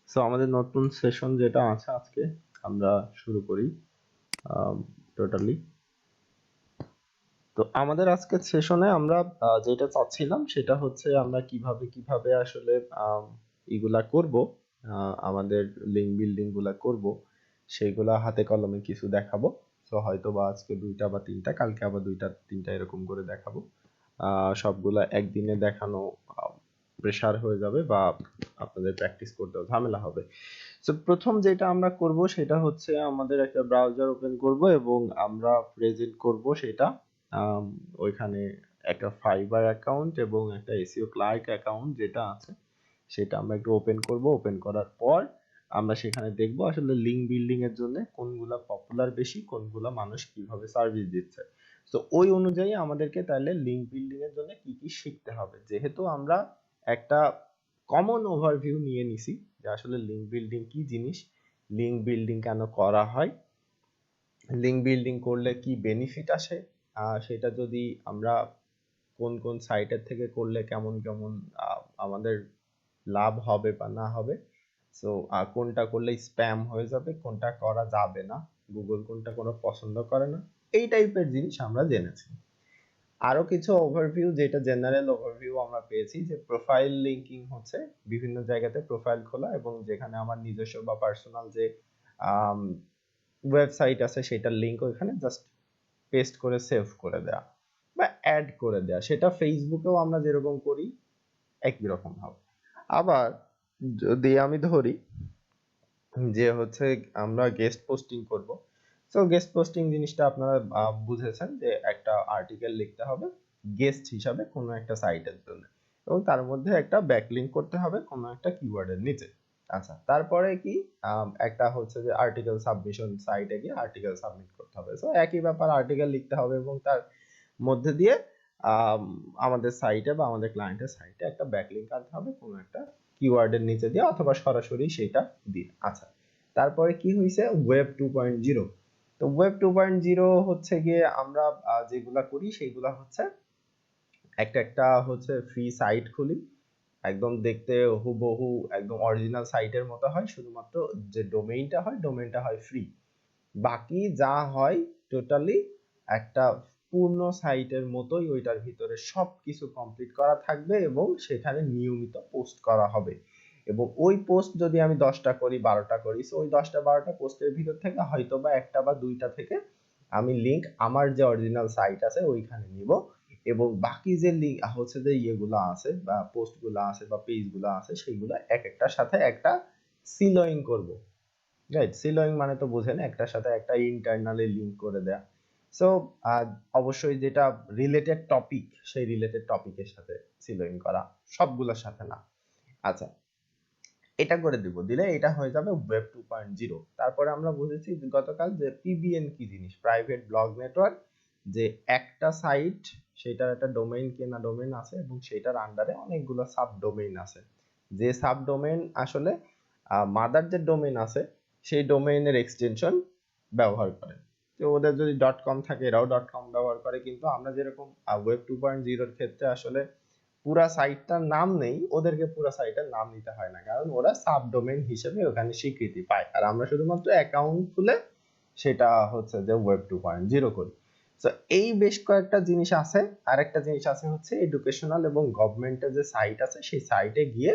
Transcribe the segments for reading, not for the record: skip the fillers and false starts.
So আমাদের নতুন session যেটা আছে আজকে আমরা শুরু করি টোটালি। তো আমাদের আজকের সেশনে আমরা যেটা চাচ্ছিলাম সেটা হচ্ছে আমরা কিভাবে কিভাবে আসলে এগুলা করব, আমাদের লিঙ্ক বিল্ডিং গুলা করব, সেগুলা হাতে কলমে কিছু দেখাবো। সো হয়তো বা আজকে দুইটা বা তিনটা, কালকে আবার দুইটা তিনটা এরকম করে দেখাবো। সবগুলা একদিনে দেখানো প্রেসার হয়ে যাবে বা আপনাদের প্র্যাকটিস করতেও ঝামেলা হবে। সো প্রথম যেটা আমরা করব সেটা হচ্ছে আমাদের একটা ব্রাউজার ওপেন করব এবং আমরা প্রেজেন্ট করব সেটা ওইখানে একটা ফাইবার অ্যাকাউন্ট এবং একটা এসইও ক্লার্ক অ্যাকাউন্ট যেটা আছে সেটা আমরা একটু ওপেন করব। ওপেন করার পর আমরা সেখানে দেখব আসলে লিঙ্ক বিল্ডিং এর জন্য কোনগুলা পপুলার বেশি, কোনগুলা মানুষ কিভাবে সার্ভিস দিচ্ছে। তো ওই অনুযায়ী আমাদেরকে তাহলে লিঙ্ক বিল্ডিং এর জন্য কি কি শিখতে হবে, যেহেতু আমরা একটা কমন ওভারভিউ নিয়ে নিছি যে আসলে লিঙ্ক বিল্ডিং কি জিনিস, লিঙ্ক বিল্ডিং কেন করা হয়, লিঙ্ক বিল্ডিং করলে কি বেনিফিট আসে, সেটা যদি আমরা কোন কোন সাইটের থেকে করলে কেমন কেমন আমাদের লাভ হবে বা না হবে। সো কোনটা করলে স্প্যাম হয়ে যাবে, কোনটা করা যাবে না, গুগল কোনটা কোনো পছন্দ করে না, এই টাইপের জিনিস আমরা জেনেছি। আরো কিছু ওভারভিউ, যেটা জেনারেল ওভারভিউ আমরা পেয়েছি যে প্রোফাইল লিঙ্কিং হচ্ছে বিভিন্ন জায়গাতে প্রোফাইল খোলা এবং যেখানে আমার নিজস্ব বা পার্সোনাল যে ওয়েবসাইট আছে সেটার লিংক ওইখানে জাস্ট পেস্ট করে সেভ করে দেয়া বা অ্যাড করে দেয়া, সেটা ফেসবুকেও আমরা যেরকম করি একই রকম হবে। আবার যদি আমি ধরি যে হচ্ছে আমরা গেস্ট পোস্টিং করব, সো গেস্ট পোস্টিং জিনিসটা আপনারা বুঝেছেন যে একটা আর্টিকেল লিখতে হবে গেস্ট হিসাবে কোনো একটা সাইটের জন্য এবং তার মধ্যে একটা ব্যাকলিংক করতে হবে কোনো একটা কিওয়ার্ডের নিচে। আচ্ছা, তারপরে কি একটা হচ্ছে যে আর্টিকেল সাবমিশন, সাইটে গিয়ে আর্টিকেল সাবমিট করতে হবে। সো একই ব্যাপার, আর্টিকেল লিখতে হবে এবং তার মধ্যে দিয়ে আমাদের সাইটে বা আমাদের ক্লায়েন্টের সাইটে একটা ব্যাকলিংক আনতে হবে কোনো একটা কিওয়ার্ডের নিচে দিয়ে অথবা সরাসরি সেটা দিয়ে। আচ্ছা, তারপরে কি হয়েছে ওয়েব 2.0। তো ওয়েব 2.0 হচ্ছে গিয়ে আমরা যেগুলা করি সেগুলা হচ্ছে একটা একটা হচ্ছে ফ্রি সাইট খুলি, একদম দেখতে হুবহু একদম অরিজিনাল সাইটের মতো হয়, শুধুমাত্র যে ডোমেইনটা হয় ফ্রি, বাকি যা হয় টোটালি একটা পূর্ণ সাইটের মতোই ওইটার ভিতরে সবকিছু কমপ্লিট করা থাকবে এবং সেখানে নিয়মিত পোস্ট করা হবে। এবং ওই পোস্ট যদি আমি 10টা করি 12টা করি, সো ওই 10টা 12টা পোস্টের ভিতর থেকে হয়তো বা একটা বা দুইটা থেকে আমি লিংক আমার যে অরিজিনাল সাইট আছে ওইখানে নিব এবং বাকি যে লিংক হচ্ছে যে ইয়েগুলো আছে বা পোস্টগুলো আছে বা পেজগুলো আছে সেগুলো এক একটার সাথে একটা সিলোইং করব। রাইট, সিলোইং মানে তো বুঝেন একটার সাথে একটা ইন্টারনালি লিংক করে দেয়া। সো অবশ্যই যেটা রিলেটেড টপিক সেই রিলেটেড টপিকের সাথে সিলোইং করা, সবগুলোর সাথে না। আচ্ছা, এটা করে দিব, দিলে এটা হয়ে যাবে ওয়েব 2.0। তারপরে আমরা বুঝেছি গতকাল যে পিবিএন কি জিনিস, প্রাইভেট ব্লগ নেটওয়ার্ক, যে একটা সাইট সেটার একটা ডোমেইন কেনা ডোমেইন আছে এবং সেটার আন্ডারে অনেকগুলো সাব ডোমেইন আছে, যে সাব ডোমেইন আসলে মাদার যে ডোমেইন আছে সেই ডোমেইনের এক্সটেনশন ব্যবহার করে। তো ওদের যদি ডট কম থাকে এরাও ডট কম ব্যবহার করে, কিন্তু আমরা যেরকম ওয়েব 2.0 এর ক্ষেত্রে আসলে পুরা সাইটটার নাম নেই, ওদেরকে পুরা সাইটের নাম নিতে হয় না, কারণ ওরা সাব ডোমেইন হিসেবে ওখানে স্বীকৃতি পায় আর আমরা শুধুমাত্র অ্যাকাউন্ট খুলে সেটা হচ্ছে যে ওয়েব 2.0 করি। তো এই বেশ কয়েকটা জিনিস আছে। আরেকটা জিনিস আছে হচ্ছে এডুকেশনাল এবং গভর্নমেন্টের যে সাইট আছে সেই সাইটে গিয়ে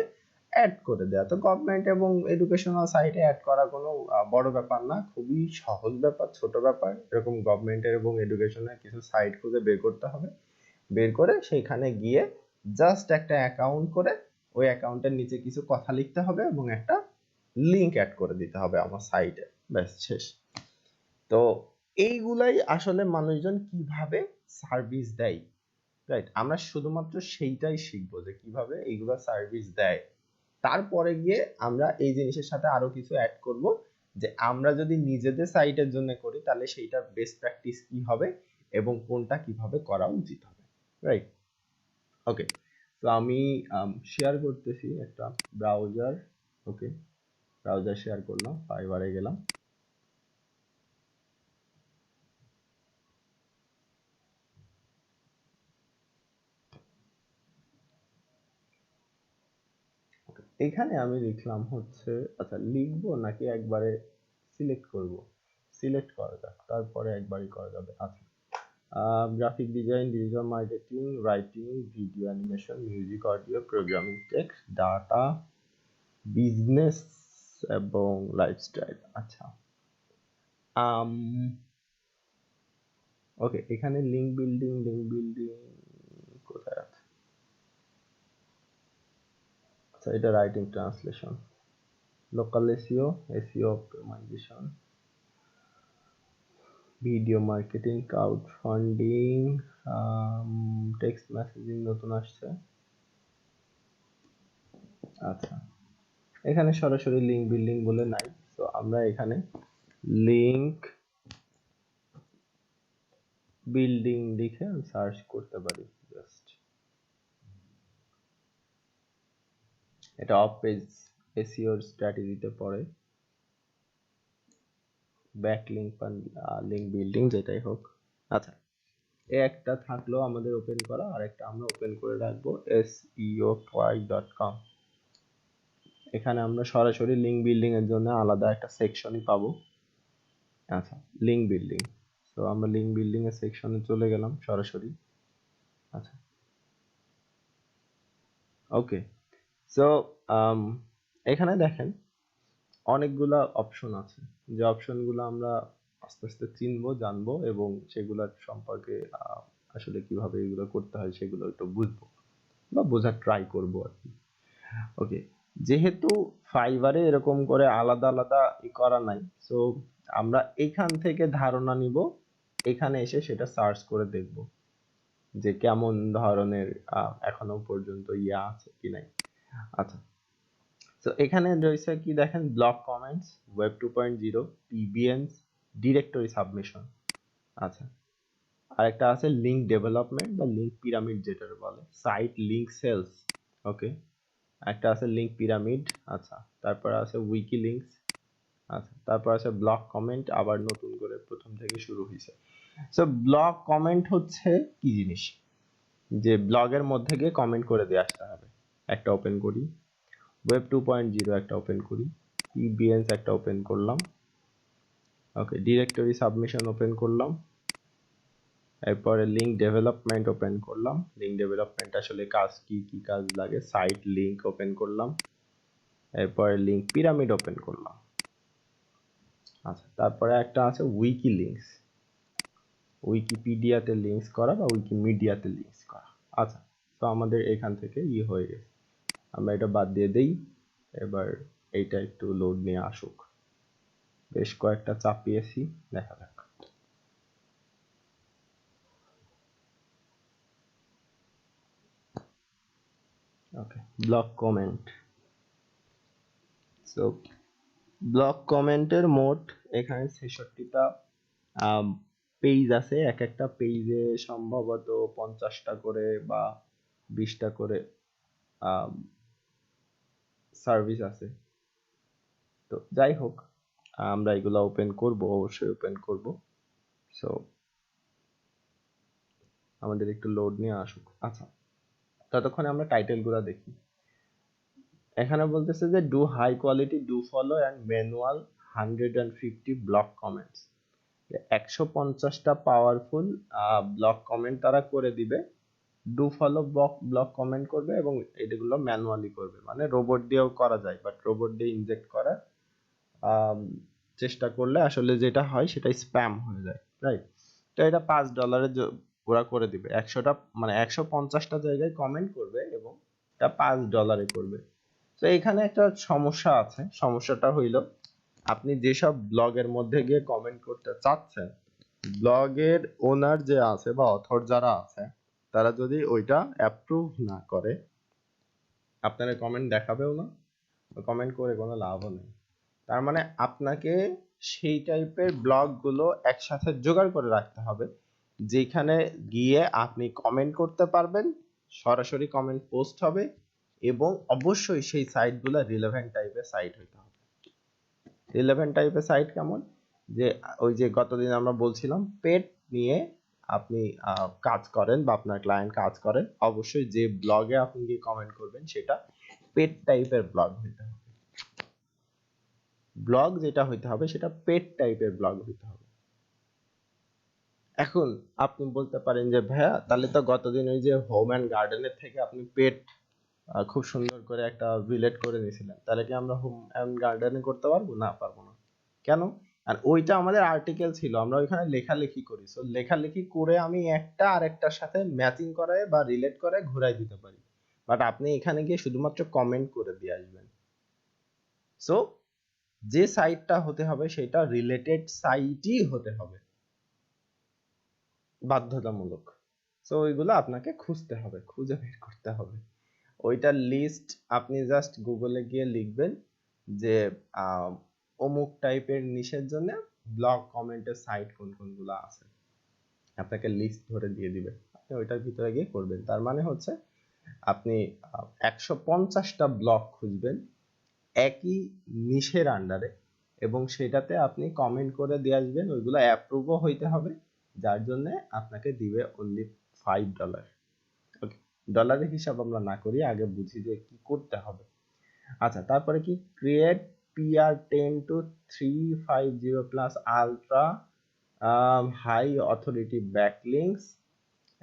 অ্যাড করে দেয়া। তো গভর্নমেন্ট এবং এডুকেশনাল সাইটে অ্যাড করা কোনো বড় ব্যাপার না, খুবই সহজ ব্যাপার, ছোট ব্যাপার। এরকম গভর্নমেন্টের এবং এডুকেশনের কিছু সাইট খুঁজে বের করতে হবে, বের করে সেখানে গিয়ে জাস্ট একটা অ্যাকাউন্ট করে ওই অ্যাকাউন্টের নিচে কিছু কথা লিখতে হবে এবং একটা লিংক অ্যাড করে দিতে হবে আমার সাইটে, ব্যাস শেষ। তো এইগুলাই আসলে মানুষজন কিভাবে সার্ভিস দেয়, রাইট, আমরা শুধুমাত্র সেইটাই শিখবো যে কিভাবে এইগুলা সার্ভিস দেয়। তারপরে গিয়ে আমরা এই জিনিসের সাথে আরো কিছু অ্যাড করব যে আমরা যদি নিজেদের সাইটের জন্য করি তাহলে সেইটার বেস্ট প্র্যাকটিস কি হবে এবং কোনটা কিভাবে করা উচিত হবে, রাইট। ওকে, তো আমি শেয়ার করতেছি একটা ব্রাউজার। ওকে, ব্রাউজার শেয়ার করলাম, ফাইবারে গেলাম। এখানে আমি লিখলাম হচ্ছে, আচ্ছা লিখবো নাকি একবারে সিলেক্ট করব? সিলেক্ট করা যাক, তারপরে একবারই করা যাবে। আচ্ছা, graphic design, digital marketing, writing, video animation, music, audio, programming, text, data, business এবং লাইফস্টাইল। আচ্ছা, ওকে, এখানে লিঙ্ক বিল্ডিং কোথায় আছে? আচ্ছা, এটা writing translation, local SEO, SEO optimization, video marketing, crowd funding, text messaging নতুন আসছে। আচ্ছা, এখানে সরাসরি লিঙ্ক বিল্ডিং বলে নাই, তো আমরা এখানে লিঙ্ক বিল্ডিং লিখে সার্চ করতে পারি। জাস্ট এটা অফ পেজ এসইও স্ট্র্যাটেজিতে পড়ে, ব্যাক লিঙ্ক লিঙ্ক বিল্ডিং যেটাই হোক। আচ্ছা, এই একটা থাকলো আমাদের ওপেন করা, আর একটা আমরা ওপেন করে রাখবো seofight.com। এখানে আমরা সরাসরি লিঙ্ক বিল্ডিং এর জন্য আলাদা একটা সেকশনই পাবো। আচ্ছা, লিঙ্ক বিল্ডিং, তো আমরা লিঙ্ক বিল্ডিং এর সেকশনে চলে গেলাম সরাসরি। আচ্ছা, ওকে, সো এখানে দেখেন অনেকগুলা অপশন আছে, যে অপশনগুলো আমরা আস্তে আস্তে চিনবো, জানবো এবং সেগুলোর সম্পর্কে আসলে কিভাবে এগুলো করতে হয় সেগুলো একটু বুঝবো বা বোঝার ট্রাই করবো আর কি। ওকে, যেহেতু ফাইবারে এরকম করে আলাদা আলাদা করা নাই, সো আমরা এখান থেকে ধারণা নিব, এখানে এসে সেটা সার্চ করে দেখব যে কেমন ধরনের এখনো পর্যন্ত ইয়া আছে কি নাই। আচ্ছা, তো এখানে রয়েছে কি দেখেন, blog comments, web 2.0, PBNs, directory submission. আচ্ছা, আরেকটা আছে লিঙ্ক ডেভেলপমেন্ট বা লিঙ্ক পিরামিড যেটা বলে, সাইট লিঙ্ক সেলস। ওকে, একটা আছে লিঙ্ক পিরামিড। আচ্ছা, তারপর আছে উইকি লিঙ্কস। আচ্ছা, তারপর আছে ব্লক কমেন্ট, আবার নতুন করে প্রথম থেকে শুরু হয়েছে। সো ব্লক কমেন্ট হচ্ছে কি জিনিস, যে ব্লগের মধ্যে গিয়ে কমেন্ট করে দিয়ে আসতে হবে। একটা ওপেন করি, ওয়েব 2.0 একটা ওপেন করি, ইবিএনস একটা ওপেন করলাম, ওকে, ডিরেক্টরি সাবমিশন ওপেন করলাম, এরপরে লিঙ্ক ডেভেলপমেন্ট ওপেন করলাম, লিঙ্ক ডেভেলপমেন্ট আসলে কাজ কি কি কাজ লাগে, সাইট লিঙ্ক ওপেন করলাম, এরপরে লিঙ্ক পিরামিড ওপেন করলাম। আচ্ছা, তারপরে একটা আছে উইকি লিঙ্কস, উইকিপিডিয়াতে লিঙ্কস করা বা উইকিমিডিয়াতে লিঙ্কস করা। আচ্ছা, তো আমাদের এখান থেকে হয়ে গেছে, আমরা এটা বাদ দিয়ে দেই। এবার এইটা একটু লোড নিয়ে আসুক, বেশ কয়েকটা চাপিয়েছি, দেখা যাক। ওকে, ব্লক কমেন্ট। সো ব্লক কমেন্টের মোট এখানে 66টা পেজ আছে, এক একটা পেজে সম্ভবত 50টা করে বা 20টা করে সার্ভিস আছে। তো যাই হোক, আমরা এগুলো ওপেন করব, অবশ্যই ওপেন করব। সো আমাদের একটু লোড নিয়ে আসুক। আচ্ছা, ততক্ষণে আমরা টাইটেলগুলো দেখি। এখানে বলতেছে যে do high quality, do follow and manual 150 blog comments. 150টা পাওয়ারফুল ব্লক কমেন্ট তারা করে দিবে, ডু ফলো ব্লক কমেন্ট করবে এবং এগুলো ম্যানুয়ালি করবে, মানে রোবট দিয়েও করা যায়, বাট রোবট দিয়ে ইনজেক্ট করার চেষ্টা করলে আসলে যেটা হয় সেটা স্প্যাম হয়ে যায়, রাইট? তো এটা $5 ওরা করে দিবে, 100টা মানে 150টা জায়গায় কমেন্ট করবে এবং এটা $5 করবে। তো এখানে একটা সমস্যা আছে, সমস্যাটা হইল আপনি যেসব ব্লগের মধ্যে গিয়ে কমেন্ট করতে চাচ্ছেন, ব্লগের ওনার যে আছে বা অথর যারা আছে, তারা যদি ওইটা অ্যাপ্রুভ না করে আপনারা কমেন্ট দেখাবেও না, কমেন্ট করে কোনো লাভও নেই। তার মানে আপনাকে সেই টাইপের ব্লগগুলো একসাথে জোগাড় করে রাখতে হবে, যেখানে গিয়ে আপনি কমেন্ট করতে পারবেন, সরাসরি কমেন্ট পোস্ট হবে এবং অবশ্যই সেই সাইটগুলো রিলেভেন্ট টাইপের সাইট হতে হবে। রিলেভেন্ট টাইপের সাইট কেমন, যে ওই যে গতদিন আমরা বলছিলাম পেট নিয়ে আপনি কাজ করেন বা আপনার ক্লায়েন্ট কাজ করেন, অবশ্যই যে ব্লগে আপনি গিয়ে কমেন্ট করবেন সেটা পেট টাইপের ব্লগ হইতে হবে। ব্লগ যেটা হইতে হবে সেটা পেট টাইপের ব্লগ হইতে হবে। এখন আপনি বলতে পারেন যে ভাইয়া তাহলে তো গতদিন ওই যে হোম অ্যান্ড গার্ডেনের থেকে আপনি পেট খুব সুন্দর করে একটা রিলেট করে দিয়েছিলেন, তাহলে কি আমরা হোম অ্যান্ড গার্ডেনে করতে পারবো? না, পারবো না। কেন? আর ওইটা আমাদের আর্টিকেল ছিল, আমরা ওইখানে লেখালেখি করি, সো লেখালেখি করে আমি একটা আরেকটার সাথে ম্যাচিং করায় বা রিলেট করে ঘুরাই দিতে পারি, বাট আপনি এখানে গিয়ে শুধুমাত্র কমেন্ট করে দিয়ে আসবেন। সো যে সাইটটা হতে হবে সেটা রিলেটেড সাইটই হতে হবে, বাধ্যতামূলক। সো ওইগুলো আপনাকে খুঁজতে হবে, খুঁজে বের করতে হবে। ওইটার লিস্ট আপনি জাস্ট গুগলে গিয়ে লিখবেন যে অমুক টাইপের নিশের জন্য ব্লগ কমেন্টের সাইট কোন কোনগুলো আছে, আপনাকে লিস্ট ধরে দিয়ে দিবে, আপনি ওইটার ভিতরে গিয়ে করবেন। তার মানে হচ্ছে আপনি 150টা ব্লগ খুঁজবেন একই নিশের আন্ডারে, এবং সেটাতে আপনি কমেন্ট করে দিয়ে আসবেন, ওইগুলো অ্যাপ্রুভও হইতে হবে, যার জন্য আপনাকে দিবে অনলি $5। ওকে, ডলারের হিসাব আমরা না করি, আগে বুঝি যে কি করতে হবে। আচ্ছা, তারপরে কি create PR10 to 350 plus ultra high authority backlinks,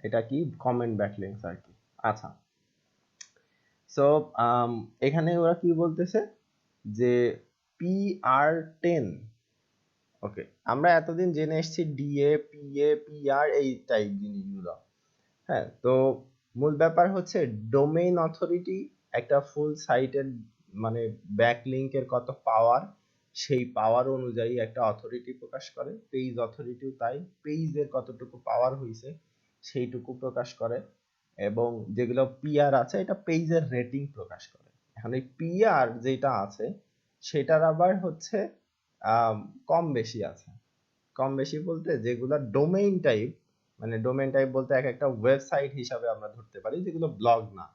এটা কি কমেন্ট ব্যাকলিংকস আর কি। আচ্ছা, সো এখানে ওরা কি বলতেছে যে PR10, ওকে, আমরা এতদিন জেনে এসেছি DA PA PR এই টাইপ জিনিসগুলো। হ্যাঁ, তো মূল ব্যাপার হচ্ছে ডোমেইন অথরিটি একটা ফুল সাইটের মানে ব্যাকলিংকের কত পাওয়ার, সেই পাওয়ার অনুযায়ী একটা অথরিটি প্রকাশ করে। পেজ অথরিটিও তাই, পেজের কতটুকু পাওয়ার হইছে সেইটুকু প্রকাশ করে। এবং যেগুলো পিআর আছে এটা পেজের রেটিং প্রকাশ করে। এখন এই পিআর যেটা আছে সেটার আবার হচ্ছে কম বেশি আছে। কম বেশি বলতে যেগুলো ডোমেইন টাইপ, মানে ডোমেইন টাইপ বলতে এক একটা ওয়েবসাইট হিসাবে আমরা ধরতে পারি, যেগুলো ব্লগ না।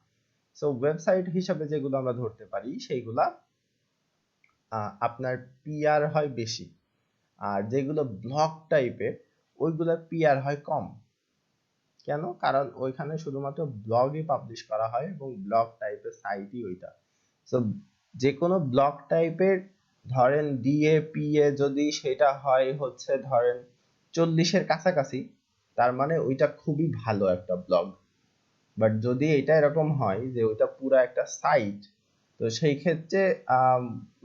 সো ওয়েবসাইট হিসাবে যেগুলো আমরা ধরতে পারি সেইগুলা আপনার পিআর হয় বেশি, আর যেগুলো ব্লগ টাইপের ওইগুলোর পিআর হয় কম। কেন? কারণ ওইখানে শুধুমাত্র ব্লগই পাবলিশ করা হয় এবং ব্লগ টাইপের সাইটই ওইটা। সো যে কোনো ব্লগ টাইপের ধরেন DAPA যদি সেটা হয় হচ্ছে ধরেন 40-এর কাছাকাছি, তার মানে ওইটা খুবই ভালো একটা ব্লগ। বাট যদি এটা এরকম হয় যে ওইটা পুরো একটা সাইট, তো সেই ক্ষেত্রে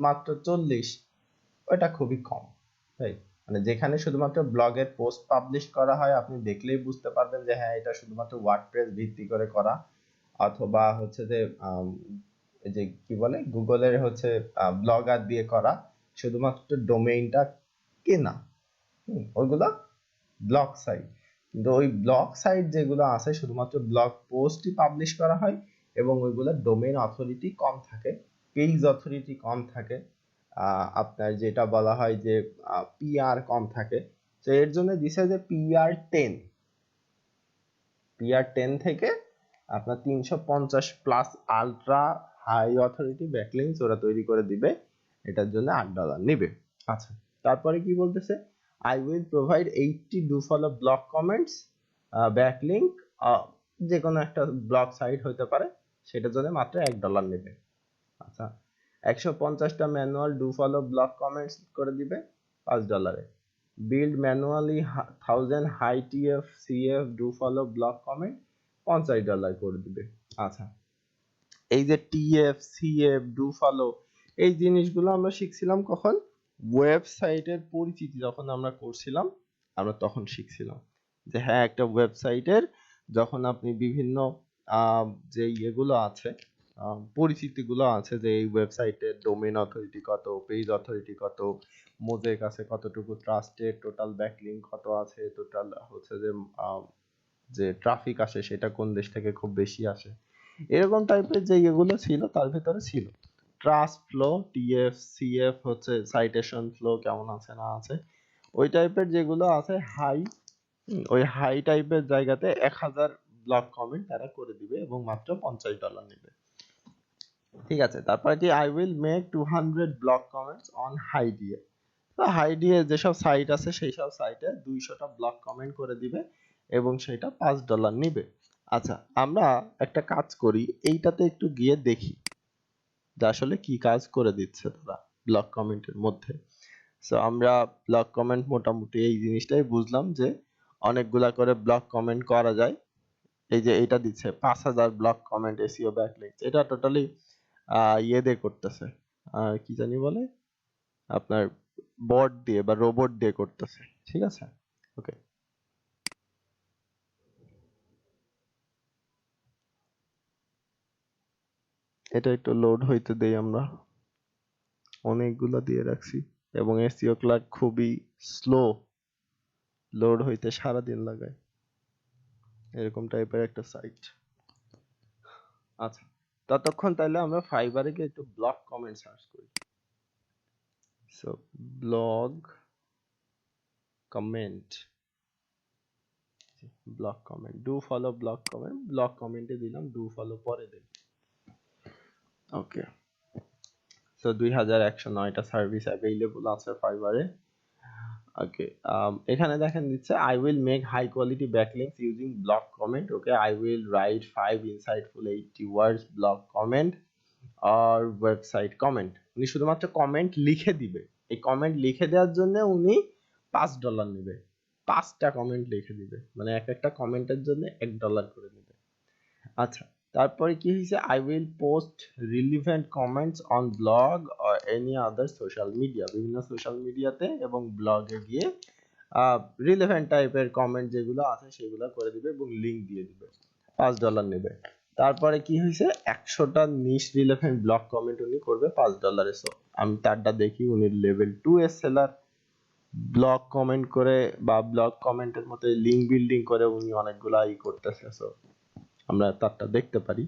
মাত্র 40 ওইটা খুবই কম। তাই মানে যেখানে শুধুমাত্র ব্লগের পোস্ট পাবলিশ করা হয়, আপনি দেখলেই বুঝতে পারবেন যে হ্যাঁ এটা শুধুমাত্র ওয়ার্ডপ্রেস ভিত্তি করে করা, অথবা হচ্ছে যে এই যে কি বলে গুগলের হচ্ছে ব্লগার দিয়ে করা, শুধুমাত্র ডোমেইনটা কেনা, ওইগুলা ব্লগ সাইট। কিন্তু ওই ব্লগ সাইট যেগুলো আছে শুধুমাত্র ব্লগ পোস্টই পাবলিশ করা হয় এবং ওইগুলো ডোমেইন অথরিটি কম থাকে, পেজ অথরিটি কম থাকে, আপনার যেটা বলা হয় যে পিআর কম থাকে। তো এর জন্য দিছে যে PR10 থেকে আপনার 350 plus ultra high authority backlinks ওরা তৈরি করে দিবে, এটার জন্য $8 নেবে। আচ্ছা, তারপরে কি বলতেছে, I will provide 80 do follow blog comments backlink, যে কোনো একটা ব্লগ সাইট হতে পারে, সেটার জন্য মাত্র $1 নেবে। আচ্ছা, 150টা manual do follow blog comments করে দিবে $5। Build manually 1000 high TF CF do follow blog comment $50 করে দিবে। আচ্ছা, এই যে TF CF ডু ফলো এই জিনিসগুলো আমরা শিখছিলাম কখন? ওয়েবসাইটের পরিচিতি যখন আমরা করছিলাম, আমরা তখন শিখছিলাম যে হ্যাঁ একটা ওয়েবসাইটের যখন আপনি বিভিন্ন যে ইয়েগুলো আছে, পরিচিতিগুলো আছে, যে এই ওয়েবসাইটের ডোমেইন অথরিটি কত, পেজ অথরিটি কত, মোজেক আছে কতটুকু, ট্রাস্টেড, টোটাল ব্যাকলিংক কত আছে, টোটাল হচ্ছে যে যে ট্রাফিক আসে সেটা কোন দেশ থেকে খুব বেশি আসে, এরকম টাইপের যে ইয়েগুলো ছিল তার ভিতরে ছিল ট্রাস্ট ফ্লো, TF CF হচ্ছে সাইটেশন ফ্লো কেমন আছে না আছে, ওই টাইপের যেগুলো আছে হাই, ওই হাই টাইপের জায়গাতে 1000 ব্লগ কমেন্ট তারা করে দিবে এবং মাত্র $50 নেবে। ঠিক আছে, তারপরে কি I will make 200 blog comments on high DA. তো হাইডিয়ে যেসব সাইট আছে সেই সব সাইটে 200টা ব্লগ কমেন্ট করে দিবে এবং সেটা $5 নিবে। আচ্ছা, আমরা একটা কাজ করি, এইটাতে একটু গিয়ে দেখি যে আসলে কি কাজ করে দিচ্ছে তারা ব্লগ কমেন্টের মধ্যে। সো আমরা ব্লগ কমেন্ট মোটামুটি এই জিনিসটাই বুঝলাম যে অনেকগুলা করে ব্লগ কমেন্ট করা যায়। এই যে এটা দিচ্ছে 5000 ব্লগ কমেন্ট এসইও ব্যাকলিংস, এটা টোটালি ইয়ে দিয়ে করতেছে, কি জানি বলে আপনার বট দিয়ে বা রোবট দিয়ে করতেছে, ঠিক আছে। ওকে, এটা একটু লোড হইতে দেই আমরা, অনেকগুলা দিয়ে রাখছি এবং এসইও ক্লার্ক খুবই স্লো, লোড হইতে সারাদিন লাগায়, এরকম টাইপের একটা সাইট। আচ্ছা, ততক্ষণ তাহলে আমরা ফাইবারে গিয়ে একটু ব্লগ কমেন্ট সার্চ করি। So blog comment, blog comment, do follow blog comment, blog কমেন্টে দিলাম, ডু ফলো পরে দিই। ওকে, সো 2109টা সার্ভিস অ্যাভেইলেবল আছে ফাইবারে। ওকে, এখানে দেখেন দিচ্ছে I will make high quality backlinks using blog comment. Okay, I will write 5 insightful 80 words blog comment আর ওয়েবসাইট কমেন্ট। উনি শুধুমাত্র কমেন্ট লিখে দিবে, এই কমেন্ট লিখে দেওয়ার জন্য উনি $5 নেবে, 5টা কমেন্ট লিখে দিবে, মানে এক একটা কমেন্টের জন্য $1 করে নেবে। আচ্ছা, তারপরে কি হয়েছে, I will post relevant comments on blog or any other social media, বিভিন্ন সোশ্যাল মিডিয়াতে এবং ব্লগে গিয়ে রিলেভেন্ট টাইপের কমেন্ট যেগুলো আছে সেগুলো করে দিবে এবং লিঙ্ক দিয়ে দিবে, $5 নেবে। তারপরে কি হয়েছে, 100টা নিশ রিলেভেন্ট ব্লগ কমেন্ট উনি করবে $5। সো আমি তারটা দেখি, উনি লেভেল 2 এর সেলার, ব্লগ কমেন্ট করে বা ব্লগ কমেন্টের মতো লিঙ্ক বিল্ডিং করে উনি অনেকগুলা করতেছে। সো আমরা তারটা দেখতে পারি।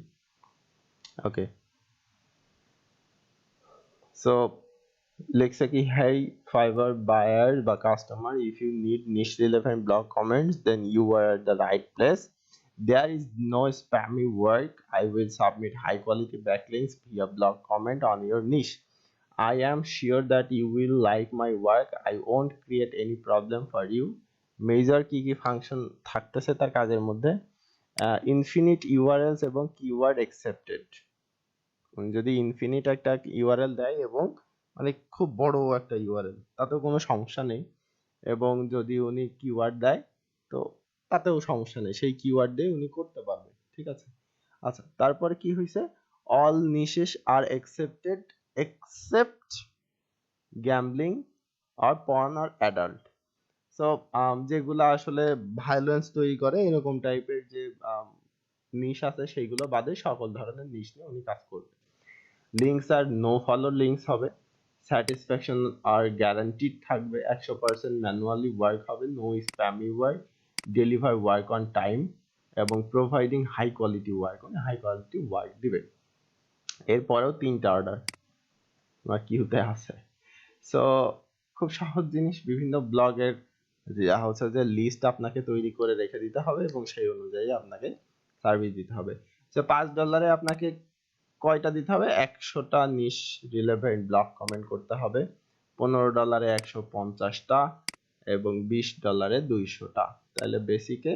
ওকে, সো লেখছে কি, হেই ফাইবার বায়ার বা customer, if you need niche relevant blog comments then you are at the right place, there is no spammy work, I will submit high quality backlinks via blog comment on your niche, I am sure that you will like my work, I won't create any problem for you। Major কি কি function থাকতেছে তার কাজের মধ্যে, infinite URLs এবং keyword accepted. যদি infinite একটা URL দেয় এবং মানে খুব বড় একটা ইউআরএল, তাতেও কোনো সমস্যা নেই, এবং যদি উনি কিওয়ার্ড দেয় তো তাতেও সমস্যা নেই, সেই কিওয়ার্ড দিয়ে উনি করতে পারবে, ঠিক আছে। আচ্ছা, তারপরে কি হয়েছে, অল নিশেস আর অ্যাকসেপ্টেড এক্সেপ্ট গ্যাম্বলিং আর পর্ন আর অ্যাডাল্ট। সো যেগুলা আসলে ভায়োলেন্স তৈরি করে এরকম টাইপের যে নিশ আছে সেইগুলো বাদে সকল ধরনের নিশ নিয়ে উনি কাজ করবে। লিঙ্কস আর নো ফলো লিঙ্কস হবে, স্যাটিসফ্যাকশন আর গ্যারান্টিড থাকবে, 100% ম্যানুয়ালি ওয়ার্ক হবে, no spammy work, deliver work on time এবং প্রোভাইডিং হাই কোয়ালিটি ওয়ার্ক, মানে হাই কোয়ালিটি ওয়ার্ক দিবে। এরপরেও 3টা অর্ডার আমার কিউতে আছে। সো খুব সহজ জিনিস, বিভিন্ন ব্লগের হচ্ছে যে লিস্ট আপনাকে তৈরি করে রেখে দিতে হবে এবং সেই অনুযায়ী আপনাকে সার্ভিস দিতে হবে। তো $5 আপনাকে কয়টা দিতে হবে, 100টা নিশ রিলেভেন্ট ব্লগ কমেন্ট করতে হবে, $15 150টা এবং $20 200টা। তাহলে বেসিকে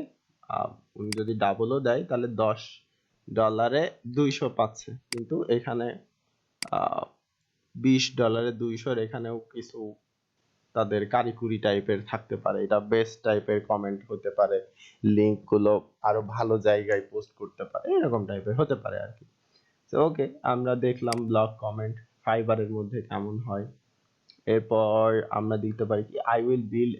উনি যদি ডাবলও দেয় তাহলে $10 200 পাচ্ছে, কিন্তু এখানে $20 200 এখানেও কিছু তাদের কারিকুরি টাইপের থাকতে পারে, এটা বেস্ট টাইপের কমেন্ট হতে পারে, লিঙ্ক গুলো আরো ভালো জায়গায় পোস্ট করতে পারে, এরকম টাইপের হতে পারে আর কি। তো ওকে, আমরা দেখলাম ব্লগ কমেন্ট ফাইবারের মধ্যে কেমন হয়। এরপর আমরা দিতে পারি কি, I will build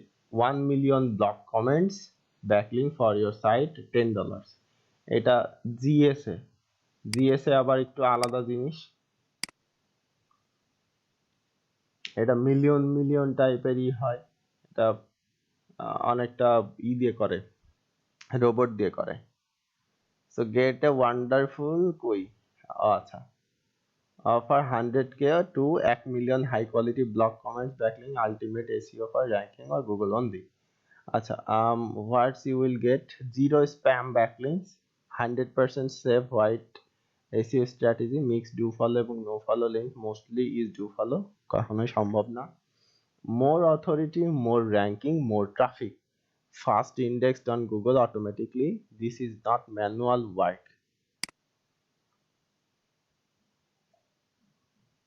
1 million blog comments backlink for your site $10। এটা জিএসএ, জিএসএ আবার একটু আলাদা জিনিস, এটা মিলিয়ন মিলিয়ন টাইপেরই হয়, এটা অনেকটা দিয়ে করে, রোবট দিয়ে করে। সো গেট এ ওয়ান্ডারফুল কই, আচ্ছা, offer 100K to 1 million high quality blog comments backlink ultimate SEO for ranking or Google only। আচ্ছা, what you will get, zero spam backlinks, 100% safe white SEO strategy, mix do follow এবং no follow link, mostly is do follow, কখনোই সম্ভব না, more authority, more ranking, more traffic, fast indexed on Google automatically, this is not manual work।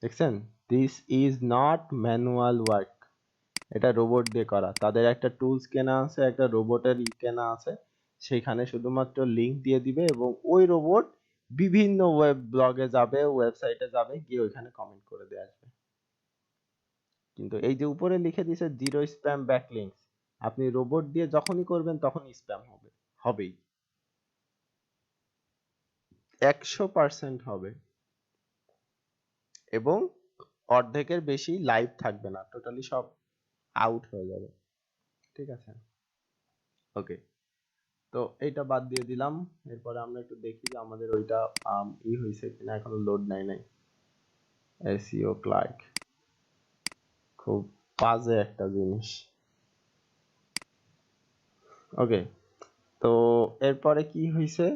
দেখছেন, this is not manual work, এটা robot দিয়ে করা। তাদের একটা টুলস কেনা আছে, একটা রোবটের কেনা আছে, সেখানে শুধুমাত্র লিংক দিয়ে দিবে এবং ওই রোবট বিভিন্ন ওয়েব ব্লগে যাবে, ওয়েবসাইটে যাবে, গিয়ে ওইখানে কমেন্ট করে দিয়ে আসবে। কিন্তু এই যে উপরে লিখে দিয়েছে জিরো স্প্যাম ব্যাকলিংকস, আপনি রোবট দিয়ে যখনই করবেন তখনই স্প্যাম হবে, হবেই, 100% হবে। এবং অর্ধেকের বেশি লাইভ থাকবে না, টোটালি সব আউট হয়ে যাবে। ঠিক আছে, ওকে। তো এইটা বাদ দিয়ে দিলাম। এরপরে আমরা একটু দেখি যে আমাদের ওইটা হয়েছে কিনা, এখনো লোড নাই। এসইও ক্লার্ক খুব বাজে একটা জিনিস। ওকে, তো এরপরে কি হয়েছে,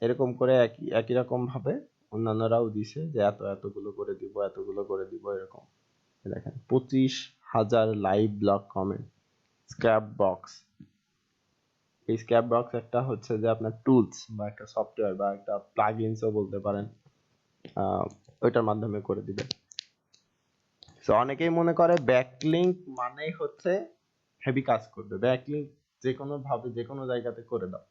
এরকম করে একই একই রকম ভাবে অন্যান্যরাও দিছে যে এতগুলো করে দিব, এতগুলো করে দিব, এরকম। দেখেন 25,000 live blog comment. Scrap box, এই স্ক্র্যাপ বক্স একটা হচ্ছে যে আপনার টুলস বা একটা সফটওয়্যার বা একটা প্লাগইনসও বলতে পারেন, ওইটার মাধ্যমে করে দিবে। সো অনেকেই মনে করে ব্যাকলিংক মানেই হচ্ছে হেভি কাজ করবে, ব্যাকলিংক যে কোনো ভাবে যে কোনো জায়গাতে করে দাও,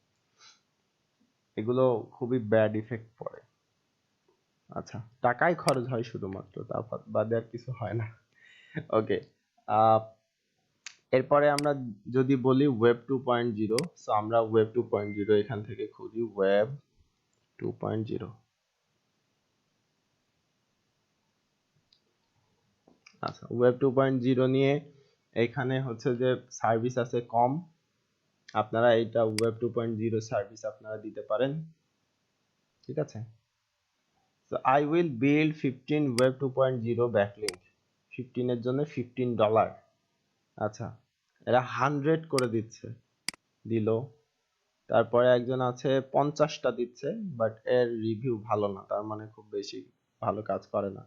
এগুলো খুবই ব্যাড ইফেক্ট পড়ে। আচ্ছা, টাকাই খরচ হয় শুধুমাত্র, তা বাদে আর কিছু হয় না। ওকে, এরপরে আমরা যদি বলি ওয়েব 2.0, সো আমরা ওয়েব 2.0 এখান থেকে খুঁজি, ওয়েব 2.0। আচ্ছা, ওয়েব 2.0 নিয়ে এখানে হচ্ছে যে সার্ভিস আছে কম, আপনারা এইটা ওয়েব 2.0 সার্ভিস আপনারা দিতে পারেন। ঠিক আছে, so I will build 15 web 2.0 backlink, 15 এর জন্য $15। আচ্ছা, এরা 100 করে দিচ্ছে, দিল। তারপরে একজন আছে 50টা দিচ্ছে, বাট এর রিভিউ ভালো না, তার মানে খুব বেশি ভালো কাজ করে না।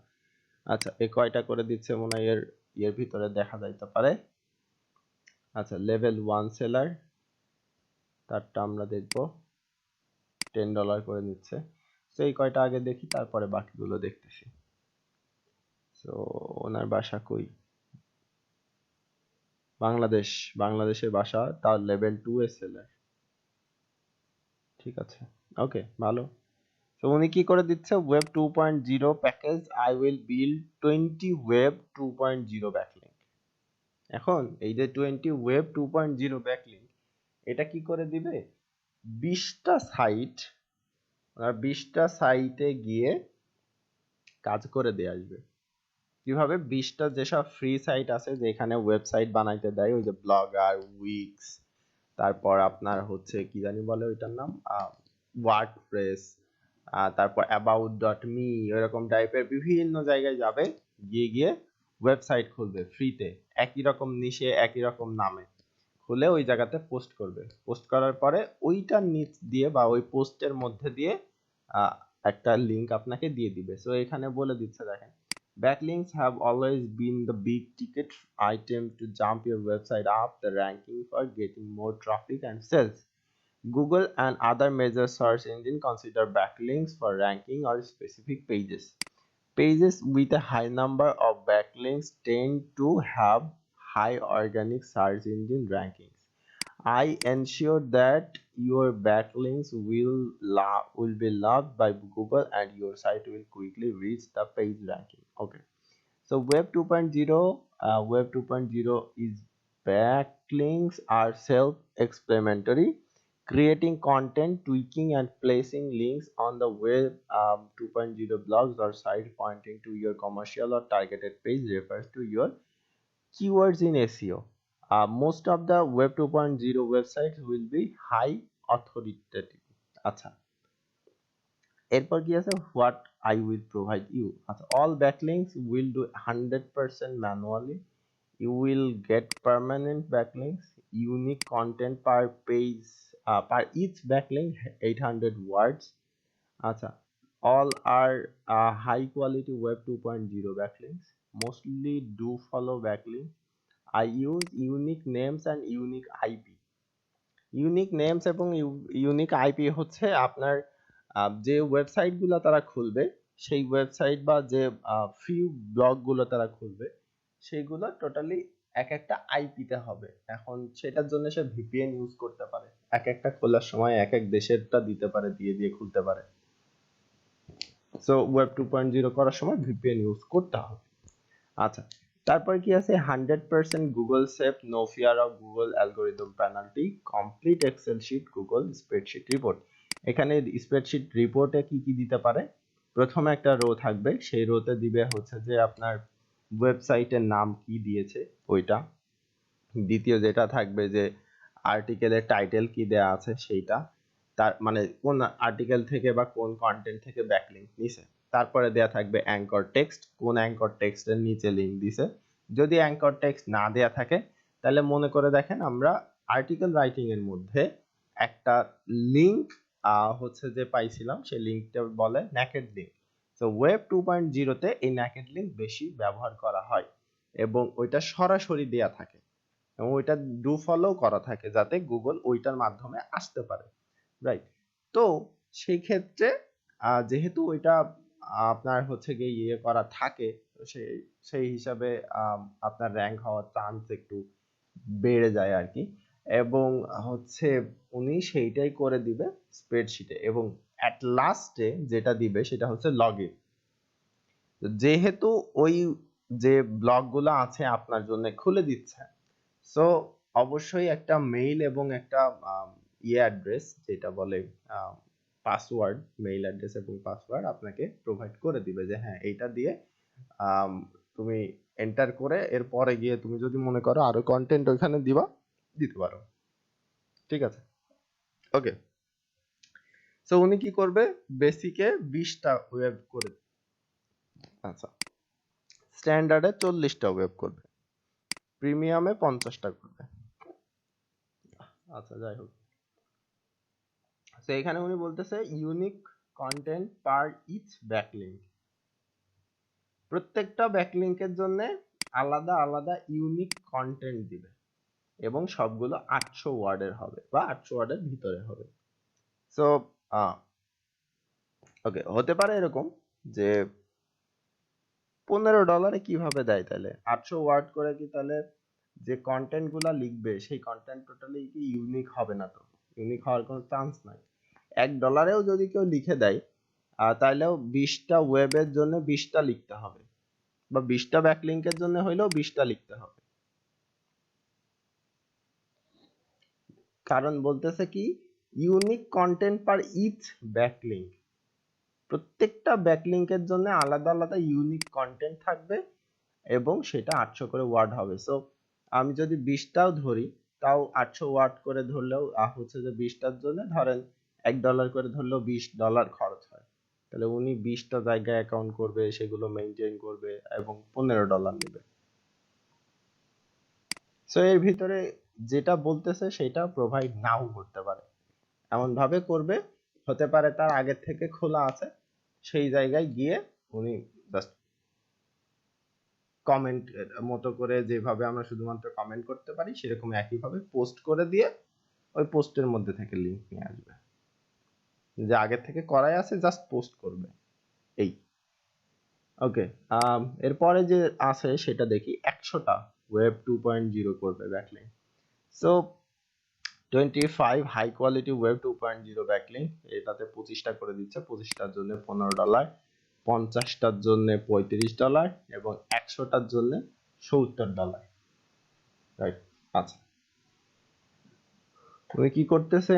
আচ্ছা, এ কয়টা করে দিচ্ছে মনে হয় এর ভিতরে দেখা যাইতে পারে। আচ্ছা, লেভেল 1 সেলার, তারটা আমরা দেখব, $10 করে নিচ্ছে। তো এই কয়টা আগে দেখি, তারপরে বাকিগুলো দেখতেছি। তো ওনার বাসা কই, বাংলাদেশ, বাংলাদেশের বাসা, তার লেভেল 2 এর সেলার। ঠিক আছে, ওকে, ভালো। তো উনি কি করে দিচ্ছে, web 2.0 package, I will build 20 web 2.0 backlink. এখন এই যে 20 ওয়েব 2.0 ব্যাকলিংক, এটা কি করে দিবে, 20টা সাইট, 20টা সাইটে গিয়ে কাজ করে দিয়ে আসবে। কিভাবে, 20টা যেসব ফ্রি সাইট আছে যেখানে ওয়েবসাইট বানাইতে দেয়, ওই যে ব্লগার, উইক্স, তারপর আপনার হচ্ছে কি জানি বলে ওইটার নাম, ওয়ার্ডপ্রেস, তারপর about.me, এরকম টাইপের বিভিন্ন জায়গায় যাবে, গিয়ে ওয়েবসাইট খুলবে ফ্রিতে, একই রকম নিশে একই রকম নামে খুলে ওই জায়গাতে পোস্ট করবে। পোস্ট করার পরে ওইটার নিচ দিয়ে বা ওই পোস্টের মধ্যে দিয়ে আহ, একটা লিংক আপনাকে দিয়ে দিবে। সো এখানে বলে দিচ্ছে, দেখেন, backlinks have always been the big ticket item to jump your website up the ranking for getting more traffic and sales. Google and other major search engines consider backlinks for ranking or specific pages. Pages with a high number of backlinks tend to have high organic search engine rankings. I ensure that your backlinks will be loved by Google and your site will quickly reach the page ranking. Okay. So Web 2.0, Web 2.0 is backlinks are self-explanatory. Creating content, tweaking, and placing links on the Web 2.0 blogs or site pointing to your commercial or targeted page refers to your keywords in SEO. Most of the Web 2.0 websites will be high authoritative. আচ্ছা, এরপর কি আছে, what I will provide you. আচ্ছা, all backlinks will do 100% manually. You will get permanent backlinks, unique content per page, per each backlink 800 words. আচ্ছা, all are high quality Web 2.0 backlinks. Mostly do follow backlinks. I use unique names and unique IP. Unique names এবং unique IP হচ্ছে আপনার যে ওয়েবসাইটগুলো তারা খুলবে সেই website বা যে ফ্রি ব্লগগুলো তারা খুলবে সেইগুলো টোটালি এক একটা আইপিতে হবে। এখন সেটার জন্য সে ভিপিএন ইউজ করতে পারে, এক একটা খোলার সময় এক এক দেশেরটা দিতে পারে, দিয়ে দিয়ে খুলতে পারে। সো ওয়েব 2.0 করার সময় ভিপিএন ইউজ করতে হবে। আচ্ছা, তারপর কি আছে 100% Google safe, no fear of Google algorithm penalty, complete Excel sheet, Google spreadsheet report. এখানে স্প্রেডশিট রিপোর্টে কি কি দিতে পারে, প্রথমে একটা রো থাকবে, সেই রোতে দিবে হচ্ছে যে আপনার ওয়েবসাইটের নাম কি দিয়েছে ওইটা। দ্বিতীয় যেটা থাকবে যে আর্টিকেলের টাইটেল কি দেয়া আছে সেইটা, তার মানে কোন আর্টিকেল থেকে বা কোন কন্টেন্ট থেকে ব্যাকলিংক নিছে। তারপরে দেয়া থাকবে অ্যাঙ্কর টেক্সট, কোন অ্যাঙ্কর টেক্সটের নিচে লিংক দিছে। যদি অ্যাঙ্কর টেক্সট না দেয়া থাকে তাহলে মনে করে দেখেন আমরা আর্টিকেল রাইটিং এর মধ্যে একটা লিংক হচ্ছে যে পাইছিলাম, সেই লিংকটা বলে নেকেড লিংক। তো ওয়েব 2.0 তে এই নেকেড লিংক বেশি ব্যবহার করা হয় এবং ওইটা সরাসরি দেয়া থাকে এবং ওইটা ডু ফলো করা থাকে যাতে গুগল ওইটার মাধ্যমে আসতে পারে, রাইট? তো সেই ক্ষেত্রে যেহেতু ওইটা আপনার হচ্ছে গিয়ে ইয়ে করা থাকে, সেই সেই হিসাবে আপনার র্যাঙ্ক হওয়ার চান্স একটু বেড়ে যায় আর কি। এবং হচ্ছে উনি সেইটাই করে দিবে স্প্রেডশিটে, এবং অ্যাট লাস্টে যেটা দিবে সেটা হচ্ছে লগ ইন। যেহেতু ওই যে ব্লগগুলো আছে আপনার জন্য খুলে দিচ্ছে, সো অবশ্যই একটা মেইল এবং একটা অ্যাড্রেস যেটা বলে পাসওয়ার্ড, মেইল অ্যাড্রেস এবং পাসওয়ার্ড আপনাকে প্রোভাইড করে দিবে যে হ্যাঁ এইটা দিয়ে তুমি এন্টার করে এরপরে গিয়ে তুমি যদি মনে করো আরো কন্টেন্ট ওইখানে দিতে পারো। ঠিক আছে, ওকে। সো উনি কি করবে, বেসিকে 20টা ওয়েব করে, আচ্ছা স্ট্যান্ডার্ডে 40টা ওয়েব করবে, প্রিমিয়ামে 50টা করবে। আচ্ছা যাই হোক, তো এখানে উনি বলতেছে ইউনিক কন্টেন্ট পার ইচ ব্যাকলিংক, প্রত্যেকটা ব্যাকলিংকের জন্য আলাদা আলাদা ইউনিক কন্টেন্ট দিবে এবং সবগুলো 800 ওয়ার্ডের হবে বা 800 ওয়ার্ডের ভিতরে হবে। সো ওকে, হতে পারে এরকম যে $15 কিভাবে দেয়, তাহলে 800 ওয়ার্ড করে কি তাহলে যে কন্টেন্ট গুলা লিখবে সেই কন্টেন্ট টোটালি কি ইউনিক হবে না? তো ইউনিক হওয়ার কোনো চান্স নাই। $1 যদি কেউ লিখে দেয় তাহলেও 20টা ওয়েবের জন্য 20টা লিখতে হবে, বা 20টা ব্যাকলিংকের জন্য হইলেও 20টা লিখতে হবে। কারণ বলতেছে কি ইউনিক কন্টেন্ট পার ইচ ব্যাকলিংক, প্রত্যেকটা ব্যাকলিংকের জন্য আলাদা আলাদা ইউনিক কন্টেন্ট থাকবে এবং সেটা 800 করে ওয়ার্ড হবে। সো আমি যদি 20টাও ধরি তাও 800 ওয়ার্ড করে ধরলেও হচ্ছে যে 20টার জন্য ধরেন $1 করে ধরলেও $20 খরচ হয়। তাহলে উনি 20টা জায়গায় অ্যাকাউন্ট করবে, সেগুলো মেনটেন করবে এবং $15 নেবে। সো এর ভিতরে যেটা বলতেছে সেটা প্রোভাইড নাও করতে পারে, এমন ভাবে করবে হতে পারে তার আগের থেকে খোলা আছে, সেই জায়গায় গিয়ে উনি জাস্ট কমেন্ট মতো করে যেভাবে আমরা শুধুমাত্র কমেন্ট করতে পারি সেরকম একইভাবে পোস্ট করে দিয়ে ওই পোস্টের মধ্যে থেকে লিংক নিয়ে আসবে, যে আগের থেকে করাই আছে জাস্ট পোস্ট করবে এই। ওকে, এরপরে যে আছে সেটা দেখি 100টা ওয়েব 2.0 করবে backlink. So 25 high quality web 2.0 backlink, এটাতে 25টা করে দিচ্ছে, 25টার জন্য $15, 50টার জন্য $35 এবং 100টার জন্য $70, রাইট? আচ্ছা, তুমি কি করতেছে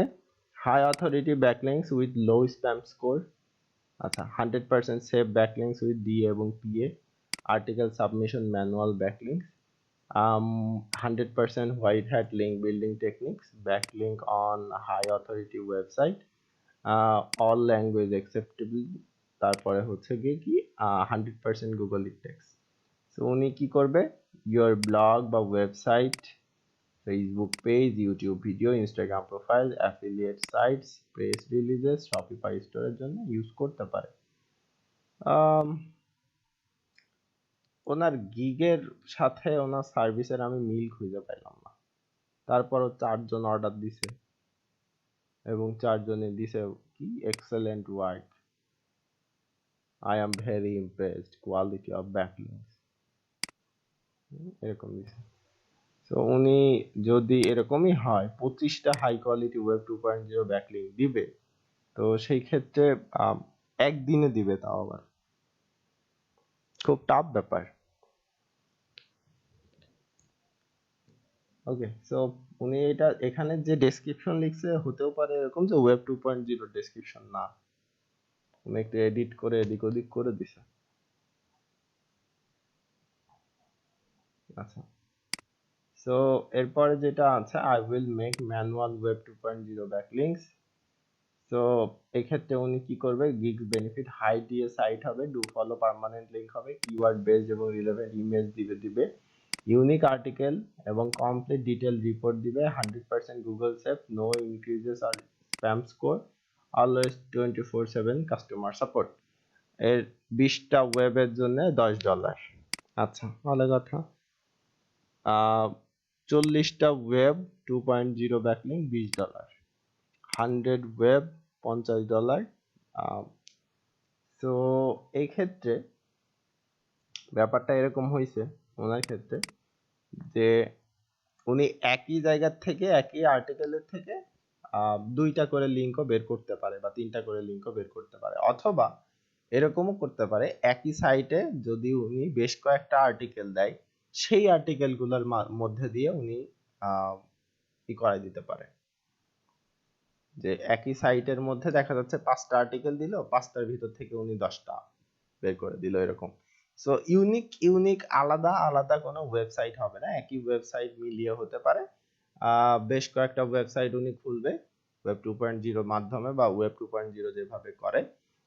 high authority backlinks with low spam score, আচ্ছা 100% সেভ ব্যাকলিংকস উইথ ডি এবং PA, article submission manual backlinks, 100% white hat link building techniques, backlink on high authority website, all language acceptable, তারপরে হচ্ছে গিয়ে কি 100% গুগল টেক্সট। তো উনি কি করবে, ইয়োর ব্লগ বা website, Facebook page, YouTube video, Instagram profile, affiliate sites, press releases, Shopify স্টোরের জন্য ইউজ করতে পারে। ওনার গিগের সাথে ওনার সার্ভিসের আমি মিল খুঁজে পাইলাম না, তারপরও 4জন অর্ডার দিছে এবং 4জনে দিছে কি excellent work. I am very impressed quality of backlinks এরকম দিছে। তো উনি যদি এরকমই হয় 25টা হাই কোয়ালিটি ওয়েব 2.0 ব্যাকলিংক দিবে, তো সেই ক্ষেত্রে একদিনে দিবে, তাও আবার খুব টাফ ব্যাপার। ওকে, সো উনি এটা এখানে যে ডেসক্রিপশন লিখছে হতেও পারে এরকম যে ওয়েব 2.0 ডেসক্রিপশন না, উনি একটু এডিট করে এদিক ওদিক করে দিছে। আচ্ছা, সো এরপরে যেটা আছে I will make manual web 2.0 backlinks. তো এক্ষেত্রে উনি কি করবে, গিগস বেনিফিট হাই দিয়ে সাইট হবে, ডু ফলো পার্মানেন্ট লিংক হবে, কিওয়ার্ড বেসড এবং রিলেভেন্ট ইমেজ দিবে, ইউনিক আর্টিকেল এবং কমপ্লিট ডিটেল রিপোর্ট দিবে, 100% গুগল সেফ, নো ইনক্রিজেস আর spam score, always 24/7 customer support. এর 20টা ওয়েবের জন্য $10। আচ্ছা, ভালো কথা। 40টা ওয়েব 2.0 ব্যাকলিংক $20, 100 ওয়েব $50। তো এই ক্ষেত্রে ব্যাপারটা এরকম হয়েছে ওনার ক্ষেত্রে যে উনি একই জায়গার থেকে একই আর্টিকেলের থেকে 2টা করে লিঙ্কও বের করতে পারে বা 3টা করে লিঙ্কও বের করতে পারে, অথবা এরকমও করতে পারে একই সাইটে যদি উনি বেশ কয়েকটা আর্টিকেল দেয়, সেই আর্টিকেলগুলোর মধ্যে দিয়ে উনি ই করাই দিতে পারে, যে একই সাইটের মধ্যে দেখা যাচ্ছে 5টা আর্টিকেল দিল, 5টার ভিতর থেকে উনি 10টা বের করে দিল এরকম। সো ইউনিক আলাদা আলাদা কোনো ওয়েবসাইট হবে না, একই ওয়েবসাইট মিলিয়ে হতে পারে। বেশ কয়েকটা ওয়েবসাইট উনি খুলবে ওয়েব 2.0 মাধ্যমে বা ওয়েব 2.0 যেভাবে করে,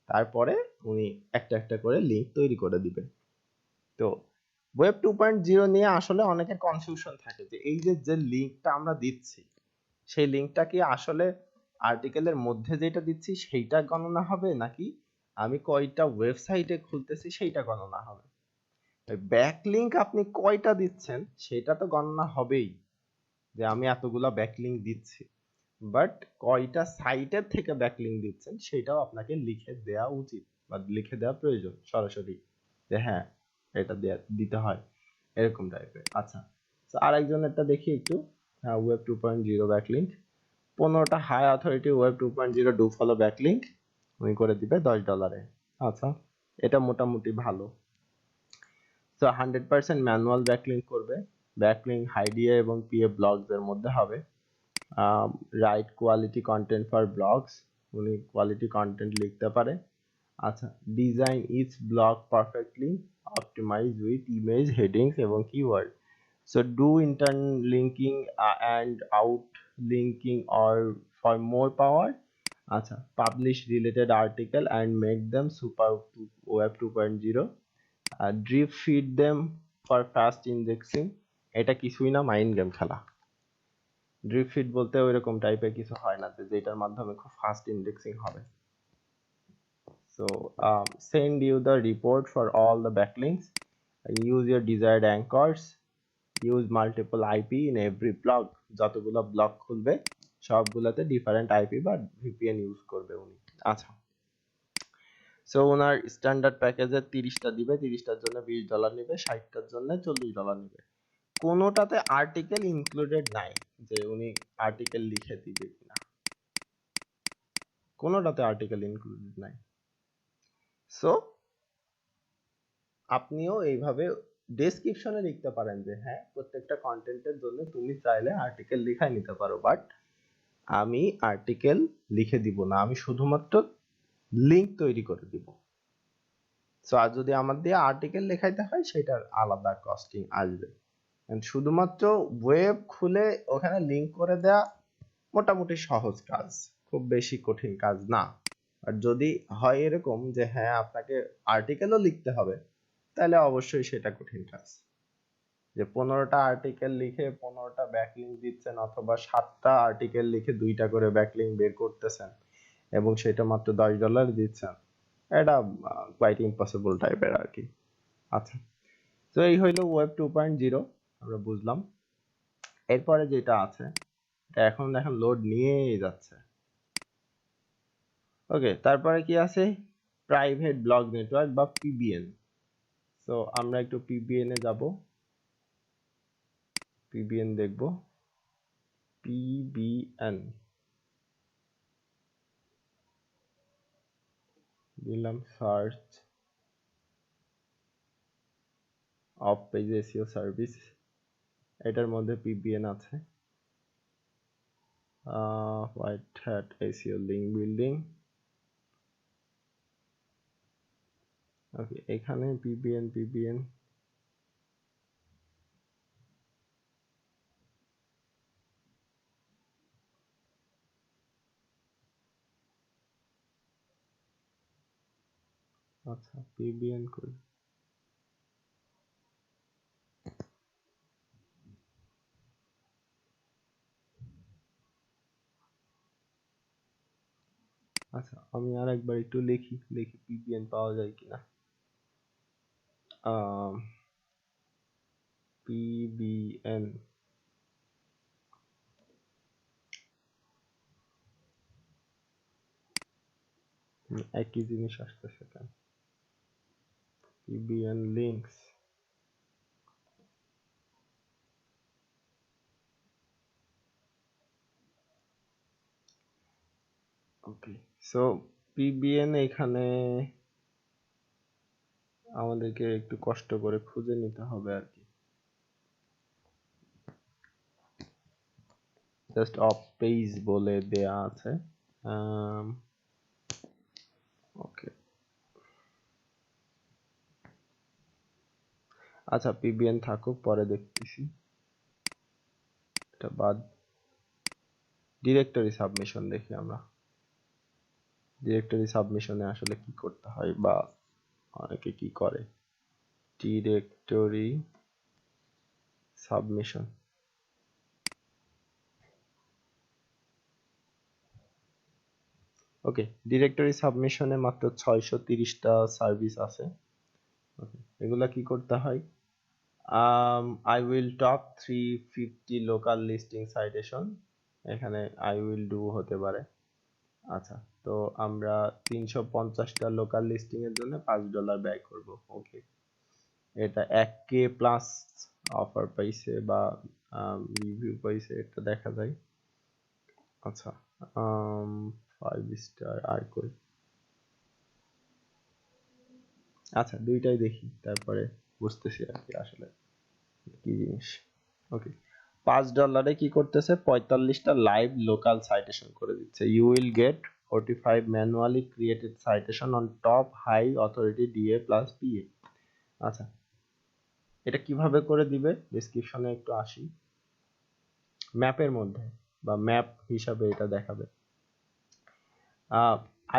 তারপরে উনি একটা একটা করে লিংক তৈরি করে দিবে। তো ওয়েব 2.0 নিয়ে আসলে অনেকের কনফিউশন থাকে যে এই যে লিংকটা আমরা দিচ্ছি, সেই লিংকটা কি আসলে আর্টিকেলের মধ্যে যেটা দিচ্ছি সেইটা গণনা হবে, নাকি আমি কয়টা ওয়েবসাইটে খুলতেছি সেইটা গণনা হবে। ব্যাকলিংক আপনি কয়টা দিচ্ছেন সেটা তো গণনা হবেই, যে আমি এতগুলা ব্যাকলিংক দিচ্ছি, বাট কয়টা সাইটের থেকে ব্যাকলিংক দিচ্ছেন সেটাও আপনাকে লিখে দেওয়া উচিত বা লিখে দেওয়া প্রয়োজন সরাসরি, যে হ্যাঁ এটা দিতে হয় এরকম টাইপের। আচ্ছা, তো আরেকজনেরটা দেখি একটু, ওয়েব 2.0 ব্যাকলিংক 15টা high authority web 2.0 do follow backlink উনি করে দিবে $10। আচ্ছা, এটা মোটামুটি ভালো। তো 100% ম্যানুয়াল ব্যাকলিংক করবে, ব্যাকলিংক হাইডিয়া এবং পিএ ব্লগস এর মধ্যে হবে, write quality content for blogs, উনি কোয়ালিটি কন্টেন্ট লিখতে পারে। আচ্ছা, design each blog perfectly, optimize with image, headings এবং keyword. So do interlinking and outlinking or for more power. আচ্ছা, publish related article and make them super web 2.0. Drip feed them for fast indexing. এটা কিছুই না, mind game খেলা। Drip feed বলতে ওইরকম টাইপের কিছু হয় না যে যেটার মাধ্যমে খুব ফাস্ট ইন্ডেক্সিং হবে। So send you the report for all the backlinks and use your desired anchors. Use multiple IP in every blog. যতগুলো ব্লগ খুলবে সবগুলোতে ডিফারেন্ট আইপি বা ভিপিএন ইউজ করবে উনি। আচ্ছা, সো ওনার স্ট্যান্ডার্ড প্যাকেজে 30টা দিবে, 30টার জন্য $20 নেবে, 60টার জন্য $40 নেবে। কোনোটাতে আর্টিকেল ইনক্লুডেড নাই যে উনি আর্টিকেল লিখে দিবে কিনা, কোনোটাতে আর্টিকেল ইনক্লুডেড নাই। সো আপনিও এইভাবে ডেসক্রিপশনে লিখতে পারেন যে হ্যাঁ প্রত্যেকটা কন্টেন্টের জন্য তুমি চাইলে আর্টিকেল লিখাই নিতে পারো, বাট আমি আর্টিকেল লিখে দিব না, আমি শুধুমাত্র লিংক তৈরি করে দিব। সো আর যদি আমার দিয়ে আর্টিকেল লেখাইতে হয় সেটার আলাদা কস্টিং আসবে। শুধুমাত্র ওয়েব খুলে ওখানে লিংক করে দেয়া মোটামুটি সহজ কাজ, খুব বেশি কঠিন কাজ না। আর যদি হয় এরকম যে হ্যাঁ আপনাকে আর্টিকেলও লিখতে হবে, তাহলে অবশ্যই সেটা কঠিন কাজ। যে 15টা আর্টিকেল লিখে 15টা ব্যাকলিংক দিচ্ছেন, অথবা 7টা আর্টিকেল লিখে 2টা করে ব্যাকলিংক বের করতেছেন এবং সেটা মাত্র $10 দিচ্ছেন, এটা কোয়াইট ইম্পসিবল টাইপের আর কি। আচ্ছা, তো এই হইলো ওয়েব 2.0 আমরা বুঝলাম। এরপরে যেটা আছে এখন লোড নিয়েই যাচ্ছে। ওকে, তারপরে কি আছে, প্রাইভেট ব্লগ নেটওয়ার্ক বা পিবিএন। সো আমরা একটু পিবিএন এ যাব, পিবিএন দেখব, পিবিএন দিলাম search, off page SEO service, এটার মধ্যে পিবিএন আছে, white hat SEO link building. Okay, এখানে পিবিএন আচ্ছা পিবিএন কই, আচ্ছা আমি আর একবার একটু লিখি, দেখি পিবিএন পাওয়া যায় কিনা। পিবিএন একই জিনিস আসতেছে কেন, পিবিএন লিঙ্কস, ওকে। সো পিবিএন এখানে আমাদেরকে একটু কষ্ট করে খুঁজে নিতে হবে আর কি, জাস্ট অফ পেজ বলে দেয়া আছে। ওকে, আচ্ছা পিবিএন থাকুক, পরে দেখতেছি, এটা বাদ। ডিরেক্টরি সাবমিশন দেখি আমরা, ডিরেক্টরি সাবমিশনে আসলে কি করতে হয় বা অনেকে কি করে। ডিরেক্টরি সাবমিশন, ওকে, ডিরেক্টরি সাবমিশনে মাত্র 630টা সার্ভিস আছে। ওকে, এগুলা কি করতে হয়, I will top 350 local listing citation, এখানে I will do হতে পারে। আচ্ছা, তো আমরা 350টা লোকাল লিস্টিং এর জন্য $5 ব্যয় করব। ওকে, এটা 1K প্লাস অফার পাইছে বা রিভিউ পাইছে, এটা দেখা যায়। আচ্ছা, 5 স্টার আর কই, আচ্ছা দুইটাই দেখি তারপরে বুঝতেছি আর কি আসলে কি জিনিস। ওকে, $5 কি করতেছে, 45টা লাইভ লোকাল সাইটেশন করে দিচ্ছে। You will get 45 manually created citation on top high authority DA plus PA. আচ্ছা, এটা কিভাবে করে দিবে, ডেসক্রিপশনে একটু আসি, ম্যাপের মধ্যে বা ম্যাপ হিসাবে এটা দেখাবে।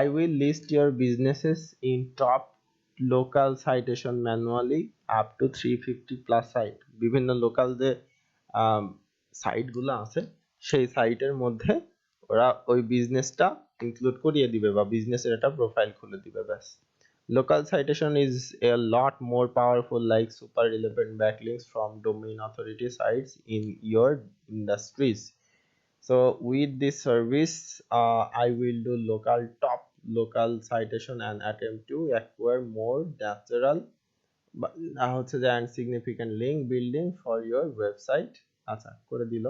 I will list your businesses in top local citation manually up to 350 plus site, বিভিন্ন লোকাল যে সাইটগুলো আছে সেই সাইটের মধ্যে ওরা ওই বিজনেসটা ইনক্লুড করিয়ে দিবে বা বিজনেসের একটা প্রোফাইল খুলে দিবে, ব্যাস। Local citation is a lot more powerful, like super relevant backlinks from domain authority sites in your industries. So with this service, I will do local citation and attempt to acquire more natural হচ্ছে যে and significant link building for your website। আচ্ছা করে দিল।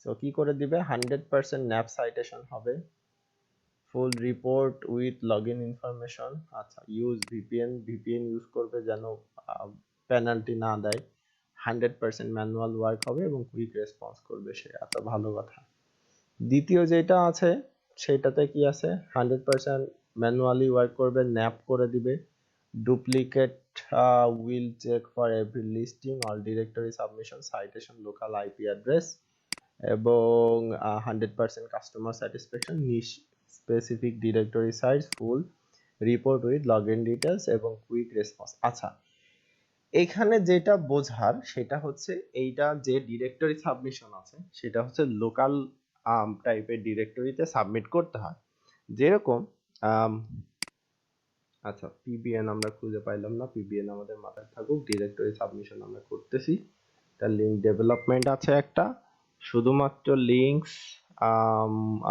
So কি করে দিবে, 100% nap citation হবে, ফুল report with login information. আচ্ছা, ইউজ ভিপিএন ইউজ করবে যেন পেনাল্টি না দেয়, 100% ম্যানুয়াল ওয়ার্ক হবে এবং কুইক রেসপন্স করবে সে। আচ্ছা ভালো কথা। দ্বিতীয় যেটা আছে সেটাতে কি আছে, 100% ম্যানুয়ালি ওয়ার্ক করবে, ন্যাপ করে দিবে, duplicate will check for every listing all directory submission citation local IP address, এবং 100% customer satisfaction niche specific directory সাইজ full report with login details এবং কুইক রেসপন্স। আচ্ছা, এখানে যেটা বোঝার সেটা হচ্ছে এইটা যে ডিরেক্টরি সাবমিশন আছে সেটা হচ্ছে লোকাল টাইপের ডিরেক্টরিতে সাবমিট করতে হয়, যেরকম আচ্ছা পিবিএন আমরা খুঁজে পাইলাম না, পিবিএন আমাদের মাথায় থাকুক, ডিরেক্টরি সাবমিশন আমরা করতেছি। তার লিঙ্ক ডেভেলপমেন্ট আছে একটা, শুধুমাত্র লিঙ্কস,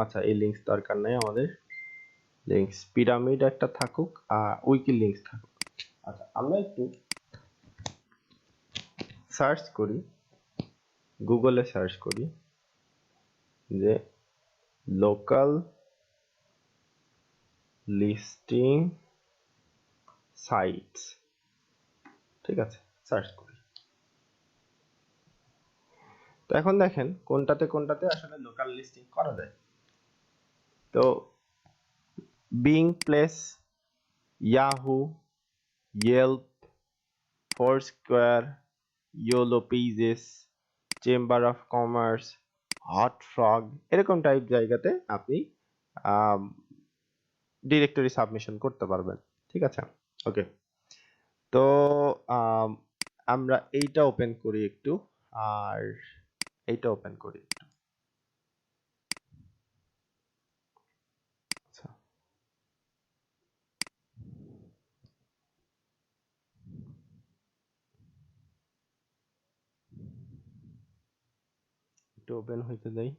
আচ্ছা এই লিঙ্কস দরকার নাই আমাদের, লিঙ্কস পিরামিড একটা থাকুক আর উইকি লিঙ্কস থাকুক। আচ্ছা আমরা একটু সার্চ করি, গুগলে সার্চ করি যে লোকাল লিস্টিং সাইটস, ঠিক আছে, সার্চ করি। তো এখন দেখেন কোনটাতে কোনটাতে আসলে লোকাল লিস্টিং করা যায়। তো Bing Places, Yahoo, Yelp, Foursquare, Yellow Pages, chamber of commerce, Hotfrog, এরকম টাইপ জায়গাতে আপনি ডিরেক্টরি সাবমিশন করতে পারবেন, ঠিক আছে। ওকে, তো আম, আমরা এইটা ওপেন করি একটু, আর এইটা ওপেন করি একটু। আচ্ছা, একটু ওপেন হইতে দেই।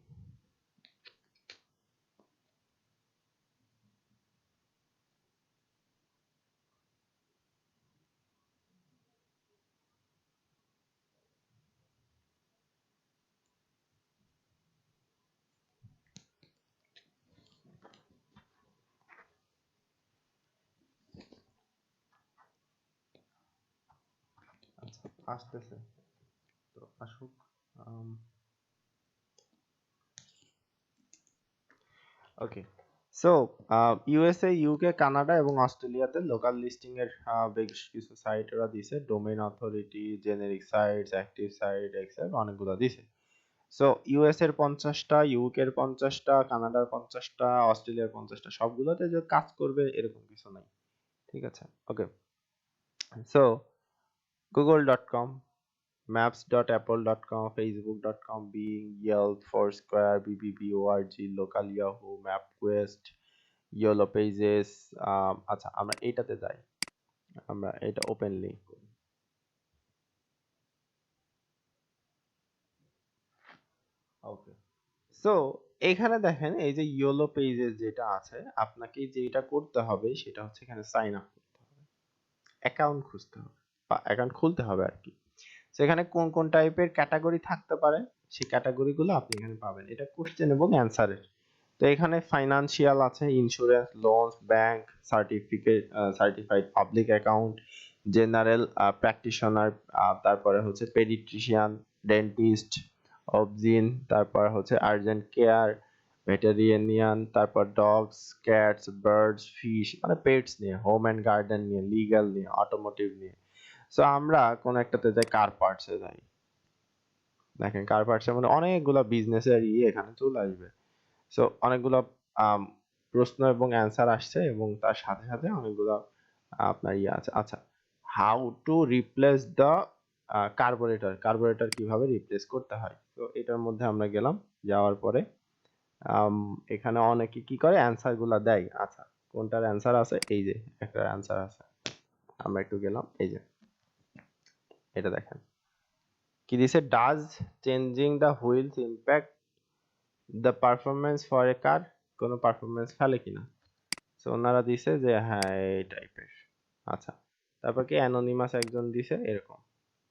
আচ্ছা আসতেছে, তো আসুক। ওকে, সো ইউএসএ, ইউকে, কানাডা এবং অস্ট্রেলিয়াতে লোকাল লিস্টিং এর বেশ কিছু সাইট ওরা দিছে, domain authority, generic sites, active site, Excel, অনেকগুলো দিছে। সো ইউএস এর 50টা, ইউকে এর 50টা, কানাডার 50টা, অস্ট্রেলিয়ার 50টা, সবগুলোতে যে কাজ করবে এরকম কিছু নাই, ঠিক আছে। ওকে, so google.com, maps.apple.com, facebook.com, bing, yelp, foursquare, bbb, org, local yahoo, mapquest, yellow pages. আচ্ছা আমরা এইটাতে যাই, আমরা এটা ওপেনলি করি। ওকে, সো এখানে দেখেন এই যে ইয়োলো পেজেস যেটা আছে, আপনাকে যেটা করতে হবে সেটা হচ্ছে এখানে সাইন আপ করতে হবে, অ্যাকাউন্ট খুঁজতে হবে বা অ্যাকাউন্ট খুলতে হবে আর কি। সেখানে কোন কোন টাইপের ক্যাটাগরি থাকতে পারে সেই ক্যাটাগরিগুলো আপনি এখানে পাবেন, এটা কোশ্চেন এবং অ্যান্সারের। তো এখানে ফাইনান্সিয়াল আছে, insurance, loans, bank, certificate, certified public account, general practitioner, তারপরে হচ্ছে পেডিট্রিশিয়ান, ডেন্টিস্ট, অবজিন, তারপর হচ্ছে আর্জেন্ট কেয়ার, ভেটেরিয়ানিয়ান, তারপর ডগস, ক্যাটস, বার্ডস, ফিশ, মানে পেটস নিয়ে, হোম অ্যান্ড গার্ডেন নিয়ে, লিগ্যাল নিয়ে, অটোমোটিভ নিয়ে। সো আমরা কোন একটাতে যাই, কার পার্টসে যাই। দেখেন কার পার্টসের মধ্যে অনেকগুলো বিজনেসের এখানে চলে আসবে। সো অনেকগুলো আম, প্রশ্ন এবং অ্যান্সার আসছে এবং তার সাথে সাথে অনেকগুলো আপনার আছে। আচ্ছা, how to replace the carburettor, carburettor কিভাবে রিপ্লেস করতে হয়, তো এটার মধ্যে আমরা গেলাম। যাওয়ার পরে এখানে অনেকে কি করে অ্যান্সার গুলা দেয়। আচ্ছা, কোনটার অ্যান্সার আছে, এই যে একটা অ্যান্সার আছে, আমরা একটু গেলাম, এই যে এটা দেখেন কি দিছে, does changing the wheels impact the performance for a car, কোনো পারফরমেন্স ফেলে কিনা। সো ওনারা দিছে যে হ্যাঁ এই টাইপের। আচ্ছা, তারপর কি অ্যানোনিমাস একজন দিছে এরকম,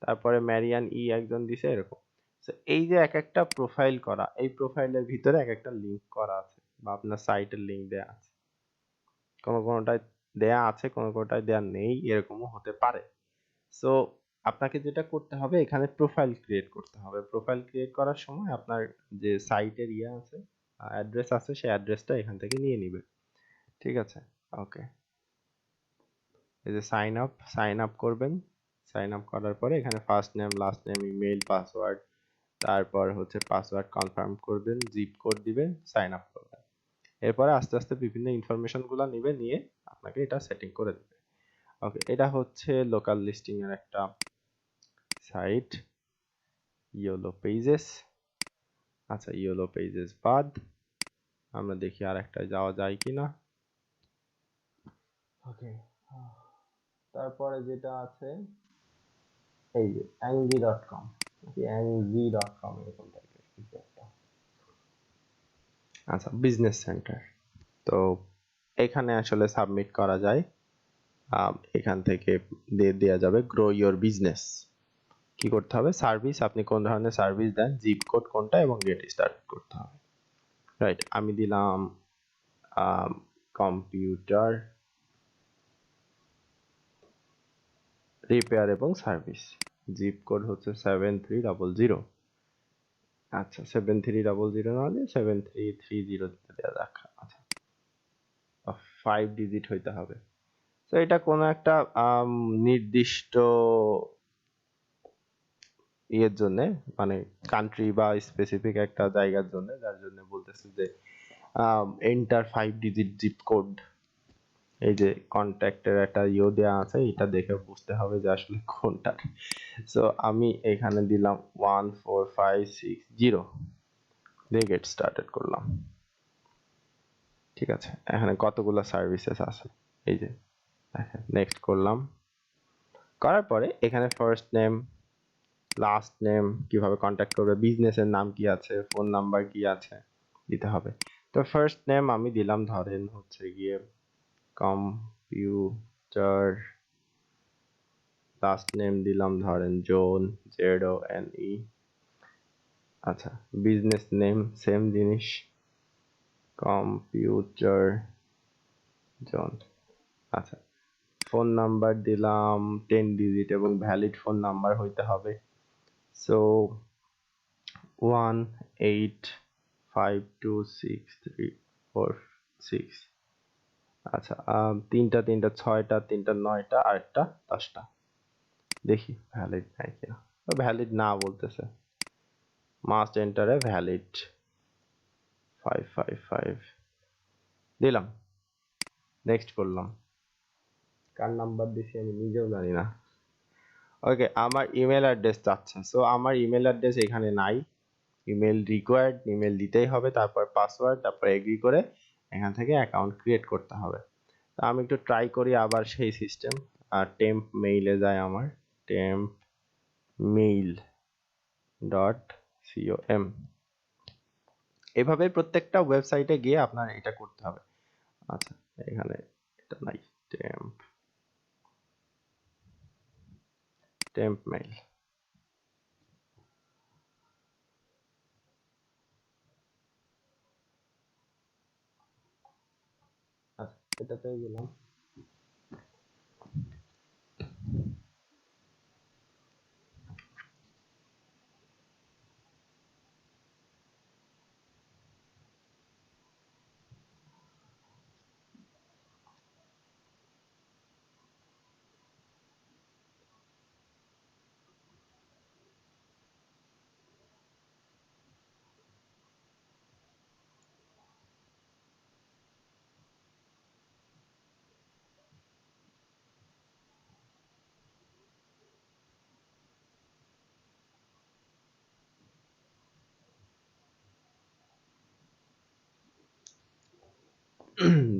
তারপরে ম্যারিয়ান একজন দিছে এরকম। সো এই যে এক একটা প্রোফাইল করা, এই প্রোফাইলের ভিতরে এক একটা লিংক করা আছে বা আপনার সাইটের লিংক দেয়া আছে, কোনো কোনোটায় দেয়া আছে, কোনো কোনোটায় দেয়া নেই, এরকমও হতে পারে। সো আপনাকে যেটা করতে হবে এখানে প্রোফাইল ক্রিয়েট করতে হবে। প্রোফাইল ক্রিয়েট করার সময় আপনার যে সাইটের আছে, অ্যাড্রেস আছে, সেই অ্যাড্রেসটা এখান থেকে নিয়ে নিবে, ঠিক আছে। ওকে, এই যে সাইন আপ করবেন। সাইন আপ করার পরে এখানে first name, last name, email, password, তারপর হচ্ছে পাসওয়ার্ড কনফার্ম করবেন, জিপ কোড দিবেন, সাইন আপ করবেন। এরপরে আস্তে আস্তে বিভিন্ন ইনফরমেশন গুলা নিবে, নিয়ে আপনাকে এটা সেটিং করে দেবে। ওকে, এটা হচ্ছে লোকাল লিস্টিং এর একটা সাইট, ইয়োলো পেজেস। আচ্ছা, ইয়োলো পেজেস বাদ আমরা দেখি আর একটা যাওয়া যায় কিনা। ওকে, তারপরে যেটা আছে এই যে angry.com, angry.com এরকম টাইপের কিছু একটা। আচ্ছা, বিজনেস সেন্টার। তো এখানে আসলে সাবমিট করা যায়। এখান থেকে দিয়ে দেওয়া যাবে গ্রো ইওর বিজনেস। কি করতে হবে, সার্ভিস, আপনি কোন ধরনের সার্ভিস দেন, জিপ কোড কোনটা, এবং গেট স্টার্ট করতে হবে। রাইট, আমি দিলাম কম্পিউটার রিপেয়ার এবং সার্ভিস, জিপ কোড হচ্ছে 7300। আচ্ছা 7300 না হলে 7330 দিতে দেওয়া যাক। আচ্ছা 5 ডিজিট হইতে হবে। তো এটা কোনো একটা নির্দিষ্ট ইয়ের জন্য, মানে কান্ট্রি বা স্পেসিফিক একটা জায়গার জন্য, যার জন্য বলতেছে যে এন্টার 5 ডিজিট জিপ কোড। এই যে কন্ট্যাক্টের একটা ইয়ে দেওয়া আছে, এটা দেখে বুঝতে হবে যে আসলে কোনটা। সো আমি এখানে দিলাম 14560 দিয়ে গেট স্টার্টেড করলাম। ঠিক আছে, এখানে কতগুলো সার্ভিসেস আছে, এই যে নেক্সট করলাম। করার পরে এখানে ফার্স্ট নেম, লাস্ট নেম, কিভাবে কন্ট্যাক্ট করবে, বিজনেসের নাম কি আছে, ফোন নাম্বার কি আছে দিতে হবে। তো ফার্স্ট নেম আমি দিলাম ধরেন হচ্ছে গিয়ে কম্পিউটার, লাস্ট নেম দিলাম ধরেন জোন, ZONE। আচ্ছা বিজনেস নেম সেম জিনিস, কম্পিউটার জোন। আচ্ছা ফোন নাম্বার দিলাম 10 ডিজিট এবং ভ্যালিড ফোন নাম্বার হইতে হবে। সো 1852634 আচ্ছা তিনটা, ছয়টা, তিনটা নয়টা, আর একটা 10টা। দেখি ভ্যালিড নাই কিনা, ভ্যালিড না বলতেছে, মাস্ট এন্টার এ ভ্যালিড 555 দিলাম, নেক্সট করলাম। কার নাম্বার দিছি আমি নিজেও জানি না। ওকে, আমার ইমেল অ্যাড্রেস চাচ্ছে, সো আমার ইমেল অ্যাড্রেস এখানে নাই। ইমেল রিকোয়ার্ড, ইমেল দিতেই হবে, তারপর পাসওয়ার্ড, তারপর এগ্রি করে এখান থেকে অ্যাকাউন্ট ক্রিয়েট করতে হবে। তো আমি একটু ট্রাই করি আবার সেই সিস্টেম। আর টেম্প মেইলে যায় আমার, টেম্প মেইল ডট com। এভাবে প্রত্যেকটা ওয়েবসাইটে গিয়ে আপনার এটা করতে হবে। আচ্ছা এখানে এটা নাই, টেম্প মেইল। আচ্ছা এটাতে গেলাম।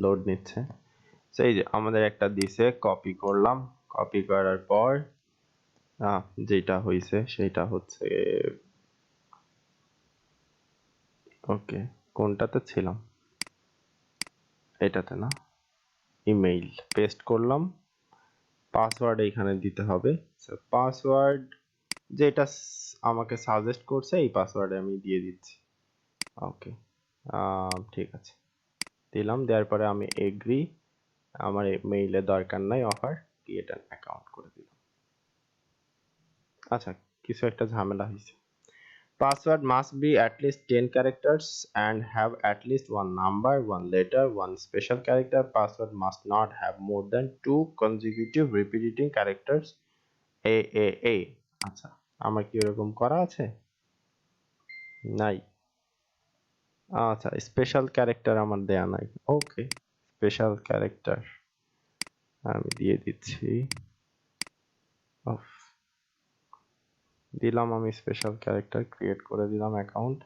লোড নিচ্ছে। সেই যে আমাদের একটা দিছে, কপি করলাম, কপি করার পর যেটা হয়েছে সেটা হচ্ছে, ওকে কোনটাতে ছিলাম, এটাতে না, ইমেইল পেস্ট করলাম, পাসওয়ার্ড এখানে দিতে হবে। পাসওয়ার্ড যেটা আমাকে সাজেস্ট করছে এই পাসওয়ার্ডে আমি দিয়ে দিচ্ছি। ওকে ঠিক আছে, দিলাম, দেওয়ার পরে আমি এগ্রি, আমার মেইলের দরকার নাই, অফার ক্রিয়েট অ্যান অ্যাকাউন্ট করে দিলাম। আচ্ছা কিছু একটা ঝামেলা হয়েছে। Password must be at least 10 characters and have at least one number, one letter, one special character. Password must not have more than 2 consecutive repeating characters. A আচ্ছা আমার কি এরকম করা আছে? নাই। আচ্ছা স্পেশাল ক্যারেক্টার আমার দেয়া নাই। ওকে স্পেশাল ক্যারেক্টার আমি দিয়ে দিচ্ছি। দিলাম আমি স্পেশাল ক্যারেক্টার, ক্রিয়েট করে দিলাম অ্যাকাউন্ট।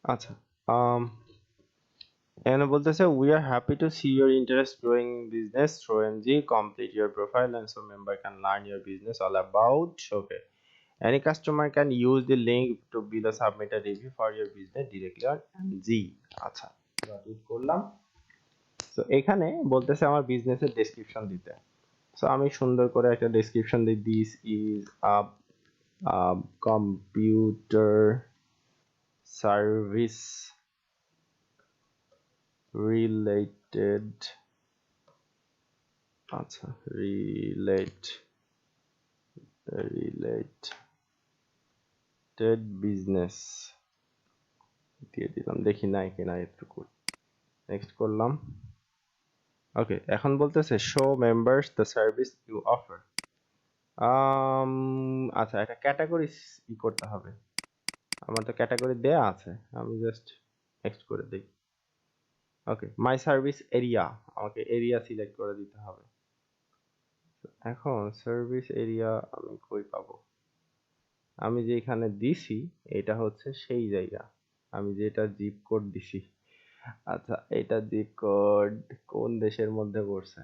আচ্ছা, এখানে বলতেছে we are happy to see your interest growing business through MG. Complete your profile and so member can learn your business all about. Okay, any customer can use the link to below submit a review for your business directly on MG. আচ্ছা, click করলাম। তো এখানে বলতেছে আমার বিজনেসের description দিতে। So আমি সুন্দর করে একটা ডেসক্রিপশন দিই, this is a computer service related, আচ্ছা, রিলেটেড বিজনেস দিয়ে দিলাম, দেখি নাই কিনা এটুকু। নেক্সট করলাম। ওকে, এখন বলতেছে show members the service you offer. আচ্ছা, একটা ক্যাটাগরি করতে হবে। আমার তো ক্যাটাগরি দেয়া আছে, আমি জাস্ট নেক্সট করে দিই। ওকে, মাই সার্ভিস এরিয়া, আমাকে এরিয়া সিলেক্ট করে দিতে হবে। এখন সার্ভিস এরিয়া আমি কই পাবো? আমি যেখানে দিছি এটা হচ্ছে সেই জায়গা, আমি যেটা জিপ কোড দিছি। আচ্ছা, এটা জিপ কোড কোন দেশের মধ্যে পড়ছে?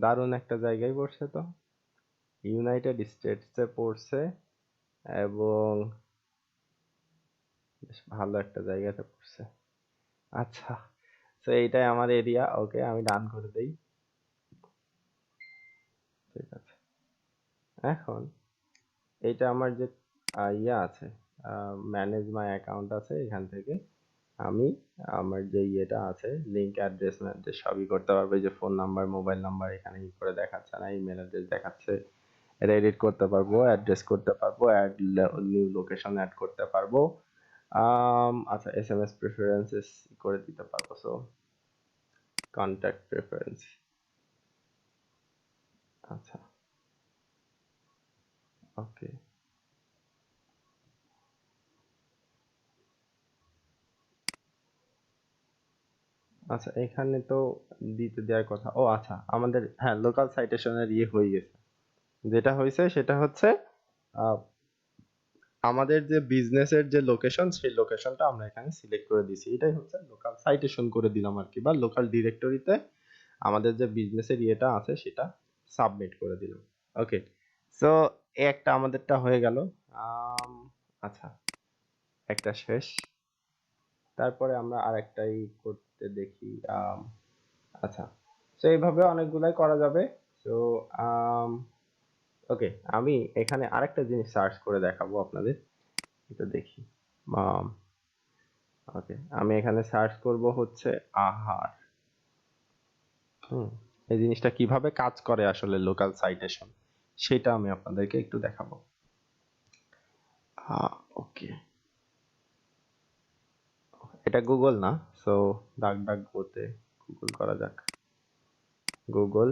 দারুণ একটা জায়গায় পড়ছে তো, ইউনাইটেড স্টেটসে পড়ছে এবং বেশ ভালো একটা জায়গাতে পড়ছে। আচ্ছা, তো এইটাই আমার এরিয়া। ওকে, আমি ডান করে দেই। ঠিক আছে, এখন এইটা আমার যে ইয়া আছে, ম্যানেজ মাই অ্যাকাউন্ট আছে, এখান থেকে আমি আমার যে ইয়েটা আছে লিঙ্ক অ্যাড্রেস ম্যাড্রেস সবই করতে পারবো। যে ফোন নাম্বার মোবাইল নাম্বার এখানে ই করে দেখাচ্ছে না, ইমেল অ্যাড্রেস দেখাচ্ছে, এটা এডিট করতে পারবো, অ্যাড্রেস করতে পারবো, অ্যাড নিউ লোকেশন অ্যাড করতে পারবো। আচ্ছা, এসএমএস প্রেফারেন্সেস করে দিতে পারবো। সো কন্ট্যাক্ট প্রেফারেন্স, আচ্ছা, ওকে। আচ্ছা, এখানে তো দিতে দেওয়ার কথা। ও আচ্ছা, আমাদের হ্যাঁ লোকাল সাইটেশনের ইয়ে হয়ে গেছে। যেটা হয়েছে সেটা হচ্ছে আহ, আমাদের যে বিজনেসের যে লোকেশন সেই লোকেশনটা আমরা এখানে সিলেক্ট করে দিয়েছি, এটাই হচ্ছে লোকাল সাইটেশন করে দিলাম আর কি, বা লোকাল ডিরেক্টরিতে আমাদের যে বিজনেসের ইয়েটা আছে সেটা সাবমিট করে দিলাম। ওকে, সো একটা আমাদেরটা হয়ে গেল। আচ্ছা, একটা শেষ, তারপরে আমরা আরেকটাই করতে দেখি। আচ্ছা, তো এইভাবে অনেকগুলাই করা যাবে। তো ওকে, আমি এখানে আরেকটা জিনিস সার্চ করে দেখাবো আপনাদের, এটা দেখি। ওকে, আমি এখানে সার্চ করব হচ্ছে আহার। হুম, এই জিনিসটা কিভাবে কাজ করে আসলে লোকাল সাইটেশন, সেটা আমি আপনাদেরকে একটু দেখাবো। ওকে, এটা গুগল না, সো ডাক ডাক গোতে গুগল করা যাক। গুগল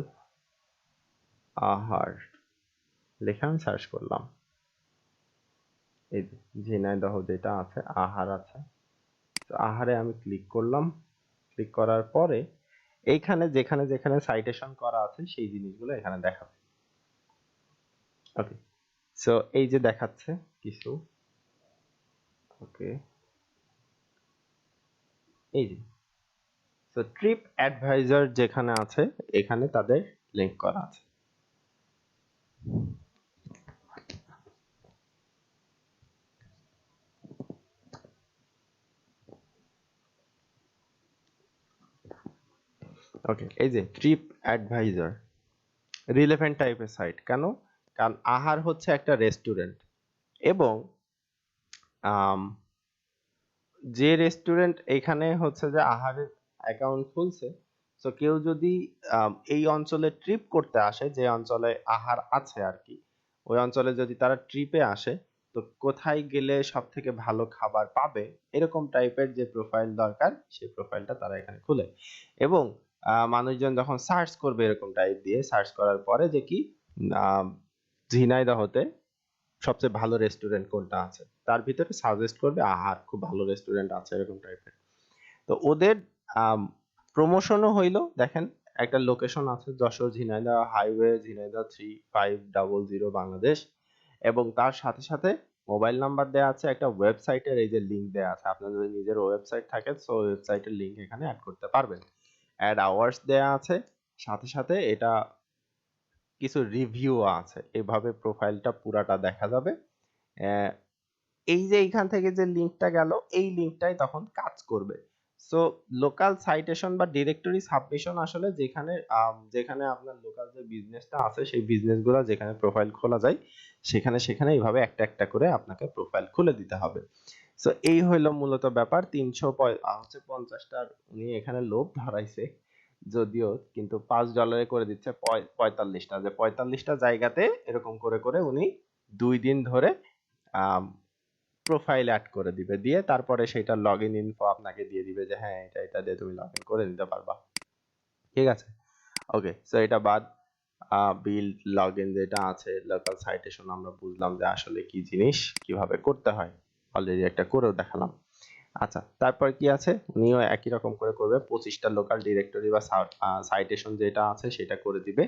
আহার লেখা আমি সার্চ করলাম। এই যে ঝিনাইদহ যেটা আছে, আহার আছে, তো আহারে আমি ক্লিক করলাম। ক্লিক করার পরে এইখানে যেখানে যেখানে সাইটেশন করা আছে সেই জিনিসগুলো এখানে দেখাবে। ওকে, সো এই যে দেখাচ্ছে কিছু। ওকে, এই যে, সো ট্রিপ অ্যাডভাইজার যেখানে আছে এখানে তাদের লিংক করা আছে। ওকে, এই যে ট্রিপ অ্যাডভাইজার রিলেভেন্ট টাইপের সাইট কেন? কারণ আহার হচ্ছে একটা রেস্টুরেন্ট এবং আম, যে রেস্টুরেন্ট এখানে হচ্ছে যে আহারের অ্যাকাউন্ট খুলছে, তো কেউ যদি এই অঞ্চলে ট্রিপ করতে আসে, যে অঞ্চলে আহার আছে আর কি, ওই অঞ্চলে যদি তারা ট্রিপে আসে, তো কোথায় গেলে সব থেকে ভালো খাবার পাবে এরকম টাইপের যে প্রোফাইল দরকার সেই প্রোফাইলটা তারা এখানে খুলে। এবং মানুষজন যখন সার্চ করবে এরকম টাইপ দিয়ে সার্চ করার পরে যে কি আহ, ঝিনাইদহতে সবচেয়ে ভালো রেস্টুরেন্ট কোনটা আছে তার ভিতরে সাজেস্ট করবে আহার খুব ভালো রেস্টুরেন্ট আছে এরকম টাইপের। তো ওদের প্রমোশনও হইলো, দেখেন একটা লোকেশন আছে যশোর ঝিনাইদহ হাইওয়ে, ঝিনাইদহ 3500 বাংলাদেশ। এবং তার সাথে সাথে মোবাইল নাম্বার দেয়া আছে, একটা ওয়েবসাইটের এই যে লিংক দেয়া আছে, আপনার যদি নিজের ওয়েবসাইট থাকে সো ওয়েবসাইটের লিংক এখানে অ্যাড করতে পারবেন। অ্যাড আওয়ার্স দেয়া আছে, সাথে সাথে এটা কিছু রিভিউ আছে, এভাবে প্রোফাইলটা পুরাটা দেখা যাবে। এই যে এইখান থেকে যে লিংকটা গেল, এই লিংকটাই তখন কাজ করবে। সো লোকাল সাইটেশন বা ডিরেক্টরি সাবমিশন আসলে যেখানে যেখানে আপনার লোকাল যে বিজনেসটা আছে সেই বিজনেসগুলো যেখানে প্রোফাইল খোলা যায় সেখানে সেখানে এইভাবে একটা একটা করে আপনাকে প্রোফাইল খুলে দিতে হবে। সো এই হইলো মূলত ব্যাপার। 350টার উনি এখানে লোভ ধরাইছে যদিও, কিন্তু $5 করে দিচ্ছে 45টা, যে 45টা জায়গাতে এরকম করে করে উনি 2 দিন ধরে প্রোফাইল অ্যাড করে দিবে, দিয়ে তারপরে সেটা লগইন ইনফো আপনাকে দিয়ে দিবে যে হ্যাঁ এটা এটা দিয়ে তুমি লগইন করে নিতে পারবা। ঠিক আছে, ওকে। সো এটা বাদ, বিল্ড লগইন যেটা আছে লোকাল সাইটেশন আমরা বুঝলাম যে আসলে কি জিনিস, কিভাবে করতে হয়, অলরেডি একটা করেও দেখালাম। আচ্ছা, তারপর কি আছে, উনিও একই রকম করে করবে, 25টা লোকাল ডিরেক্টরি বা সাইটেশন যেটা আছে সেটা করে দিবে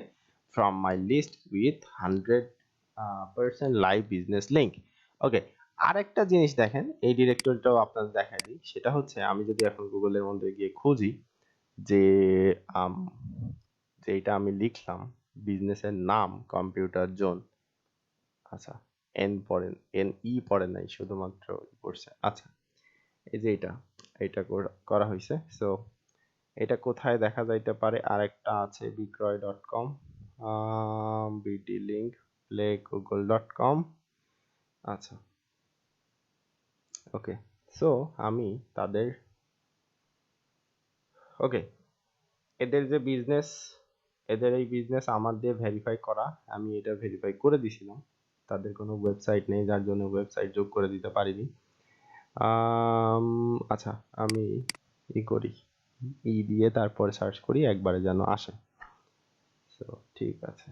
from my list with 100% live business link. Okay, আরেকটা জিনিস দেখেন, এই ডিরেক্টরিটাও আপনাদের দেখাই দিই, সেটা হচ্ছে আমি যদি এখন গুগলের মধ্যে গিয়ে খুঁজি যে যেটা আমি লিখলাম বিজনেসের নাম কম্পিউটার জোন, আচ্ছা এন ই পড়ে নাই, শুধুমাত্র পড়ছে। আচ্ছা, এই যে এটা করা হয়েছে। সো এটা কোথায় দেখা যাইতে পারে, আরেকটা আছে বিক্রয়.com, বিডি লিংক, প্লে গুগল.com। আচ্ছা, ওকে। সো আমি তাদের, ওকে, এদের যে বিজনেস, এদের এই বিজনেস আমার দিয়ে ভেরিফাই করা, আমি এটা ভেরিফাই করে দিছিলাম। তাদের কোনো ওয়েবসাইট নেই যার জন্য ওয়েবসাইট যোগ করে দিতে পারিনি। আচ্ছা, আমি করি, দিয়ে তারপর সার্চ করি একবারে যেন আসে। সো ঠিক আছে,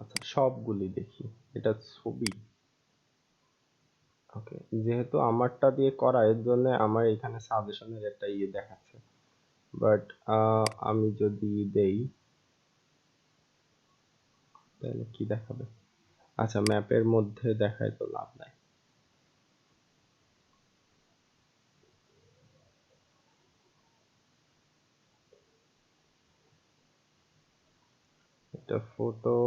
আচ্ছা সবগুলি দেখি, এটা ছবি। ওকে, যেহেতু আমারটা দিয়ে করা এর জন্য আমার এখানে সাজেশনের একটা দেখাচ্ছে, বাট আমি যদি দেই তাহলে কি দেখাবে? আচ্ছা, ম্যাপের মধ্যে দেখায় তো লাভ নাই। এটা ফটো,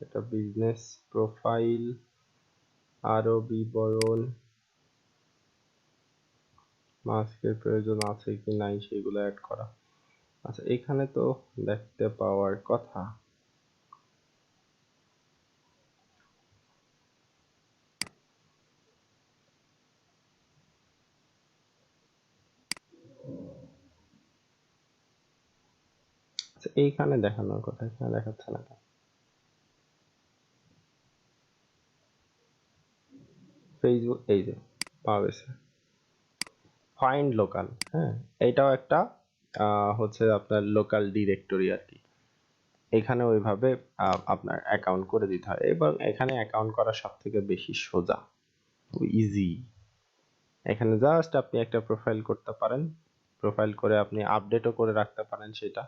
এটা বিজনেস প্রোফাইল, আরো বিবরণ, মাস্কের প্রয়োজন আছে কি নাই সেগুলো অ্যাড করা। আচ্ছা, এখানে তো দেখতে পাওয়ার কথা। আচ্ছা, এইখানে দেখানোর কথা, এখানে দেখাচ্ছে না। ফেসবুক, এই যে পাওয়া গেছে, ফাইন্ড লোকাল। হ্যাঁ, এটাও একটা হচ্ছে আপনার লোকাল ডিরেক্টরি আর কি। এখানে ওইভাবে আপনার অ্যাকাউন্ট করে দিতে হয়, এবং এখানে অ্যাকাউন্ট করা সব থেকে বেশি সোজা, ইজি। এখানে জাস্ট আপনি একটা প্রোফাইল করতে পারেন, প্রোফাইল করে আপনি আপডেটও করে রাখতে পারেন। সেটা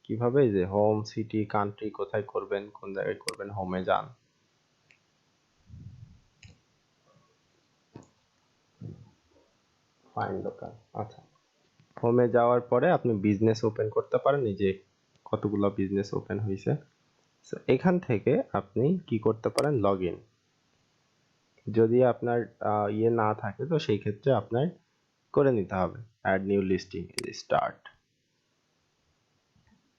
কিভাবে, যে হোম, সিটি, কান্ট্রি, কোথায় করবেন, কোন জায়গায় করবেন, হোমে যান, ফাইন্ড লোকাল। আচ্ছা, হোমে যাওয়ার পরে আপনি বিজনেস ওপেন করতে পারেন, এই যে কতগুলো বিজনেস ওপেন হয়েছে। এখান থেকে আপনি কি করতে পারেন, লগ ইন। যদি আপনার না থাকে তো সেই ক্ষেত্রে আপনার করে নিতে হবে add new listing, start,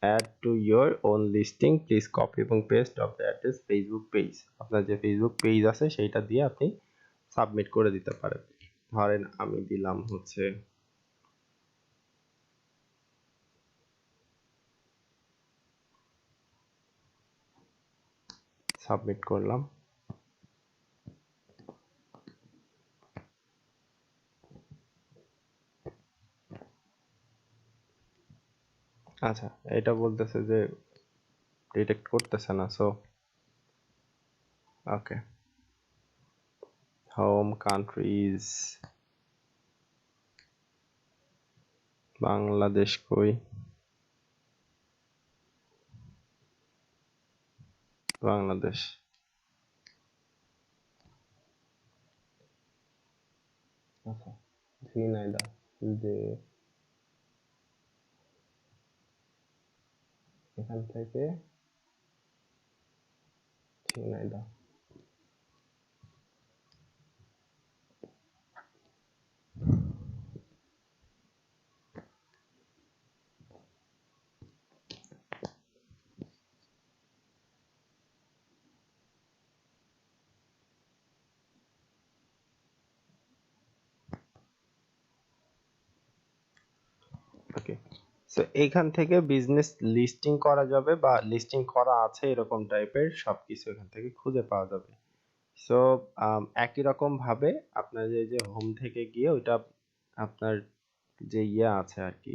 add to your own listing, please copy এবং paste of the address Facebook page. আপনার যে ফেসবুক পেজ আছে সেইটা দিয়ে আপনি সাবমিট করে দিতে পারেন। ধরেন আমি দিলাম হচ্ছে সাবমিট করলাম। আচ্ছা, এটা বলতেছে যে ডিটেক্ট করতেছে না। So okay, home, countries, Bangladesh কই, বাংলাদেশ, আচ্ছা ঝিনাইদহ, যে এখান থেকে ঝিনাইদহ, ওকে। সো এইখান থেকে বিজনেস লিস্টিং করা যাবে বা লিস্টিং করা আছে এরকম টাইপের সবকিছু এখান থেকে খুঁজে পাওয়া যাবে। সো একই রকম ভাবে আপনার যে হোম থেকে গিয়ে ওইটা আপনার যে ইয়ে আছে আর কি,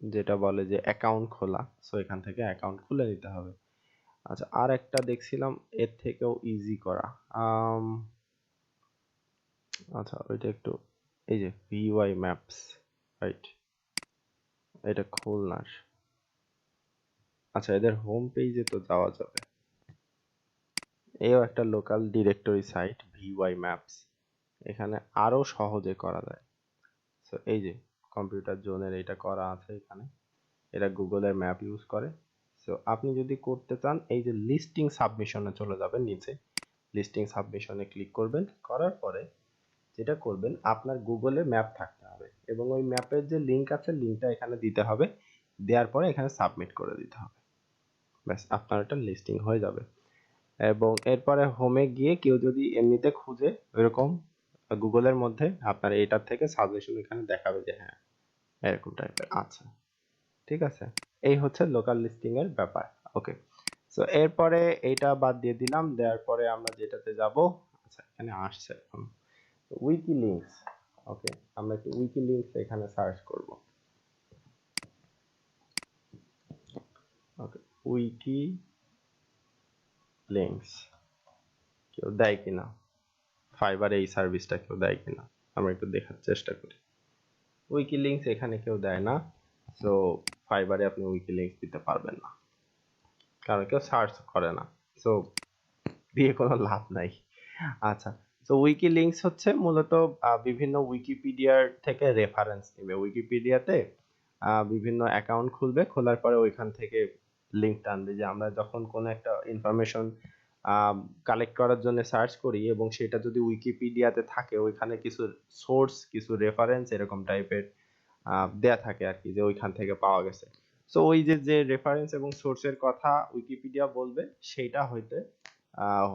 যেটা বলে যে অ্যাকাউন্ট খোলা, সো এখান থেকে অ্যাকাউন্ট খুলে নিতে হবে। আচ্ছা, আর একটা দেখছিলাম এর থেকেও ইজি করা। আচ্ছা ওইটা একটু, এই যে ভিওয়াই ম্যাপস, রাইট, এটা খুলনার। আচ্ছা, এদের হোম পেজে তো যাওয়া যাবে। এও একটা লোকাল ডিরেক্টরি সাইট ভিওয়াই ম্যাপস, এখানে আরো সহজে করা যায়। সো এই যে কম্পিউটার জোনের এটা করা আছে এখানে, এটা গুগলের ম্যাপ ইউজ করে। সো আপনি যদি করতে চান এই যে লিস্টিং সাবমিশনে চলে যাবেন, নিচে লিস্টিং সাবমিশনে ক্লিক করবেন, করার পরে যেটা করবেন আপনার গুগলে ম্যাপ থাকতে হবে এবং ওই ম্যাপের যে লিংক আছে লিংকটা এখানে দিতে হবে, দেওয়ার পরে এখানে সাবমিট করে দিতে হবে, ব্যাস আপনার এটা লিস্টিং হয়ে যাবে। এবং এরপরে হোমে গিয়ে কেউ যদি এমনিতে খুঁজে এরকম গুগলের মধ্যে আপনার এটার থেকে সাজেশন এখানে দেখাবে যে হ্যাঁ এরকম টাইপের আছে। ঠিক আছে, এই হচ্ছে লোকাল লিস্টিং এর ব্যাপার। ওকে, সো এরপরে এইটা বাদ দিয়ে দিলাম, দেওয়ার পরে আমরা যেটাতে যাব, আচ্ছা এখানে আসছে এখন উইকিলিংকস। ওকে, আমরা একটু উইকিলিংকস এখানে সার্চ করব। ওকে, উইকিলিংকস কেউ দেয় কিনা, ফাইবারে এই সার্ভিসটা কেউ দেয় কিনা আমরা একটু দেখার চেষ্টা করি। উইকিলিংকস এখানে কেউ দেয় না, সো ফাইবারে আপনি উইকিলিংকস দিতে পারবেন না, কারণ কেউ সার্চ করে না, সো দিয়ে কোনো লাভ নাই। আচ্ছা, তো উইকিলিংকস হচ্ছে মূলত বিভিন্ন উইকিপিডিয়ার থেকে রেফারেন্স নেবে। উইকিপিডিয়াতে বিভিন্ন অ্যাকাউন্ট খুলবে, খোলার পরে ওইখান থেকে লিংক টানবে, যে আমরা যখন কোনো একটা ইনফরমেশন কালেক্ট করার জন্য সার্চ করি এবং সেটা যদি উইকিপিডিয়াতে থাকে, ওইখানে কিছু সোর্স, কিছু রেফারেন্স এরকম টাইপের দেয়া থাকে আর কি, যে ওইখান থেকে পাওয়া গেছে। সো ওই যে রেফারেন্স এবং সোর্সের কথা উইকিপিডিয়া বলবে, সেইটা হইতে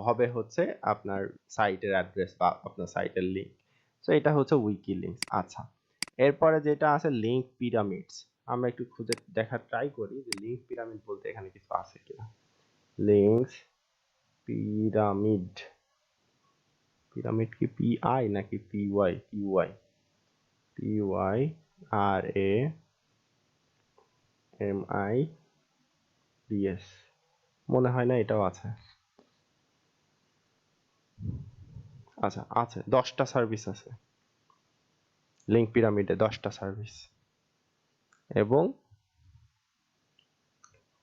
হবে হচ্ছে আপনার সাইটের অ্যাড্রেস বা আপনার সাইটের লিংক। সো এটা হচ্ছে উইকিলিংকস। আচ্ছা, এরপরে যেটা আছে লিংক পিরামিডস, আমরা একটু খুঁজে দেখার ট্রাই করি যে লিংক পিরামিড বলতে এখানে কিছু আছে কিনা। লিংকস পিরামিড, পিরামিড কি পি আই নাকি P Y? P Y, P Y R A M I D S, মনে হয় না এটাও আছে। আচ্ছা, আছে, 10টা সার্ভিস আছে লিংক পিরামিডে, 10টা সার্ভিস, এবং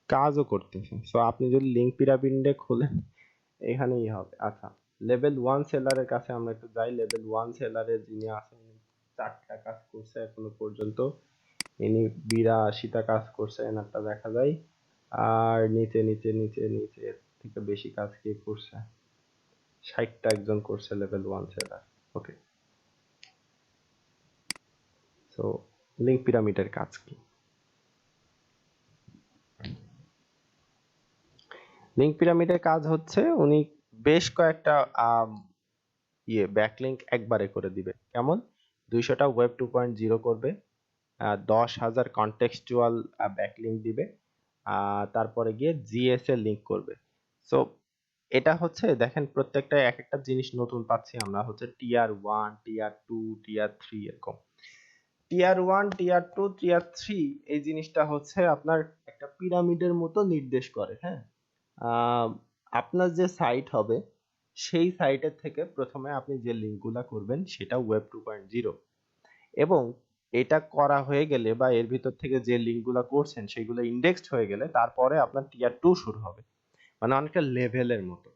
কাজও করতেছে। সো আপনি যদি লিংক পিরামিডে খোলেন এখানেই হবে। আচ্ছা, লেভেল 1 সেলারের কাছে আমরা একটু যাই। লেভেল 1 সেলারে যিনি আছেন 4টা কাজ করছে এখনো পর্যন্ত, ইনি 82টা কাজ করছে এনারটা দেখা যায়। আর নিচে নিচে নিচে নিচে থেকে বেশি কাজ কে করছে, 60টা একজন করছে লেভেল 1 সেলার। ওকে, সো লিংক পিরামিডের কাজ কি? লিংক পিরামিডের কাজ হচ্ছে উনি বেশ কয়েকটা ব্যাকলিংক একবারে করে দিবে। কেমন? 200টা ওয়েব 2.0 করবে, 10,000 কন্টেক্সচুয়াল ব্যাকলিংক দিবে, তারপরে গিয়ে জিএস এর লিংক করবে। সো এটা হচ্ছে দেখেন প্রত্যেকটা এক একটা জিনিস নতুন পাচ্ছি আমরা, হচ্ছে টিয়ার 1, টিয়ার 2, টিয়ার 3 এরকম। টিয়ার 1, টিয়ার 2, টিয়ার 3 এই জিনিসটা হচ্ছে আপনার একটা পিরামিডের মতো নির্দেশ করে, হ্যাঁ। আপনার যে সাইট হবে সেই সাইটের থেকে প্রথমে আপনি যে লিঙ্কগুলা করবেন সেটা ওয়েব 2.0, এবং এটা করা হয়ে গেলে বা এর ভিতর থেকে যে লিঙ্কগুলো করছেন সেগুলো ইন্ডেক্সড হয়ে গেলে তারপরে আপনার টিয়ার 2 শুরু হবে, মানে অনেকটা লেভেলের মতো,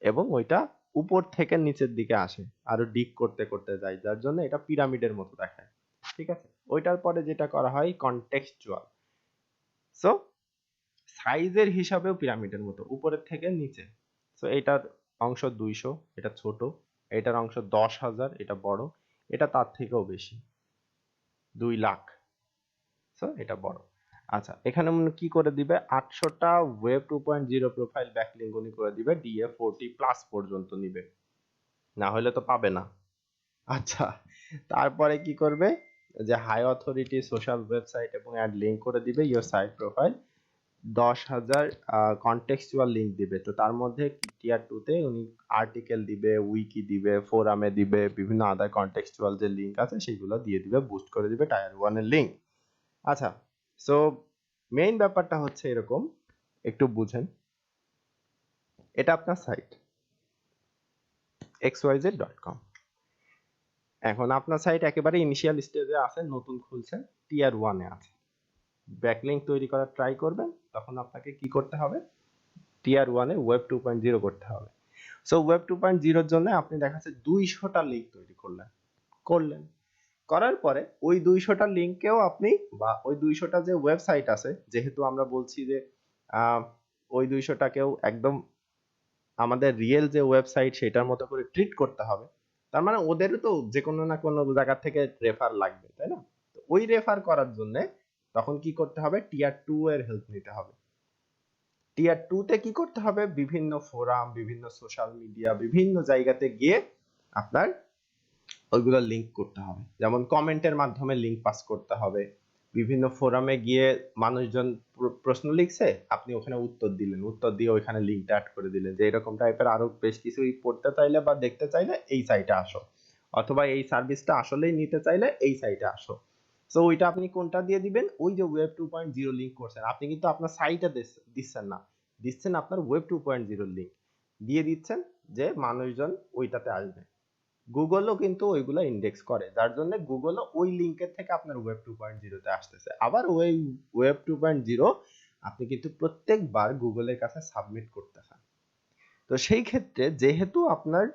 এবং ওইটা উপর থেকে নিচের দিকে আসে আরো ডিপ করতে করতে যায়, যার জন্য এটা পিরামিডের মতো দেখায়। ঠিক আছে, ওইটার পরে যেটা করা হয় কনটেক্সচুয়াল। সো সাইজের হিসাবেও পিরামিডের মতো উপরের থেকে নিচে। সো এটার অংশ 200, এটা ছোট, এটার অংশ 10,000, এটা বড়, এটা তার থেকেও বেশি 2 লাখ। সো এটা বড়। আচ্ছা, এখানে মনে কি করে দিবে, 800টা ওয়েব 2.0 প্রোফাইল ব্যাকলিঙ্ক উনি করে দিবে, ডিএ 40 প্লাস পর্যন্ত নিবে, না হলে তো পাবে না। আচ্ছা, তারপরে কি করবে, যে হাই অথরিটি সোশ্যাল ওয়েবসাইট এবং অ্যাড লিঙ্ক করে দিবে your site profile, 10,000 contextual link দিবে। তো তার মধ্যে টিয়ার 2 তে উনি আর্টিকেল দিবে, উইকি দিবে, ফোরামে দিবে, বিভিন্ন আদার কনটেক্সচুয়াল যে লিঙ্ক আছে সেগুলো দিয়ে দিবে, বুস্ট করে দিবে টায়ার 1 এর লিঙ্ক। আচ্ছা, সো মেইন ব্যাপারটা হচ্ছে এরকম, একটু বুঝেন। এটা আপনার সাইট xyz.com। এখন আপনার সাইট একেবারে ইনিশিয়াল স্টেজে আছে, নতুন খুলছেন, টিয়ার 1 এ আছে, ব্যাকলিঙ্ক তৈরি করার ট্রাই করবেন, তখন আপনাকে কি করতে হবে, টিয়ার 1 এ ওয়েব 2.0 করতে হবে। সো ওয়েব 2.0 এর জন্য আপনি দেখা যাচ্ছে 200টা লিঙ্ক তৈরি করলেন, করার পরে ওই 200টা লিঙ্কেও আপনি, বা ওই 200টা যে ওয়েবসাইট আছে, যেহেতু আমরা বলছি যে ওই 200টাকেও একদম আমাদের রিয়েল যে ওয়েবসাইট সেটার মতো করে ট্রিট করতে হবে, তার মানে ওদেরও তো যে কোনো না কোনো জায়গা থেকে রেফার লাগবে, তাই না? তো ওই রেফার করার জন্য তখন কি করতে হবে, টিয়ার 2 এর হেল্প নিতে হবে। টিয়ার 2 তে কি করতে হবে, বিভিন্ন ফোরাম, বিভিন্ন সোশ্যাল মিডিয়া, বিভিন্ন জায়গাতে গিয়ে আপনার ওইগুলো লিংক করতে হবে, যেমন কমেন্টের মাধ্যমে লিংক পাস করতে হবে, বিভিন্ন ফোরামে গিয়ে মানুষজন প্রশ্ন লিখছে, আপনি ওখানে উত্তর দিলেন, উত্তর দিয়ে ওইখানে লিংকটা অ্যাড করে দিলেন যে এরকম টাইপের আরো বেশ কিছু পড়তে চাইলে বা দেখতে চাইলে এই সাইটে আসো, অথবা এই সার্ভিসটা আসলেই নিতে চাইলে এই সাইটে আসো। সো ওইটা আপনি কোনটা দিয়ে দিবেন, ওই যে ওয়েব 2.0 লিংক করছেন আপনি, কিন্তু আপনার সাইটে দিচ্ছেন না, দিচ্ছেন আপনার ওয়েব 2.0 লিংক দিয়ে দিচ্ছেন, যে মানুষজন ওইটাতে আসবে। গুগলও কিন্তু ওইগুলো ইন্ডেক্স করে, যার জন্য গুগলও ওই লিংকের থেকে আপনার ওয়েব 2.0 তে আসতেছে। আবার ওই ওয়েব 2.0 আপনি কিন্তু প্রত্যেকবার গুগলের কাছে সাবমিট করতেছেন। তো সেই ক্ষেত্রে যেহেতু আপনার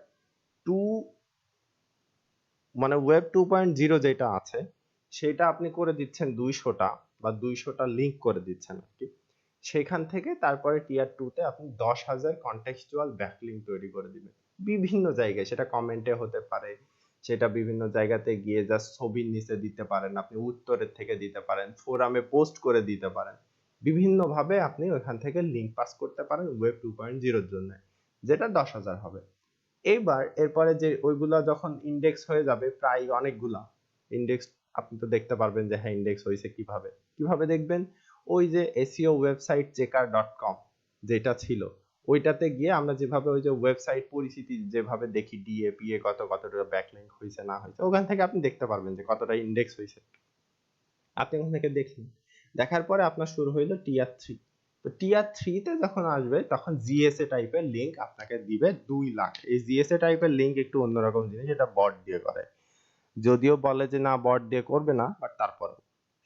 টু মানে ওয়েব 2.0 যেটা আছে সেটা আপনি করে দিচ্ছেন 200টা, বা 200টা লিংক করে দিচ্ছেন আর কি, সেখান থেকে তারপরে টিয়ার 2 তে আপনি 10,000 কন্টেক্সচুয়াল ব্যাকলিংক তৈরি করে দিবেন বিভিন্ন জায়গায়, সেটা কমেন্টে হতে পারে, সেটা বিভিন্ন জায়গাতে গিয়ে জাস্ট ছবির নিচে দিতে পারেন, আপনি উত্তরের থেকে দিতে পারেন, ফোরামে পোস্ট করে দিতে পারেন, বিভিন্ন ভাবে আপনি ওখান থেকে লিংক পাস করতে পারেন ওয়েব 2.0 এর জন্য, যেটা 10,000 হবে। এইবার এরপরে যে ওইগুলা যখন ইন্ডেক্স হয়ে যাবে, প্রায় অনেকগুলা ইন্ডেক্স, আপনি তো দেখতে পারবেন যে হ্যাঁ ইন্ডেক্স হয়েছে, কিভাবে কিভাবে দেখবেন, ওই যে SEO website checker dot com যেটা ছিল, ওইটাতে গিয়ে আমরা যেভাবে ওই যে ওয়েবসাইট পরিচিতি যেভাবে দেখি, ডিএ পিএ কতটা ব্যাকলিংক হয়েছে না হয়েছে, ওখান থেকে আপনি দেখতে পারবেন যে কতটা ইন্ডেক্স হয়েছে, আপনি ওখান থেকে দেখলেন, দেখার পরে আপনার শুরু হইলো টিয়ার 3। তো টিয়ার 3 তে যখন আসবে তখন জিএসএ টাইপের লিংক আপনাকে দিবে 2 লাখ। এই জিএসএ টাইপের লিংক একটু অন্যরকম জিনিস, এটা বট দিয়ে করে, যদিও বলে যে না বট দিয়ে করবে না, বাট তারপরে।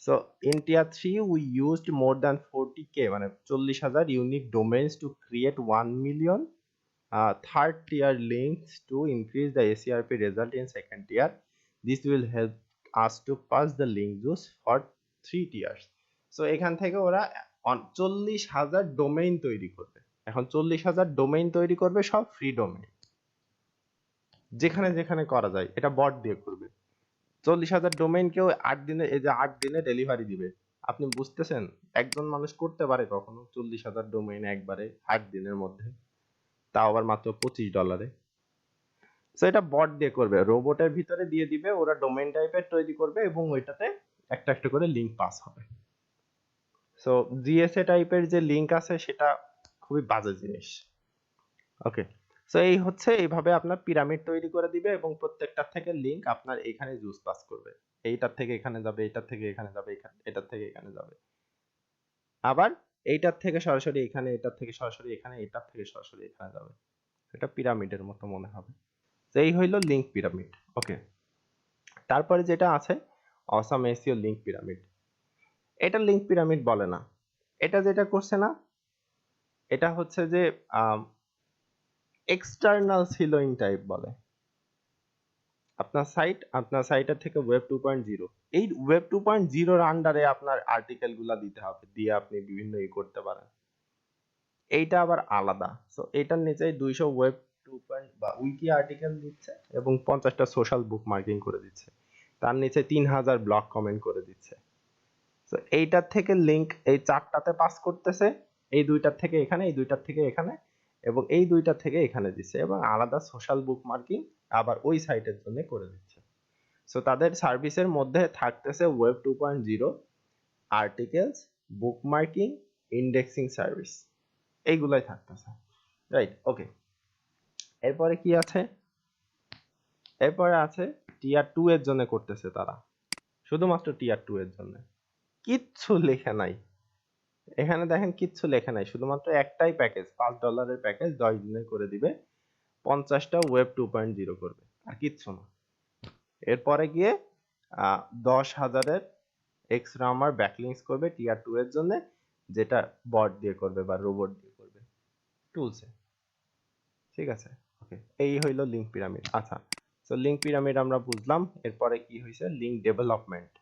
So in tier 3 we used more than 40K, মানে 40,000 unique domains to create 1 million third tier links to increase the ACRP result in second tier. This will help us to pass the link juice for 3 tiers. So এখান থেকে ওরা 40,000 domain তৈরি করবে। এখন 40,000 domain তৈরি করবে, সব ফ্রি ডোমেইন, যেখানে যেখানে করা যায়, এটা বট দিয়ে করবে। 40,000 ডোমেইন কেউ 8 দিনে, এই যে 8 দিনে ডেলিভারি দিবে, আপনি বুঝতেছেন একজন মানুষ করতে পারে কখনো 40,000 ডোমেইন একবারে 8 দিনের মধ্যে, তাও আবার মাত্র $25? সো এটা বট দিয়ে করবে, রোবটের ভিতরে দিয়ে দিবে, ওরা ডোমেইন টাইপের তৈরি করবে এবং ওইটাতে একটা একটা করে লিংক পাস হবে। সো জিএসএ টাইপের যে লিংক আছে সেটা খুবই বাজে জিনিস। ওকে, সো এই হচ্ছে, এইভাবে আপনার পিরামিড তৈরি করে দিবে এবং প্রত্যেকটার থেকে লিংক আপনার এখানে জুস পাস করবে, এইটার থেকে এখানে যাবে, এইটার থেকে এখানে যাবে, এটার থেকে এখানে যাবে, আবার এইটার থেকে সরাসরি এখানে, এটার থেকে সরাসরি এখানে, এটার থেকে সরাসরি এখানে যাবে। এটা পিরামিডের মতো মনে হবে। তো এই হইলো লিংক পিরামিড। ওকে, তারপরে যেটা আছে অসাম এসইও লিঙ্ক পিরামিড। এটা লিঙ্ক পিরামিড বলে না, এটা যেটা করছে না, এটা হচ্ছে যে এক্সটার্নাল সিলোইং টাইপ বলে। আপনার সাইটের থেকে ওয়েব 2.0, এই ওয়েব 2.0 আন্ডারে আপনার আর্টিকেল গুলা দিতে হবে, দিয়ে আপনি বিভিন্ন করতে পারেন। এইটা আবার আলাদা। সো এটার নিচে 200 ওয়েব 2. বা উইকি আর্টিকেল দিচ্ছে এবং 50টা সোশ্যাল বুক মার্কিং করে দিচ্ছে, তার নিচে 3000 ব্লগ কমেন্ট করে দিচ্ছে। তো এইটার থেকে লিংক এই চারটাতে পাস করতেছে, এই দুইটার থেকে এখানে, এই দুইটার থেকে এখানে, এবং এই দুইটার থেকে এখানে দিচ্ছে, এবং আলাদা সোশ্যাল বুক মার্কিং আবার ওই সাইটের জন্য করে দিচ্ছে। সো তাদের সার্ভিসের মধ্যে থাকতেছে ওয়েব 2.0, আর্টিকেলস, বুক মার্কিং, ইন্ডেক্সিং সার্ভিস, এইগুলাই থাকতেছে, রাইট? ওকে, এরপরে কি আছে? এরপরে আছে টিয়ার 2 এর জন্য করতেছে তারা, শুধুমাত্র টিয়ার 2 এর জন্য। কিচ্ছু লেখা নাই এখানে, দেখেন কিচ্ছু লেখা নাই, শুধুমাত্র একটাই প্যাকেজ, $5 প্যাকেজ, 10 দিনে করে দিবে, 50টা ওয়েব 2.0 করবে, আর কিচ্ছু না। এরপরে গিয়ে 10,000-এর এক্সট্রা আমার ব্যাকলিংস করবে টিয়ার 2 এর জন্য, যেটা বট দিয়ে করবে বা রোবট দিয়ে করবে টুলসে। ঠিক আছে, ওকে, এই হইলো লিঙ্ক পিরামিড। আচ্ছা, সো লিঙ্ক পিরামিড আমরা বুঝলাম। এরপরে কি হইছে? Link development.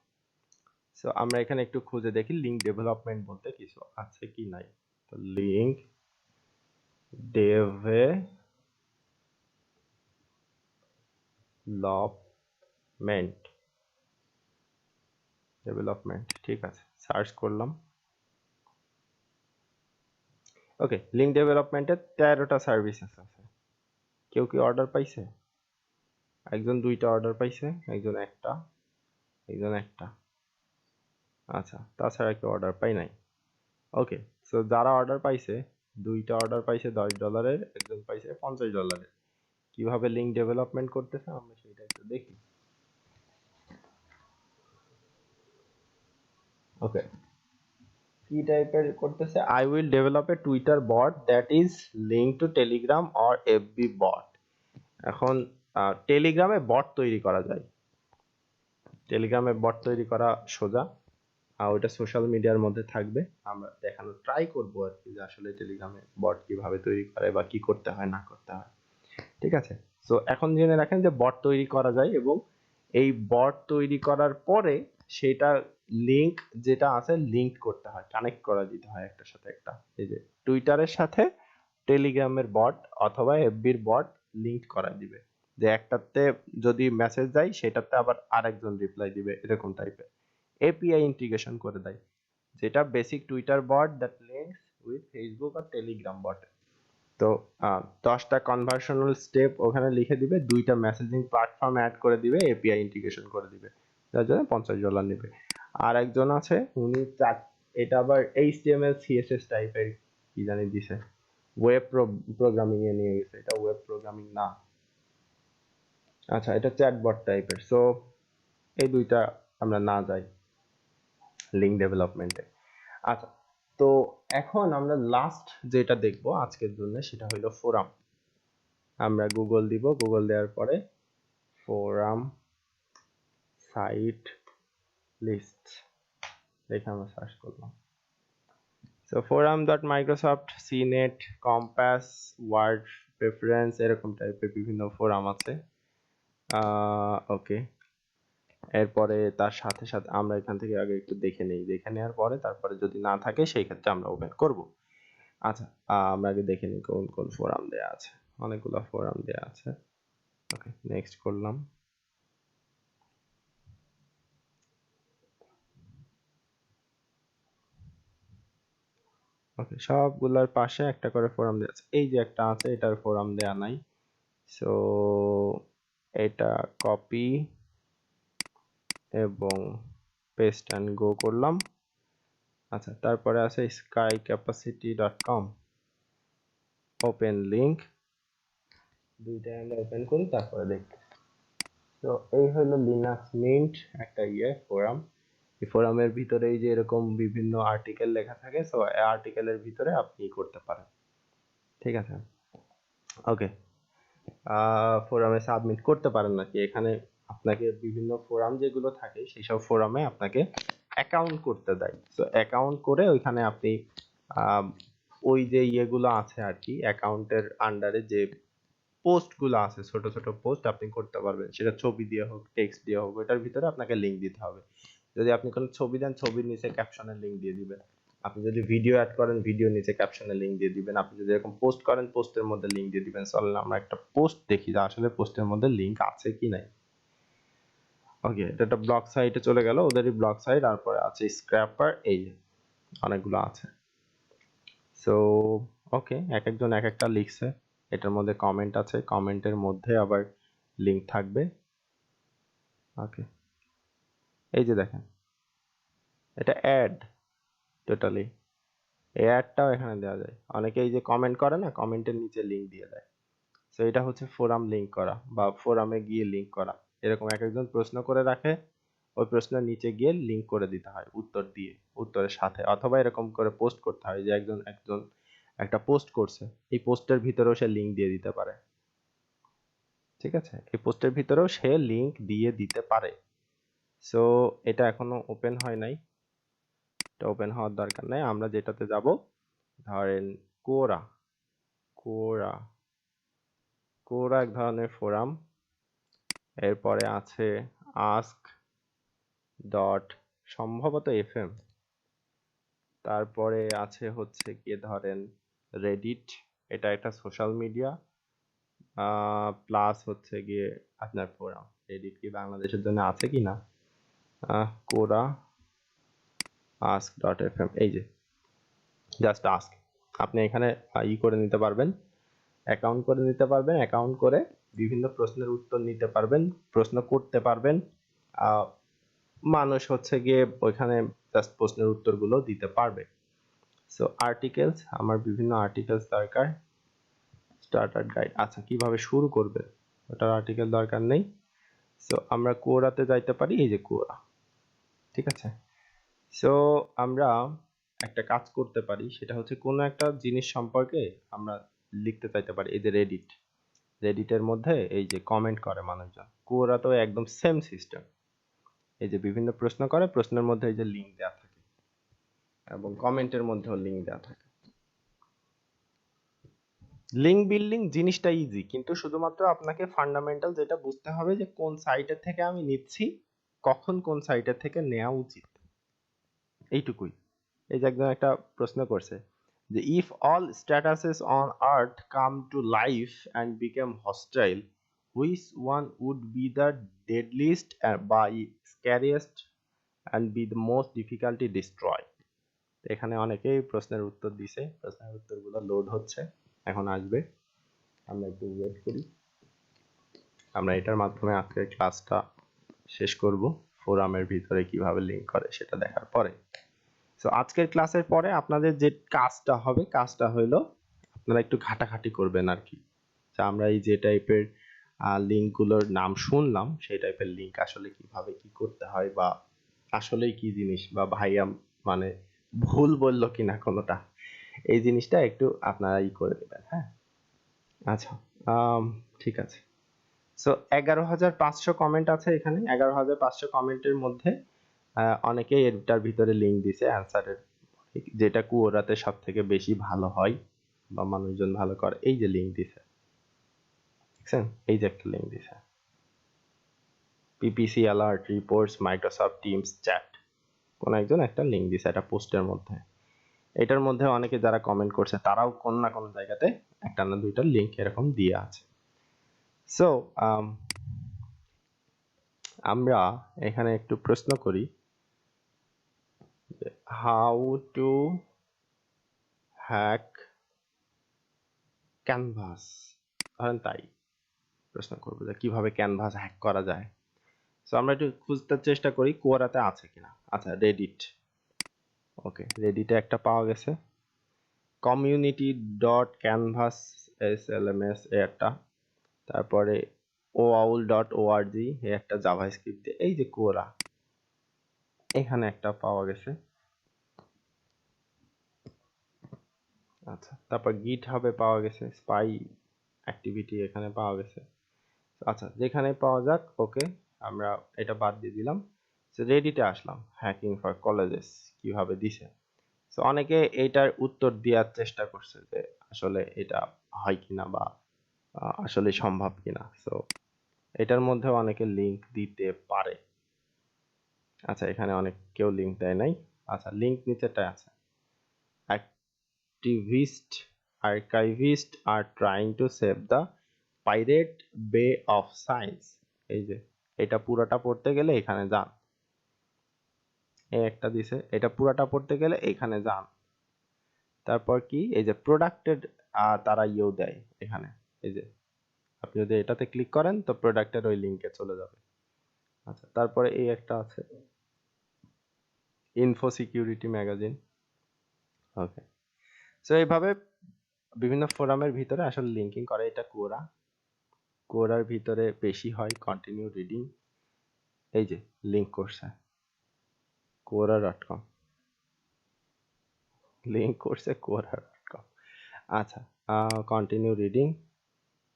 সো আমরা এখানে একটু খুঁজে দেখি লিঙ্ক ডেভেলপমেন্ট বলতে কিছু আছে কি নাই। তো লিঙ্ক ডেভেলপমেন্ট, ঠিক আছে, সার্চ করলাম। ওকে, লিঙ্ক ডেভেলপমেন্টে 13টা সার্ভিসেস আছে। কেউ কি অর্ডার পাইছে? একজন 2টা অর্ডার পাইছে, একজন একটা, একজন একটা। আচ্ছা, তাছাড়া কেউ অর্ডার পাই নাই। ওকে, সো যারা অর্ডার পাইছে, 2টা অর্ডার পাইছে $10, একজন পাইছে $50। কিভাবে লিঙ্ক ডেভেলপমেন্ট করতেছে আমরা সেটা একটু দেখি। ওকে, কি টাইপের করতেছে? I will develop a Twitter bot that is link to Telegram or FB bot. এখন টেলিগ্রামে বট তৈরি করা যায়, টেলিগ্রামে বট তৈরি করা সোজা, আর ওইটা সোশ্যাল মিডিয়ার মধ্যে থাকবে। আমরা দেখানোর ট্রাই করবো আর কি, যে আসলে টেলিগ্রামে বট কিভাবে তৈরি করে বা কি করতে হয় না করতে হয়। ঠিক আছে, সো এখন জেনে রাখেন যে বট তৈরি করা যায়, এবং এই বট তৈরি করার পরে সেটা লিংক যেটা আছে লিংক করতে হয়, কানেক্ট করা দিতে হয় একটার সাথে একটা। এই যে টুইটারের সাথে টেলিগ্রামের বট অথবা এফবির বট লিংক করা দিবে, যে একটাতে যদি মেসেজ যায় সেটাতে আবার আরেকজন রিপ্লাই দিবে, এরকম টাইপের এপিআই ইন্টিগ্রেশন করে দেয়, যেটা basic Twitter bot that links with Facebook আর টেলিগ্রাম বট। তো 10টা কনভার্সনাল স্টেপ ওখানে লিখে দিবে, 2টা মেসেজিং প্ল্যাটফর্ম অ্যাড করে দিবে, এপিআই ইন্টিগ্রেশন করে দিবে, যার জন্য $50 নেবে। আর একজন আছে উনি এটা আবার এইচটিএমএল সিএসএস টাইপের কি জানি দিছে, ওয়েব প্রোগ্রামিং এ নিয়ে গেছে, এটা ওয়েব প্রোগ্রামিং না। আচ্ছা, এটা চ্যাটবট টাইপের। সো এই দুইটা আমরা না যাই লিঙ্ক ডেভেলপমেন্টে। আচ্ছা, তো এখন আমরা লাস্ট যেটা দেখবো আজকের জন্য সেটা হলো ফোরাম। আমরা গুগল দিব, গুগল দেওয়ার পরে ফোরাম সাইট লিস্ট দেখে আমরা সার্চ করলাম। So forum.microsoft, CNET, compass, word preference, এরকম টাইপের বিভিন্ন ফোরাম আছে। ওকে, এরপরে তার সাথে সাথে আমরা এখান থেকে আগে একটু দেখে নেই, দেখে নেওয়ার পরে তারপরে যদি না থাকে সেই ক্ষেত্রে আমরা ওপেন করব। আচ্ছা, আমরা আগে দেখে নিই কোন কোন ফোরাম দেয়া আছে। অনেকগুলো ফোরাম দেয়া আছে। ওকে, নেক্সট করলাম। ওকে, সবগুলোর পাশে একটা করে ফোরাম দেয়া আছে। এই যে একটা আছে, এটার ফোরাম দেয়া নাই, সো এটা কপি এবং পেস্ট অ্যান্ড গো করলাম। আচ্ছা, তারপরে আছে skycapacity.com, ওপেন লিংক, দুইটাই আমরা ওপেন করি তারপরে দেখি। তো এই হলো লিনাক্স মিন্ট একটা ফোরাম। এই ফোরামের ভিতরে এই যে এরকম বিভিন্ন আর্টিকেল লেখা থাকে, সো এই আর্টিকেলের ভিতরে আপনি করতে পারেন। ঠিক আছে, ওকে, ফোরামে সাবমিট করতে পারেন নাকি, এখানে আপনাকে বিভিন্ন ফোরাম যেগুলো থাকে সেই সব ফোরামে আপনাকে অ্যাকাউন্ট করতে দেয়। তো অ্যাকাউন্ট করে ওইখানে আপনি ওই যে ইয়েগুলো আছে আর কি, অ্যাকাউন্টের আন্ডারে যে পোস্ট গুলো আছে, ছোট ছোট পোস্ট আপনি করতে পারবেন, সেটা ছবি দিয়ে হোক, টেক্সট দিয়ে হোক, ওটার ভিতরে আপনাকে লিংক দিতে হবে। যদি আপনি কোনো ছবি দেন, ছবির নিচে ক্যাপশনের লিংক দিয়ে দিবেন। আপনি যদি ভিডিও অ্যাড করেন, ভিডিওর নিচে ক্যাপশনের লিংক দিয়ে দিবেন। আপনি যদি এরকম পোস্ট করেন, পোস্টের মধ্যে লিংক দিয়ে দিবেন। চলেন আমরা একটা পোস্ট দেখি যে আসলে পোস্টের মধ্যে লিংক আছে কি নাই। ওকে, এটা একটা ব্লগ সাইটে চলে গেল, ওদেরই ব্লগ সাইট। তারপরে আছে স্ক্র্যাপার, এই অনেকগুলো আছে। সো ওকে, এক একজন এক একটা লিখছে। এটার মধ্যে কমেন্ট আছে, কমেন্টের মধ্যে আবার লিংক থাকবে। ওকে, এই যে দেখেন, এটা অ্যাড টোটালি। এই অ্যাডটাও এখানে দেওয়া যায়। অনেকে এই যে কমেন্ট করে না, কমেন্টের নিচে লিংক দিয়ে দেয়। সো এটা হচ্ছে ফোরাম লিংক করা বা ফোরামে গিয়ে লিংক করা। এরকম এক একজন প্রশ্ন করে রাখে, ওই প্রশ্নের নিচে গিয়ে লিংক করে দিতে হয় উত্তর দিয়ে, উত্তরের সাথে। অথবা এরকম করে পোস্ট করতে হয় যে একজন একজন একটা পোস্ট করছে, এই পোস্টের ভিতরেও সে লিংক দিয়ে দিতে পারে। ঠিক আছে, এই পোস্টের ভিতরেও সে লিংক দিয়ে দিতে পারে। সো এটা এখনো ওপেন হয় নাই, এটা ওপেন হওয়ার দরকার নাই। আমরা যেটাতে যাব, ধরেন কোরা। কোরা কোরা এক ধরনের ফোরাম। এরপরে আছে আস্ক ডট সম্ভবত এফএম। তারপরে আছে হচ্ছে গিয়ে ধরেন রেডিট, এটা একটা সোশ্যাল মিডিয়া। প্লাস হচ্ছে গিয়ে আপনার ফোরাম। রেডিট কি বাংলাদেশের জন্য আছে কি না? কোরা আস্ক ডট এফএম, এই যে জাস্ট আস্ক। আপনি এখানে করে নিতে পারবেন, অ্যাকাউন্ট করে নিতে পারবেন। অ্যাকাউন্ট করে বিভিন্ন প্রশ্নের উত্তর নিতে পারবেন, প্রশ্ন করতে পারবেন। মানুষ হচ্ছে গিয়ে ওইখানে জাস্ট প্রশ্নের উত্তরগুলো দিতে পারবে। সো আর্টিকেলস, আমার বিভিন্ন আর্টিকেলস দরকার। স্টার্টার গাইড, আচ্ছা কিভাবে শুরু করবে ওটার আর্টিকেল দরকার নেই। সো আমরা কোরাতে যাইতে পারি, এই যে কোরা। ঠিক আছে, সো আমরা একটা কাজ করতে পারি, সেটা হচ্ছে কোনো একটা জিনিস সম্পর্কে আমরা লিখতে চাইতে পারি। এই যে রেডিট, রেডিটের মধ্যে এই যে কমেন্ট করে মানুষজন, কোরাতেও একদম সেম সিস্টেম। এই যে বিভিন্ন প্রশ্ন করে, প্রশ্নের মধ্যে এই যে লিঙ্ক দেওয়া থাকে এবং কমেন্টের মধ্যেও লিঙ্ক দেওয়া থাকে। লিঙ্ক বিল্ডিং জিনিসটা ইজি, কিন্তু শুধুমাত্র আপনাকে ফান্ডামেন্টাল যেটা বুঝতে হবে যে কোন সাইটের থেকে আমি নিচ্ছি, কখন কোন সাইটের থেকে নেওয়া উচিত, এইটুকুই। এই যে একজন একটা প্রশ্ন করছে যে if all statuses on earth come to life and become hostile, which one would be the deadliest বা scariest and be the most difficulty destroy? এখানে অনেকেই প্রশ্নের উত্তর দিছে, প্রশ্নের উত্তরগুলো লোড হচ্ছে, এখন আসবে, আমরা একটু ওয়েট করি। আমরা এটার মাধ্যমে আজকের ক্লাসটা শেষ করব, ফোরামের ভিতরে কিভাবে লিংক করে সেটা দেখার পরে। সো আজকের ক্লাসের পরে আপনাদের যে কাজটা হবে, কাজটা হইলো আপনারা একটু ঘাটাঘাটি করবেন আর কি, যে আমরা এই যে টাইপের লিঙ্কগুলোর নাম শুনলাম, সেই টাইপের লিঙ্ক আসলে কিভাবে কি করতে হয়, বা আসলেই কি জিনিস, বা ভাইয়া মানে ভুল বললো কিনা কোনোটা, এই জিনিসটা একটু আপনারা করে দেবেন। হ্যাঁ, আচ্ছা, ঠিক আছে। সো 11,500 কমেন্ট আছে এখানে। 11,500 কমেন্টের মধ্যে অনেকেই এটার ভিতরে লিঙ্ক দিছে অ্যান্সারের, যেটা কুয়োরাতে সব থেকে বেশি ভালো হয় বা মানুষজন ভালো করে। এই যে লিঙ্ক দিছে, দেখছেন, এই যে একটা লিঙ্ক দিছে, PPC alert reports Microsoft teams chat, কোন একজন একটা লিঙ্ক দিছে একটা পোস্টের মধ্যে। এটার মধ্যে অনেকে যারা কমেন্ট করছে তারাও কোন না কোন জায়গাতে একটা না দুইটা লিঙ্ক এরকম দিয়ে আছে। সো আমরা এখানে একটু প্রশ্ন করি, হাউ টু হ্যাক ক্যানভাস, ধরেন তাই প্রশ্ন করবো যে কিভাবে ক্যানভাস হ্যাক করা যায়। সো আমরা একটু খুঁজতে চেষ্টা করি কোরাতে আছে কিনা। আচ্ছা, রেডিট, ওকে, রেডিটে একটা পাওয়া গেছে, কমিউনিটি ডট ক্যানভাস এসএলএমএস এ একটা, তারপরে ওআউল ডট ওআরজি এ একটা জাভাস্ক্রিপ্ট দিয়ে, এই যে কোরা এখানে একটা পাওয়া গেছে। আচ্ছা, তারপর গিট হাবে পাওয়া গেছে, স্পাই অ্যাক্টিভিটি এখানে পাওয়া গেছে। আচ্ছা, যেখানে পাওয়া যাক, ওকে, আমরা এটা বাদ দিয়ে দিলাম। রেডিটে আসলাম, হ্যাকিং ফর কলেজেস কিভাবে দিছে। সো অনেকে এইটার উত্তর দেওয়ার চেষ্টা করছে যে আসলে এটা হয় কিনা বা আসলে সম্ভব কিনা। সো এটার মধ্যে অনেকে লিংক দিতে পারে। আচ্ছা, এখানে অনেক কেউ লিংক দেয় নাই। আচ্ছা, লিংক নিচেটা আছে, activist archivists are trying to save the pirate bay of science। এই যে এটা পুরোটা পড়তে গেলে এখানে যান, এই একটা দিছে, এটা পুরোটা পড়তে গেলে এখানে যান। তারপর কি, এই যে প্রোডাক্টের তারা ইয়েও দেয় এখানে, এই যে আপনি যদি এটাতে ক্লিক করেন তো প্রোডাক্টের ওই লিংকে চলে যাবে। আচ্ছা, তারপরে এই একটা আছে, ইনফো সিকিউরিটি ম্যাগাজিন। ওকে, সো এইভাবে বিভিন্ন ফোরামের ভিতরে আসলে লিঙ্কিং করে। এটা কোরার ভিতরে বেশি হয় কন্টিনিউ রিডিং। এই যে লিঙ্ক করছে quora.com, লিঙ্ক করছে quora.com। আচ্ছা, কন্টিনিউ রিডিং,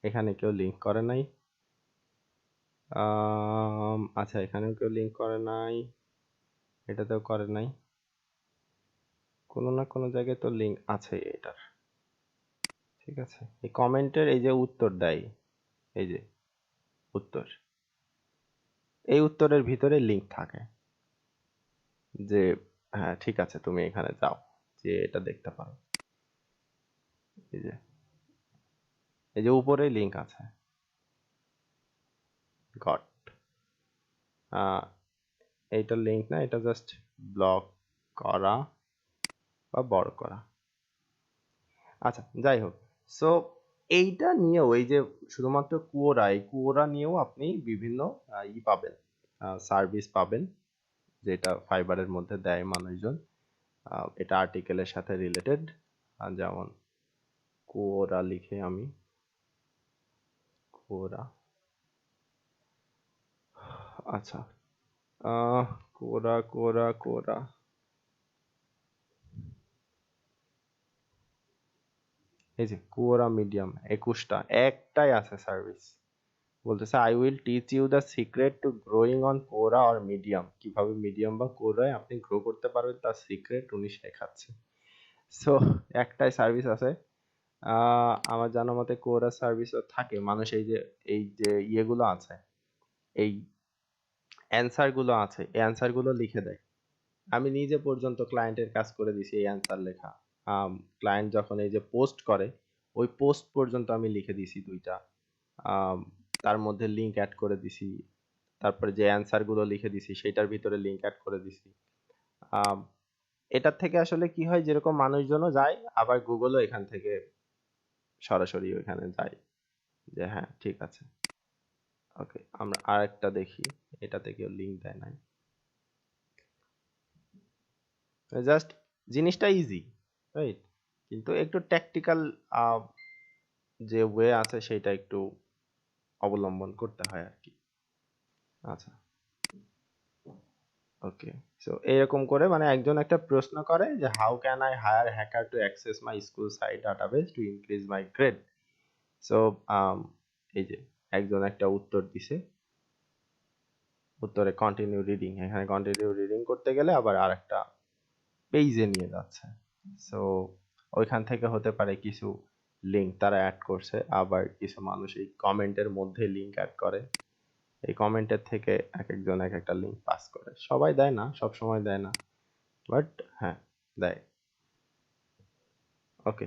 এখানে কেউ লিঙ্ক করে নাই। আচ্ছা, এখানেও কেউ লিঙ্ক করে নাই, এটাতেও করে নাই। কোনো না কোনো জায়গায় তো লিঙ্ক আছে এটার, ঠিক আছে। এই কমেন্টের এই যে উত্তর দেয়, এই যে উত্তর, এই উত্তরের ভিতরে লিঙ্ক থাকে যে হ্যাঁ ঠিক আছে তুমি এখানে যাও, যে এটা দেখতে পারো। এই যে উপরে লিঙ্ক আছে, গট। এইটা লিঙ্ক না, এটা জাস্ট ব্লক করা বা বড় করা। আচ্ছা, যাই হোক। সো এইটা নিয়েও, এই যে শুধুমাত্র কুয়োরা নিয়েও আপনি বিভিন্ন পাবেন, সার্ভিস পাবেন, যেটা ফাইবারের মধ্যে দেয় মানুষজন। এটা আর্টিকেলের সাথে রিলেটেড। যেমন কুয়োরা লিখে আমি, কুয়োরা, আচ্ছা, কোরা কোরা কোরা, এই যে কোরা মিডিয়াম 21টা, একটাই আছে সার্ভিস। বলতেছে I will teach you the secret to growing on Quora or Medium. কিভাবে মিডিয়াম বা কোরায় আপনি গ্রো করতে পারবেন তার সিক্রেট উনি শেখাচ্ছে। সো একটাই সার্ভিস আছে। আমার জানা মতে কোরা সার্ভিসও থাকে, মানুষ এই যে ইয়েগুলো আছে, এই অ্যান্সার গুলো আছে, এই অ্যান্সার গুলো লিখে দেয়। আমি নিজে পর্যন্ত ক্লায়েন্টের কাজ করে দিছি এই অ্যান্সার লেখা। ক্লায়েন্ট যখন এই যে পোস্ট করে, ওই পোস্ট পর্যন্ত আমি লিখে দিছি 2টা, তার মধ্যে লিঙ্ক অ্যাড করে দিছি। তারপরে যে অ্যান্সার গুলো লিখে দিছি সেটার ভিতরে লিঙ্ক অ্যাড করে দিছি। এটার থেকে আসলে কি হয়, যেরকম মানুষজনও যায়, আবার গুগলও এখান থেকে সরাসরি ওইখানে যায় যে হ্যাঁ ঠিক আছে। ওকে, আমরা আরেকটা দেখি, এটাতে কেউ লিঙ্ক দেয় নাই। জাস্ট জিনিসটা ইজি, রাইট, কিন্তু একটু ট্যাকটিক্যাল যে ওয়ে আছে সেটা একটু অবলম্বন করতে হয় আর কি। আচ্ছা, ওকে। সো এরকম করে মানে একজন একটা প্রশ্ন করে যে how can I hire hacker to access my school site database to increase my grade. So এই যে একজন একটা উত্তর দিছে, উত্তরে কন্টিনিউ রিডিং, এখানে কন্টিনিউ রিডিং করতে গেলে আবার আরেকটা পেজে নিয়ে যাচ্ছে। সো ওইখান থেকে হতে পারে কিছু লিঙ্ক তারা অ্যাড করছে, আবার কিছু মানুষ এই কমেন্টের মধ্যে লিঙ্ক অ্যাড করে, এই কমেন্টের থেকে এক একজন এক একটা লিঙ্ক পাস করে। সবাই দেয় না, সব সময় দেয় না, বাট হ্যাঁ দেয়। ওকে,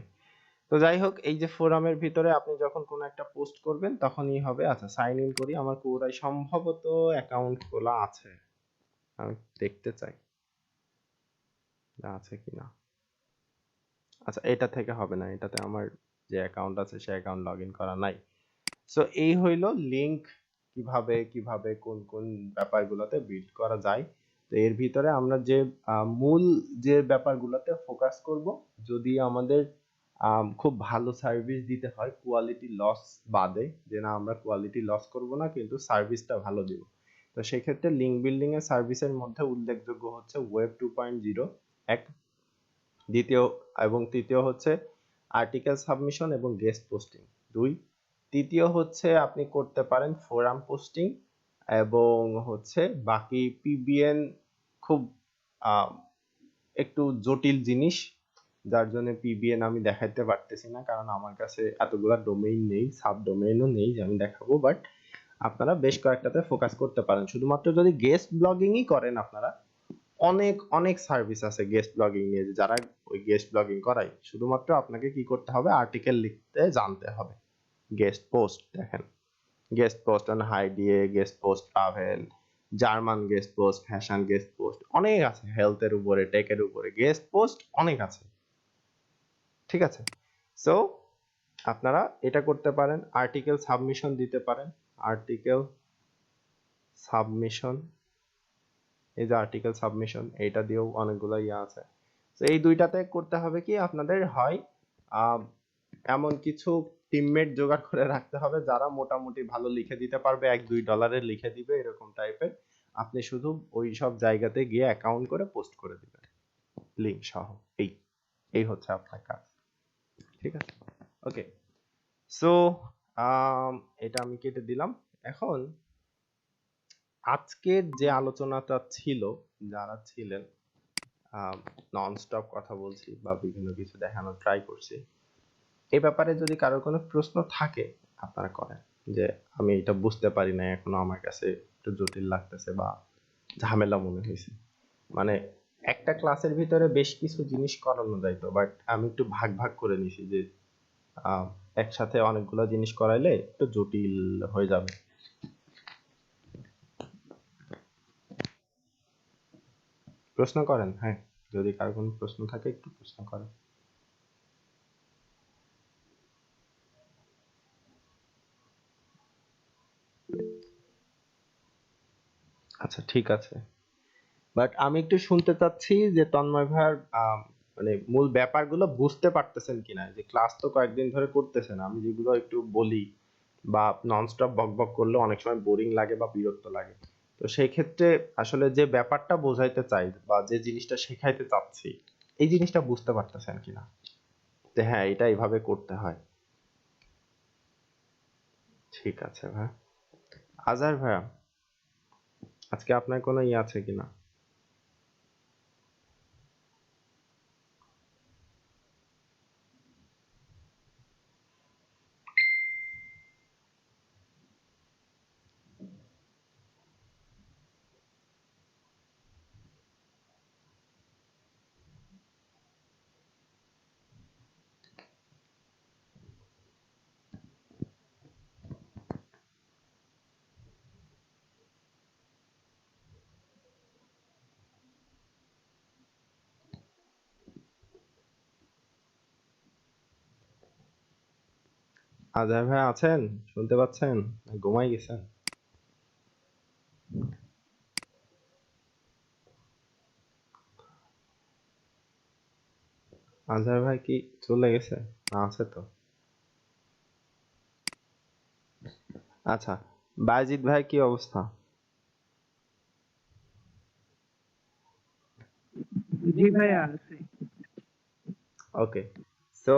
তো যাই হোক, এই যে ফোরামের ভিতরে আপনি যখন কোনো একটা পোস্ট করবেন তখনই হবে। আচ্ছা, সাইন ইন করি, আমার কোরায় সম্ভবত অ্যাকাউন্ট খোলা আছে, আমি দেখতে চাই আছে কিনা। আচ্ছা, এটা থেকে হবে না, এটাতে আমার যে অ্যাকাউন্ট আছে সে অ্যাকাউন্ট লগ ইন করা নাই। সো এই হইলো লিঙ্ক কিভাবে কিভাবে কোন কোন ব্যাপারগুলোতে বিল্ড করা যায়। তো এর ভিতরে আমরা যে মূল যে ব্যাপারগুলোতে ফোকাস করব, যদি আমাদের খুব ভালো সার্ভিস দিতে হয় কোয়ালিটি লস বাদে, যে না আমরা কোয়ালিটি লস করব না কিন্তু সার্ভিসটা ভালো দিব, তো সেক্ষেত্রে লিঙ্ক বিল্ডিং এর সার্ভিসের মধ্যে উল্লেখযোগ্য হচ্ছে ওয়েব 2.0 এক, দ্বিতীয় এবং তৃতীয় হচ্ছে আর্টিকেল সাবমিশন এবং গেস্ট পোস্টিং 2, তৃতীয় হচ্ছে আপনি করতে পারেন ফোরাম পোস্টিং এবং হচ্ছে বাকি পিবিএন খুব একটু জটিল জিনিস, যার জন্য পিবিএন আমি দেখাইতে পারতেছি না, কারণ আমার কাছে এতগুলা ডোমেইন নেই, সাব ডোমেইনও নেই যে আমি দেখাবো। বাট আপনারা বেশ কয়েকটাতে ফোকাস করতে পারেন। শুধুমাত্র যদি গেস্ট ব্লগিংই করেন আপনারা, অনেক অনেক সার্ভিস আছে গেস্ট ব্লগিং নিয়ে, যারা ওই গেস্ট ব্লগিং করায়। শুধুমাত্র আপনাকে কি করতে হবে, আর্টিকেল লিখতে জানতে হবে। গেস্ট পোস্ট দেখেন, guest post on high DA, guest post travel, German guest post, fashion guest post, অনেক আছে। হেলথের উপরে, টেকের উপরে গেস্ট পোস্ট অনেক আছে। ঠিক আছে, সো আপনারা এটা করতে পারেন। আর্টিকেল সাবমিশন দিতে পারেন। আর্টিকেল সাবমিশন, এই যে আর্টিকেল সাবমিশন, এইটা দিয়েও অনেকগুলো ইয়ে আছে। তো এই দুইটাতে করতে হবে কি আপনাদের, হয় এমন কিছু টিমমেট জোগাড় করে রাখতে হবে যারা মোটামুটি ভালো লিখে দিতে পারবে, $1-2 লিখে দিবে এরকম টাইপের। আপনি শুধু ওই সব জায়গাতে গিয়ে অ্যাকাউন্ট করে পোস্ট করে দিবেন লিংক সহ। এই এই হচ্ছে আপনার কাজ। ঠিক আছে, ওকে। সো এটা আমি কেটে দিলাম। এখন আজকের যে আলোচনাটা ছিল, যারা ছিলেন নন স্টপ কথা বলছি বা বিভিন্ন কিছু দেখানোর ট্রাই করছি, এ ব্যাপারে যদি কারোর কোনো প্রশ্ন থাকে আপনারা করেন, যে আমি এটা বুঝতে পারি না এখনো, আমার কাছে একটু জটিল লাগতেছে বা ঝামেলা মনে হয়েছে। মানে একটা ক্লাসের ভিতরে বেশ কিছু জিনিস করানো যাইতো, বাট আমি একটু ভাগ ভাগ করে নিছি যে একসাথে অনেকগুলো জিনিস করাইলে একটু জটিল হয়ে যাবে। প্রশ্ন করেন, হ্যাঁ, যদি কারো কোনো প্রশ্ন থাকে একটু প্রশ্ন করেন। আচ্ছা, ঠিক আছে। বাট আমি একটু শুনতে চাচ্ছি যে তন্ময় ভাইয়ার মানে মূল ব্যাপারগুলো বুঝতে পারতেছেন কিনা। যে ক্লাস তো কয়েকদিন ধরে করতেছেন, আমি যেগুলো একটু বলি বা ননস্টপ বক বক করলে অনেক সময় বোরিং লাগে বা বিরক্ত লাগে। তো সেই ক্ষেত্রে আসলে যে ব্যাপারটা বোঝাইতে চাই বা যে জিনিসটা শেখাইতে চাচ্ছি, এই জিনিসটা বুঝতে পারতেছেন কিনা, যে হ্যাঁ এটা এইভাবে করতে হয়। ঠিক আছে ভাই। আজহার ভাইয়া, আজকে আপনার কোনো ইয়ে আছে কিনা? আজহার ভাই আছেন? শুনতে পাচ্ছেন? ঘুমাই গেছেন? আজহার ভাই কি চলে গেছে, না আছে তো? আচ্ছা, বায়েজিদ ভাই কি অবস্থা? জি ভাইয়া আছে। ওকে, সো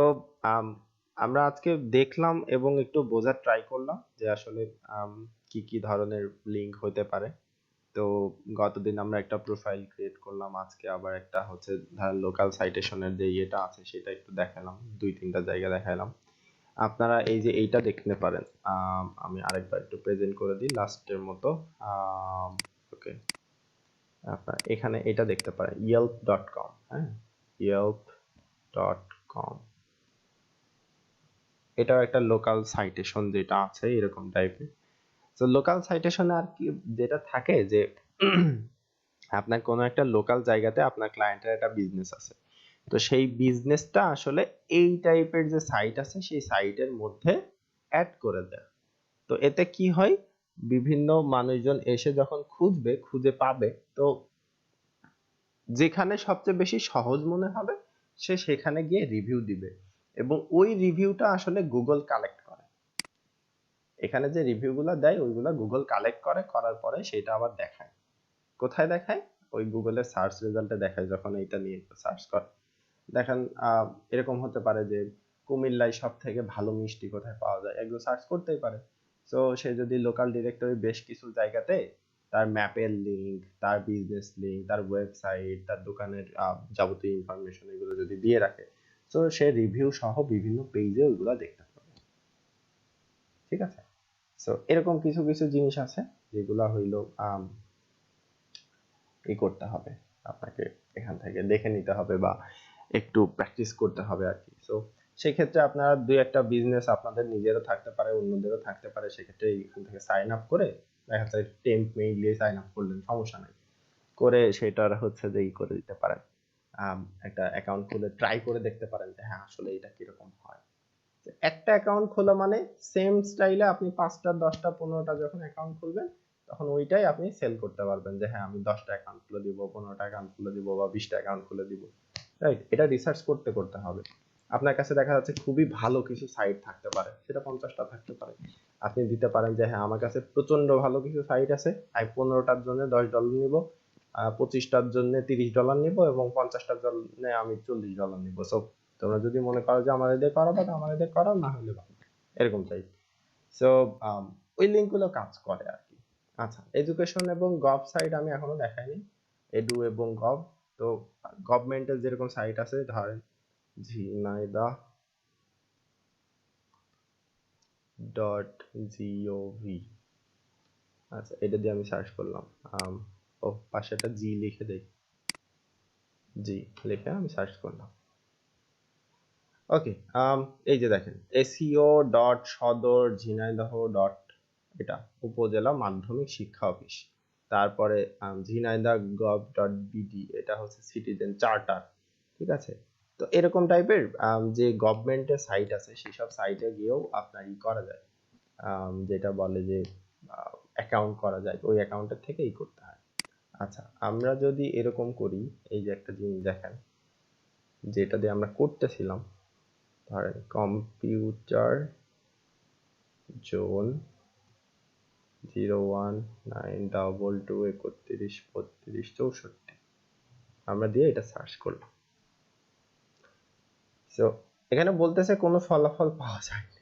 আমরা আজকে দেখলাম এবং একটু বোঝার ট্রাই করলাম যে আসলে কি কি ধরনের লিঙ্ক হতে পারে। তো গতদিন আমরা একটা প্রোফাইল ক্রিয়েট করলাম, আজকে আবার একটা হচ্ছে লোকাল সাইটেশনের যে ইয়েটা আছে সেটা একটু দেখালাম, 2-3টা জায়গা দেখালাম। আপনারা এই যে এইটা দেখতে পারেন, আমি আরেকবার একটু প্রেজেন্ট করে দিই লাস্টের মতো। ওকে, আপনার এখানে এটা দেখতে পারেন yelp.com। হ্যাঁ, yelp.com, এটাও একটা লোকাল সাইটেশন যেটা আছে এরকম টাইপের। তো লোকাল সাইটেশনে আর কি যেটা থাকে যে আপনার কোনো একটা লোকাল জায়গাতে আপনার ক্লায়েন্টের একটা বিজনেস আছে, তো সেই বিজনেসটা আসলে এই টাইপের যে সাইট আছে সেই সাইটের মধ্যে অ্যাড করে দেয়। তো এতে কি হয়, বিভিন্ন মানুষজন এসে যখন খুঁজবে, খুঁজে পাবে, তো যেখানে সবচেয়ে বেশি সহজ মনে হবে সে সেখানে গিয়ে রিভিউ দিবে, এবং ওই রিভিউটা আসলে গুগল কালেক্ট করে। এখানে যে রিভিউগুলো দেয় ওইগুলো গুগল কালেক্ট করে, করার পরে সেটা আবার দেখায়। কোথায় দেখায়? ওই গুগলের সার্চ রেজাল্টে দেখায়। যখন এটা নিয়ে সার্চ করে, দেখেন এরকম হতে পারে যে কুমিল্লায় সব থেকে ভালো মিষ্টি কোথায় পাওয়া যায়, এগুলো সার্চ করতেই পারে। সো সে যদি লোকাল ডিরেক্টরি বেশ কিছু জায়গাতে তার ম্যাপের লিংক, তার বিজনেস লিংক, তার ওয়েবসাইট, তার দোকানের যাবতীয় ইনফরমেশন এগুলো যদি দিয়ে রাখে, সো সে রিভিউ সহ বিভিন্ন পেজে ওইগুলো দেখতে পাবে। ঠিক আছে, সো এরকম কিছু কিছু জিনিস আছে যেগুলা হইলো ই করতে হবে, আপনাকে এখান থেকে দেখে নিতে হবে বা একটু প্র্যাকটিস করতে হবে আর কি। সো সেক্ষেত্রে আপনারা দুই একটা বিজনেস আপনাদের নিজেরও থাকতে পারে, অন্যদেরও থাকতে পারে, সেক্ষেত্রে এখান থেকে সাইন আপ করে দেখা যায় টেম্প মেইল দিয়ে সাইন আপ করলেন, সমস্যা নাই, করে সেটার হচ্ছে যে ই করে দিতে পারেন, একটা অ্যাকাউন্ট খুলে ট্রাই করে দেখতে পারেন যে হ্যাঁ আসলে এটা কিরকম হয়। একটা অ্যাকাউন্ট খোলা মানে সেম স্টাইলে আপনি 5টা 10টা 15টা যখন অ্যাকাউন্ট খুলবেন তখন ওইটাই আপনি সেল করতে পারবেন যে হ্যাঁ আমি 10টা অ্যাকাউন্ট খুলে দিব, 15টা অ্যাকাউন্ট খুলে দিব বা 20টা অ্যাকাউন্ট খুলে দিব। রাইট, এটা রিসার্চ করতে করতে হবে। আপনার কাছে দেখা যাচ্ছে খুবই ভালো কিছু সাইট থাকতে পারে, সেটা 50টা থাকতে পারে, আপনি দিতে পারেন যে হ্যাঁ আমার কাছে প্রচন্ড ভালো কিছু সাইট আছে, আমি 15টার জন্য $10 নিব, 25টার জন্য $30 নিব এবং 50টার জন্য আমি $40 নিব। সো তোমরা যদি মনে করো যে আমাদের দিয়ে করাবো তো আমাদের দিয়ে করাও, না হলে ভালো, এরকম টাইপ। সো ওই লিঙ্ক গুলো কাজ করে আর কি। আচ্ছা, এডুকেশন এবং গভ সাইট আমি এখনো দেখাইনি, এডু এবং গভ। তো গভর্নমেন্টের যেরকম সাইট আছে ধরেন ঝিনাইদহ .gov, আচ্ছা এটা দিয়ে আমি সার্চ করলাম, ও পাশে একটা জি লিখে দেই, জি লিখে আমি সার্চ করলাম। ওকে, এই যে দেখেন seo.সদর ঝিনাইদহ ডট, এটা উপজেলা মাধ্যমিক শিক্ষা অফিস, তারপরে ঝিনাইদহ gov.bd, এটা হচ্ছে সিটিজেন চার্টার। ঠিক আছে, তো এরকম টাইপের যে গভর্নমেন্টের সাইট আছে সেসব সাইটে গিয়েও আপনার ই করা যায়, যেটা বলে যে অ্যাকাউন্ট করা যায়, ওই অ্যাকাউন্টের থেকেই করতে হয়। আচ্ছা, আমরা যদি এরকম করি, এই যে একটা জিনিস দেখেন যেটা দিয়ে আমরা করতেছিলাম, ধরেন কম্পিউটার জোন 019223134, আমরা দিয়ে এটা সার্চ করলাম। সো এখানে বলতেছে কোনো ফলাফল পাওয়া যায়নি,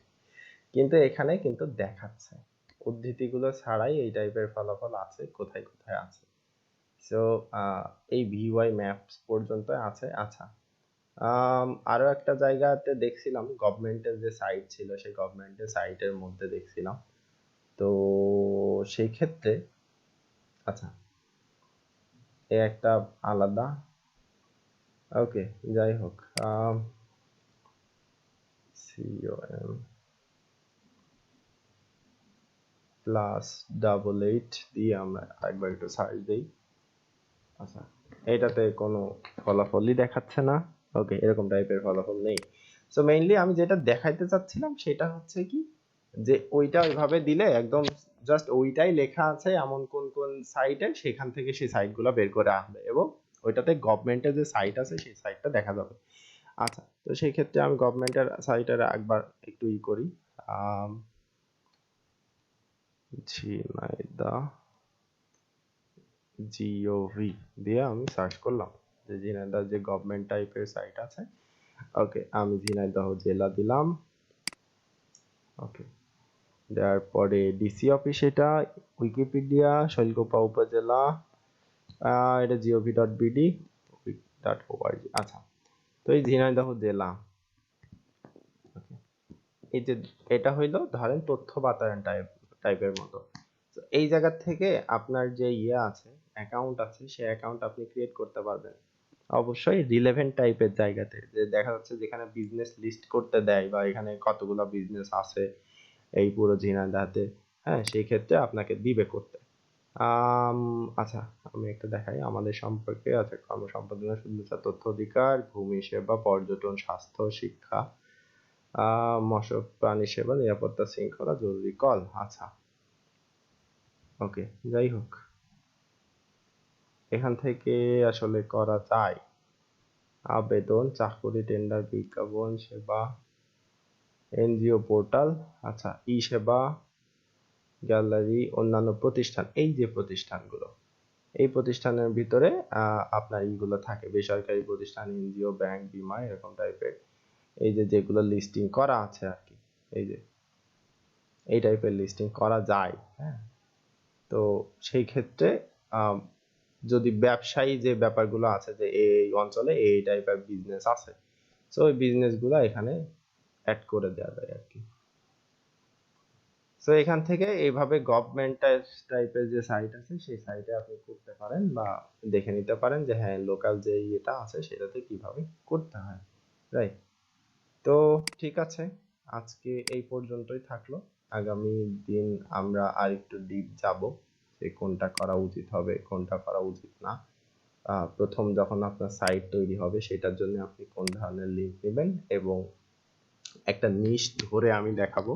কিন্তু এখানে কিন্তু দেখাচ্ছে উদ্ধৃতিগুলো ছাড়াই এই টাইপের ফলাফল আছে, কোথায় কোথায় আছে। সো এই ভিওয়াই ম্যাপস পর্যন্ত আছে। আচ্ছা, আরো একটা জায়গাতে দেখছিলাম গভর্নমেন্টের যে সাইট ছিল, সেই গভর্নমেন্টের সাইটের মধ্যে দেখছিলাম, তো সেই ক্ষেত্রে আচ্ছা এ একটা আলাদা, ওকে যাই হোক, com +88 দিয়ে আমরা একবার একটু সার্চ দিই। আচ্ছা, এটাতে কোনো ফলাফলই দেখাচ্ছে না। ওকে, এরকম টাইপের ফলাফল নেই। সো মেইনলি আমি যেটা দেখাইতে চাচ্ছিলাম সেটা হচ্ছে কি, যে ওইটা ওইভাবে দিলে একদম জাস্ট ওইটাই লেখা আছে এমন কোন কোন সাইটে, সেখান থেকে সেই সাইটগুলো বের করে আনবে এবং ওইটাতে গভর্নমেন্টের যে সাইট আছে সেই সাইটটা দেখা যাবে। আচ্ছা, তো সেই ক্ষেত্রে আমি গভর্নমেন্টের সাইটের একবার একটু ই করি, ঝিনাইদহ gov দিয়ে আমি সার্চ করলাম যে ঝিনাইদহ যে গভর্নমেন্ট টাইপের সাইট আছে। ওকে, আমি ঝিনাইদহ জেলা দিলাম। ওকে, দেওয়ার পরে ডিসি অফিস, এটা উইকিপিডিয়া শৈলকুপা উপজেলা, এটা gov.bd.org। আচ্ছা, তো এই ঝিনাইদহ জেলা, এই যে এটা হইলো ধরেন তথ্য বাতায়ন টাইপের মতো। তো এই জায়গা থেকে আপনার যে ইয়ে আছে, অ্যাকাউন্ট আছে, সেই অ্যাকাউন্ট আপনি ক্রিয়েট করতে পারবেন অবশ্যই রিলেভেন্ট টাইপের জায়গাতে, যে দেখা যাচ্ছে যেখানে বিজনেস লিস্ট করতে দেয় বা এখানে কতগুলো বিজনেস আছে এই পুরো ঝিনাইদহতে, হ্যাঁ সেই ক্ষেত্রে আপনাকে দিবে করতে। আচ্ছা, আমি একটা দেখাই আমাদের সম্পর্কে আছে, কর্মসম্পাদনা, শুভেচ্ছা, তথ্য অধিকার, ভূমি সেবা, পর্যটন, স্বাস্থ্য, শিক্ষা, মৎস্য প্রাণী সেবা, নিরাপত্তা, শৃঙ্খলা, জরুরি কল। আচ্ছা, ওকে যাই হোক, এখান থেকে আসলে করা যায় আবেদন, চাকরি, টেন্ডার, বিজ্ঞাপন, সেবা, এনজিও পোর্টাল, আচ্ছা ই সেবা, গ্যালারি, অন্যান্য প্রতিষ্ঠান, এই যে প্রতিষ্ঠানগুলো, এই প্রতিষ্ঠানের ভিতরে আপনার এইগুলো থাকে, বেসরকারি প্রতিষ্ঠান, এনজিও, ব্যাংক, বীমা, এরকম টাইপের এই যে যেগুলো লিস্টিং করা আছে আর কি, এই যে এই টাইপের লিস্টিং করা যায়। হ্যাঁ, তো সেই ক্ষেত্রে আম, যদি ব্যবসায়ী যে ব্যাপারগুলো আছে যে এই অঞ্চলে এই টাইপের বিজনেস আছে, তো ওই বিজনেসগুলো এখানে অ্যাড করে দেওয়া যায় আর কি। তো এখান থেকে এইভাবে গভর্নমেন্ট টাইপের যে সাইট আছে সেই সাইটে আপনি করতে পারেন বা দেখে নিতে পারেন যে হ্যাঁ লোকাল যে ইয়েটা আছে সেটাতে কিভাবে করতে হয়, রাইট? তো ঠিক আছে, আজকে এই পর্যন্তই থাকলো। আগামী দিন আমরা আর একটু ডিপ যাব যে কোনটা করা উচিত হবে কোনটা করা উচিত না। প্রথম যখন আপনার সাইট তৈরি হবে সেটার জন্য আপনি কোন ধরনের লিঙ্ক নেবেন, এবং একটা নিশ ধরে আমি দেখাবো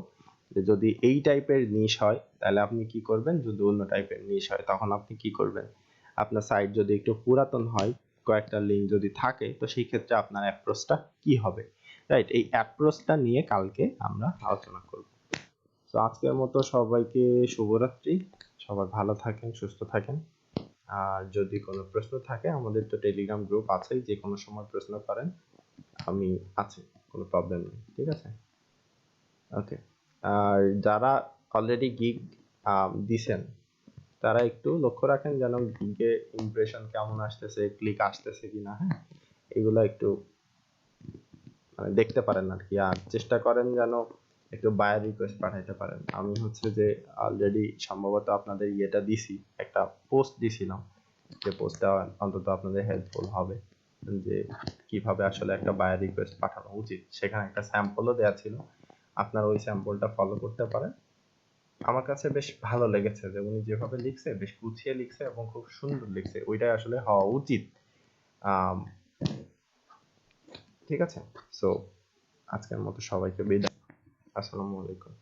যে যদি এই টাইপের নিশ হয় তাহলে আপনি কি করবেন, যদি অন্য টাইপের নিশ হয় তখন আপনি কি করবেন। আপনার সাইট যদি একটু পুরাতন হয়, কয়েকটা লিঙ্ক যদি থাকে, তো সেই ক্ষেত্রে আপনার অ্যাপ্রোচটা কি হবে, রাইট? এই অ্যাপ্রোচটা নিয়ে কালকে আমরা আলোচনা করব। তো আজকের মতো সবাইকে শুভরাত্রি, সবাই ভালো থাকেন সুস্থ থাকেন। আর যদি কোনো প্রশ্ন থাকে আমাদের তো টেলিগ্রাম গ্রুপ আছেই, যে কোনো সময় প্রশ্ন করেন, আমি আছি, কোনো প্রবলেম নেই, ঠিক আছে? ওকে। আর যারা অলরেডি গিগ দিছেন তারা একটু লক্ষ্য রাখেন যেন গিগে ইমপ্রেশন কেমন আসতেছে, ক্লিক আসতেছে কিনা, হ্যাঁ, এগুলো একটু মানে দেখতে পারেন আর কি। আর চেষ্টা করেন যেন একটু বায়ার রিকোয়েস্ট পাঠাইতে পারেন। আমি হচ্ছে যে অলরেডি সম্ভবত আপনাদের ইয়েটা দিছি, একটা পোস্ট দিছিলাম, যে পোস্টটা অন্তত আপনাদের হেল্পফুল হবে যে কিভাবে আসলে একটা বায়ার রিকোয়েস্ট পাঠানো উচিত। সেখানে একটা স্যাম্পলও দেওয়া ছিল, আপনারা ওই স্যাম্পলটা ফলো করতে পারেন। আমার কাছে বেশ ভালো লেগেছে যে উনি যেভাবে লিখছে বেশ গুছিয়ে লিখছে এবং খুব সুন্দর লিখছে, ওইটাই আসলে হওয়া উচিত। আম, ঠিক আছে, সো আজকের মতো সবাইকে বিদায়। আসসালামু আলাইকুম।